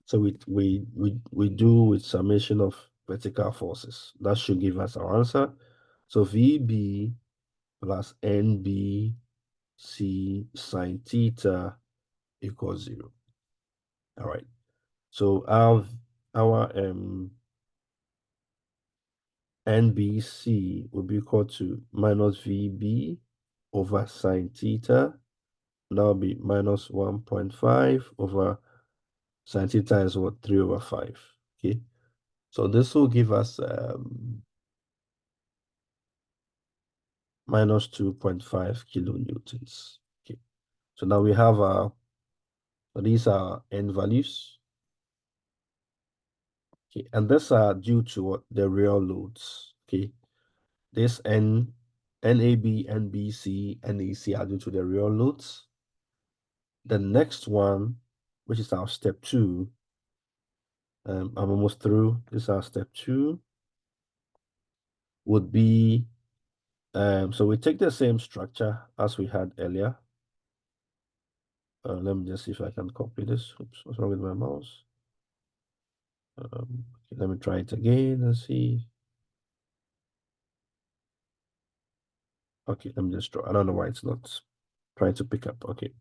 so we do with summation of vertical forces. That should give us our answer. So VB plus NBC sine theta equals 0. All right. So our NBC will be equal to minus VB over sine theta. That will be minus 1.5 over sine theta is what? 3 over 5. Okay. So this will give us minus 2.5 kilonewtons. Okay. So now we have these are N values. Okay. And these are due to what? The real loads. Okay. This NAB, NBC, NEC are due to the real loads. The next one, which is our step 2, I'm almost through. This is our step 2, would be, so we take the same structure as we had earlier. Let me just see if I can copy this. Oops, what's wrong with my mouse? Okay, let me try it again and see. Okay, let me just draw. I don't know why it's not trying to pick up. Okay.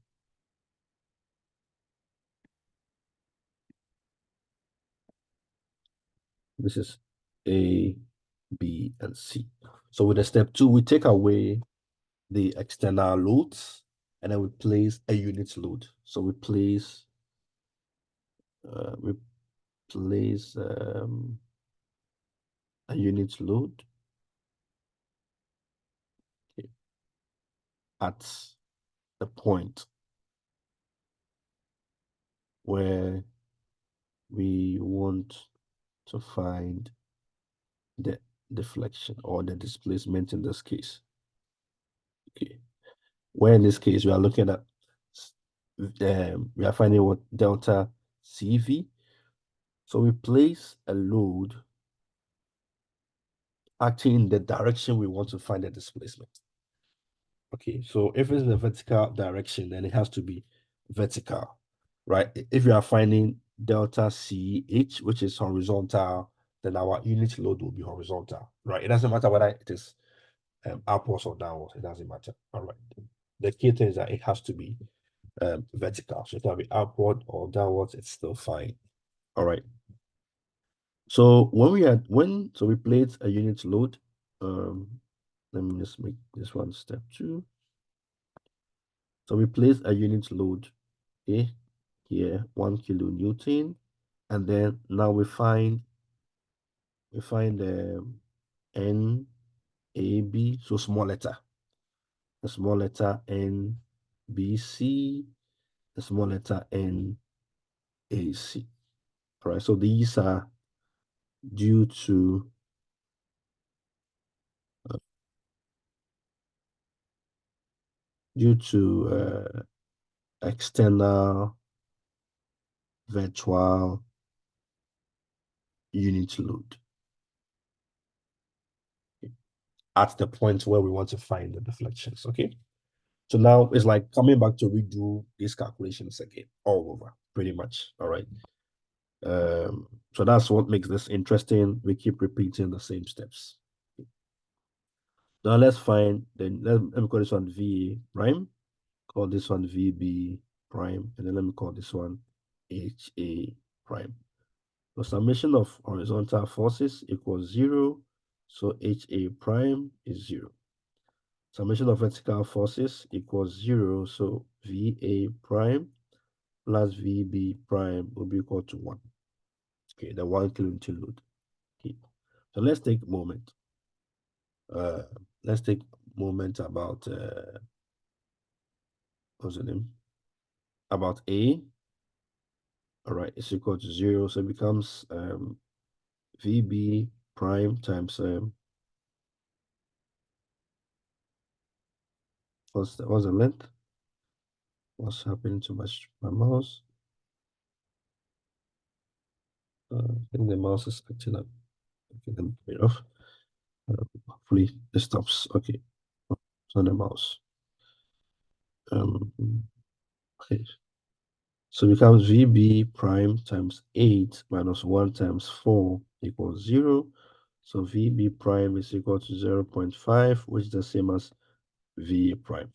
This is A, B, and C. So with the step 2, we take away the external loads and then we place a unit load. So we place a unit load at the point where we want to find the deflection or the displacement in this case. Okay. Where in this case we are looking at we are finding what delta CV. So we place a load acting in the direction we want to find the displacement. Okay, so if it's in the vertical direction, then it has to be vertical, right? If you are finding delta CH, which is horizontal, then our unit load will be horizontal, right? It doesn't matter whether it is upwards or downwards, it doesn't matter. All right. The key thing is that it has to be vertical. So it can be upward or downwards, it's still fine. All right. So so we place a unit load. Let me just make this one step 2. So we place a unit load, okay, here 1 kilonewton, and then now we find N A B, so small letter, a small letter N B C, a small letter N A C. All right, so these are due to uh, external virtual unit load at the point where we want to find the deflections. Okay. So now it's like coming back to redo these calculations again, all over, pretty much. All right. So that's what makes this interesting. We keep repeating the same steps. Now let's find, let me call this one VA prime, call this one VB prime, and then let me call this one HA prime. The summation of horizontal forces equals 0, so HA prime is 0. Summation of vertical forces equals 0, so VA prime plus VB prime will be equal to 1. Okay, the 1 kilonewton load. Okay, so let's take a moment. Let's take a moment about what's the name? About A. All right, it's equal to 0, so it becomes VB prime times what's the length? What's happening to my mouse? I think the mouse is acting up. Okay, let me turn it off. Hopefully it stops. Okay, turn the mouse. Um, okay. So it becomes VB prime times 8 minus 1 times 4 equals 0. So VB prime is equal to 0.5, which is the same as VA prime.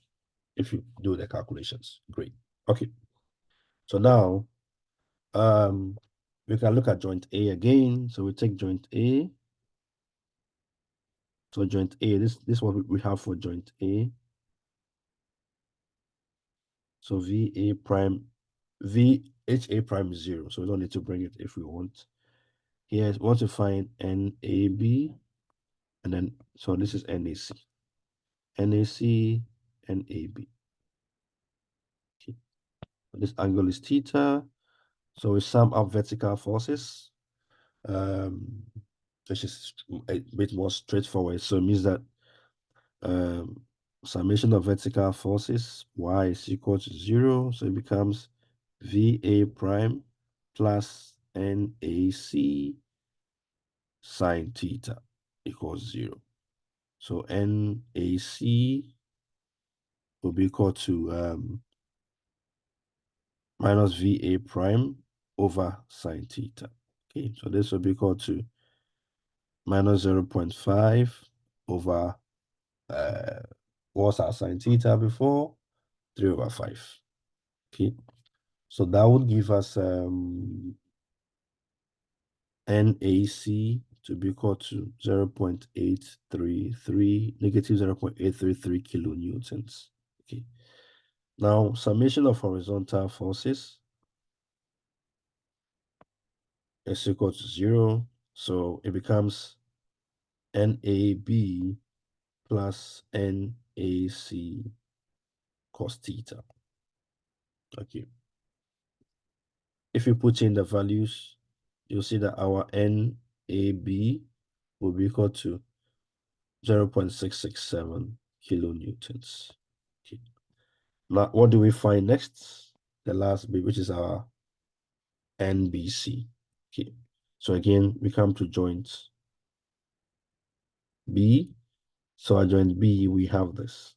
If you do the calculations, great. Okay. So now we can look at joint A again. So we take joint A. So joint A, this is what we have for joint A. So VA prime, VHA prime is 0. So we don't need to bring it if we want. Here, we want to find NAB, and then, so this is NAC. NAC, NAB. Okay. This angle is theta. So we sum up vertical forces, which is a bit more straightforward. So it means that um, summation of vertical forces, y is equal to 0. So it becomes VA prime plus NAC sine theta equals 0. So NAC will be equal to minus VA prime over sine theta. Okay, so this will be equal to minus 0.5 over, what's our sine theta before? 3 over 5. Okay, so that would give us NAC to be equal to 0.833, negative 0.833 kilonewtons. Okay, now summation of horizontal forces is equal to 0. So it becomes NAB plus NAC cos theta. Okay. If you put in the values, you'll see that our NAB will be equal to 0.667 kilonewtons. Okay. Now, what do we find next? The last bit, which is our NBC. Okay. So again, we come to joint B. So at joint B, we have this.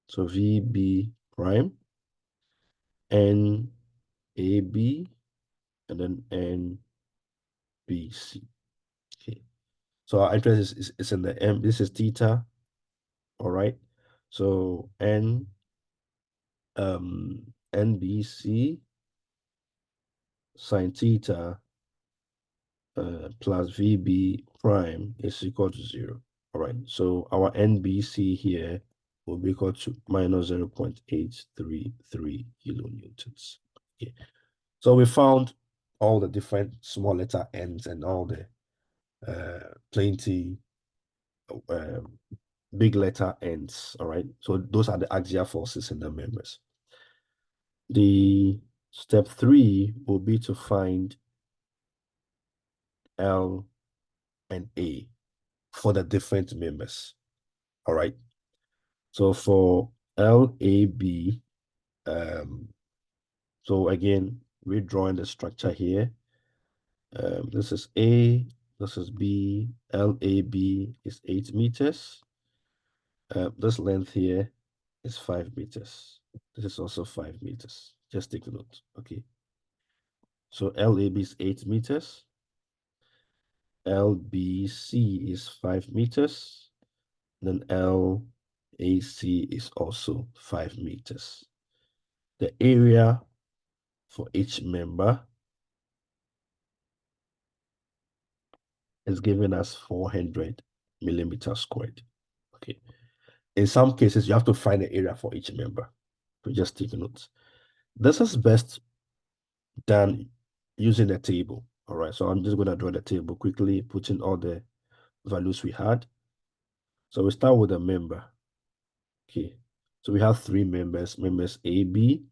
So VB prime, NAB, and then NBC. Okay. So our interest is in the M. This is theta. All right. So NBC sine theta plus VB prime is equal to 0. All right. So our NBC here will be equal to minus 0.833 kilonewtons. Okay. So we found all the different small letter n's and all the plenty big letter n's. All right. So those are the axial forces in the members. The step 3 will be to find L and A for the different members. All right. So for LAB, so again, we're drawing the structure here. This is A, this is B, LAB is 8 meters. This length here is 5 meters. This is also 5 meters. Just take a note, okay? So LAB is 8 meters. LBC is 5 meters. Then LAC is also 5 meters. The area for each member is given as 400 millimeters squared. Okay. In some cases, you have to find the area for each member. So just take notes. This is best done using a table. All right. So I'm just going to draw the table quickly, put in all the values we had. So we start with a member. Okay. So we have 3 members, members AB,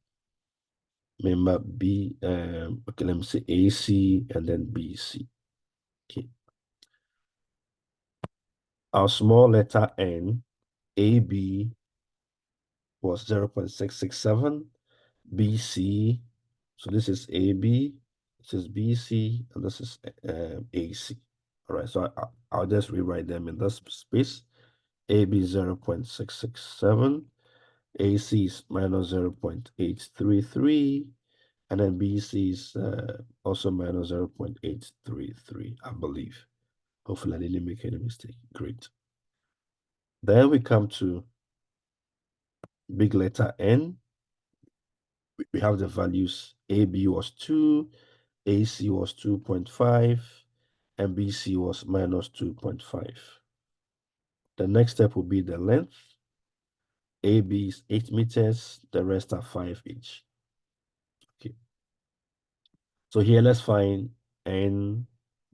member B, okay, let me say AC and then BC. Okay. Our small letter n, AB was 0.667, BC, so this is AB, This is BC, and this is AC. All right, so I'll just rewrite them in this space. AB 0.667, AC is minus 0.833, and then BC is also minus 0.833, I believe. Hopefully I didn't make any mistake. Great. Then we come to big letter N. We have the values. AB was 2, AC was 2.5, and BC was minus 2.5. The next step will be the length. AB is 8 meters, the rest are 5 each. Okay. So here, let's find N,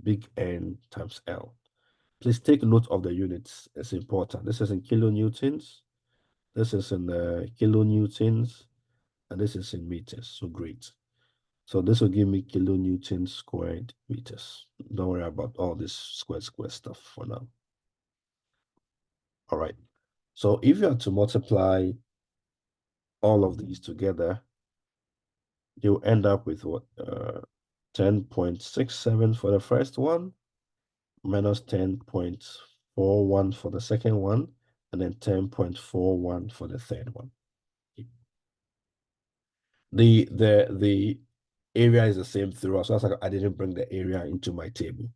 big N times L. Please take note of the units. It's important. This is in kilonewtons. This is in kilonewtons. And this is in meters. So great. So this will give me kilonewtons squared meters. Don't worry about all this square stuff for now. All right. So if you are to multiply all of these together, you end up with what? 10.67 for the first one, minus 10.41 for the second one, and then 10.41 for the third one. The area is the same throughout. So that's like I didn't bring the area into my table.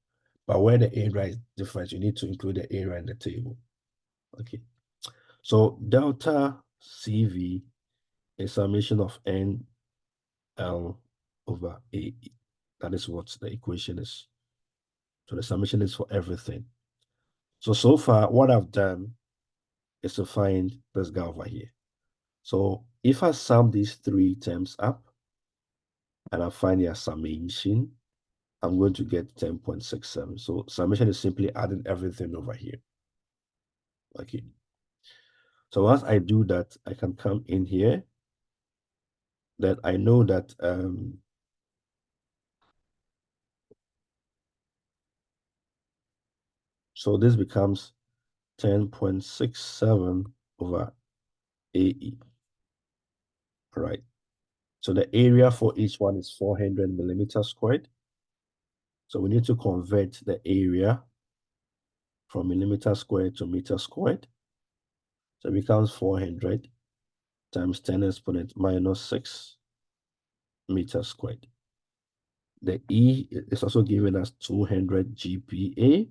But where the area is different, you need to include the area in the table. Okay. So delta CV is summation of N L over A. That is what the equation is. So the summation is for everything. So far, what I've done is to find this guy over here. So if I sum these three terms up and I find their summation, I'm going to get 10.67. So summation is simply adding everything over here. Okay. So once I do that, I can come in here. That I know that so this becomes 10.67 over AE. All right. So the area for each one is 400 millimeters squared. So we need to convert the area from millimeter squared to meter squared. So it becomes 400 times 10 exponent minus 6 meters squared. The E is also giving us 200 GPa,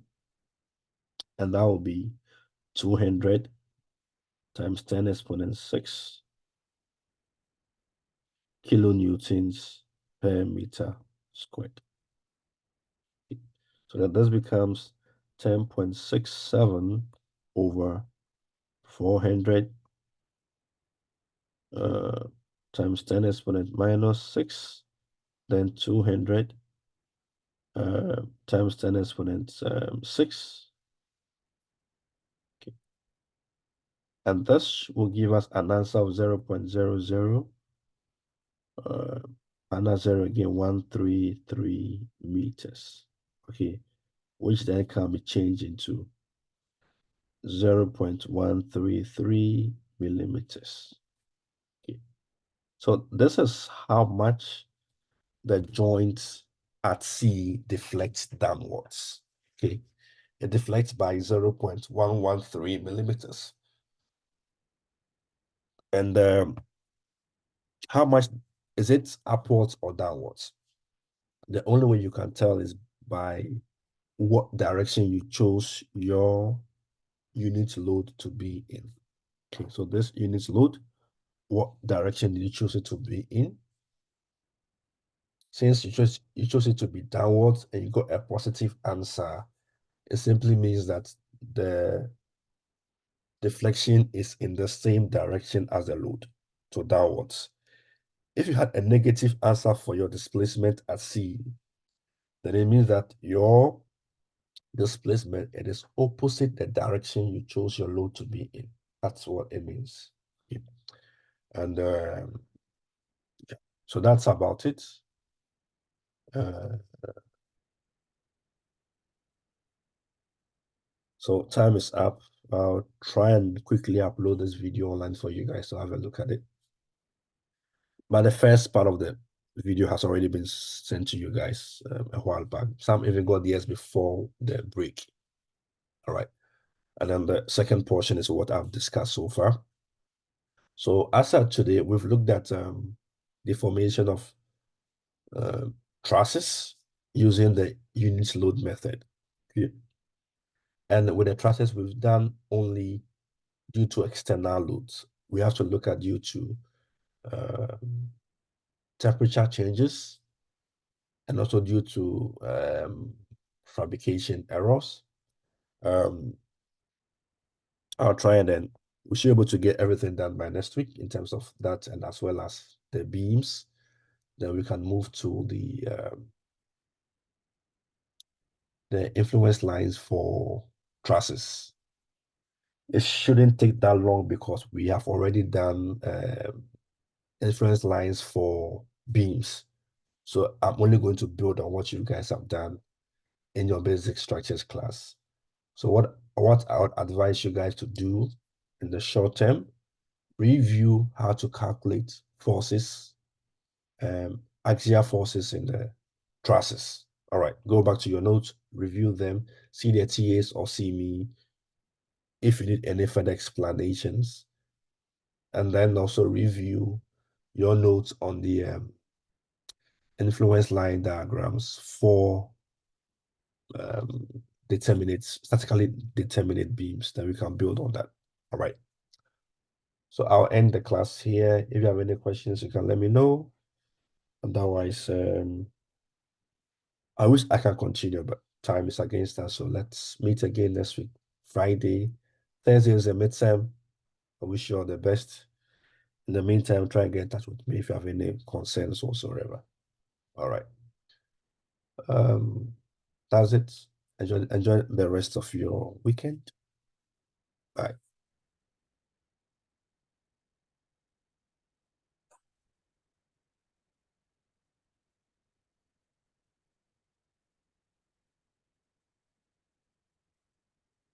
and that will be 200 times 10 exponent 6 kilonewtons per meter squared. So that this becomes 10.67 over 400 times 10 exponent minus 6, then 200 times 10 exponent 6. Okay. And this will give us an answer of 0.00, another 0 again, 133 meters. Okay, which then can be changed into 0.133 millimeters. Okay, so this is how much the joint at C deflects downwards. Okay, it deflects by 0.113 millimeters. And how much is it upwards or downwards? The only way you can tell is by what direction you chose your unit load to be in. Okay, so this unit load, what direction did you choose it to be in? Since you chose it to be downwards and you got a positive answer, it simply means that the deflection is in the same direction as the load, so downwards. If you had a negative answer for your displacement at C, then it means that your displacement, it is opposite the direction you chose your load to be in. That's what it means. Okay. And yeah. So that's about it. So time is up. I'll try and quickly upload this video online for you guys to have a look at it. But the first part of the video has already been sent to you guys a while back. Some even got theirs before the break. All right. And then the second portion is what I've discussed so far. So as of today, we've looked at the formation of uh, trusses using the unit load method. Okay. And with the trusses, we've done only due to external loads. We have to look at due to uh, temperature changes and also due to fabrication errors. Um, I'll try and then we should be able to get everything done by next week in terms of that and as well as the beams. Then we can move to the influence lines for trusses. It shouldn't take that long because we have already done influence lines for beams. So I'm only going to build on what you guys have done in your basic structures class. So what I would advise you guys to do in the short term, review how to calculate forces, axial forces in the trusses. All right, go back to your notes, review them, see the TAs or see me if you need any further explanations, and then also review your notes on the influence line diagrams for um, statically determinate beams. Then we can build on that. All right. So I'll end the class here. If you have any questions, you can let me know. Otherwise, I wish I can continue, but time is against us. So let's meet again next week, Friday. Thursday is a midterm. I wish you all the best. In the meantime, try and get in touch with me if you have any concerns whatsoever. All right. Um, that's it. Enjoy the rest of your weekend. Bye.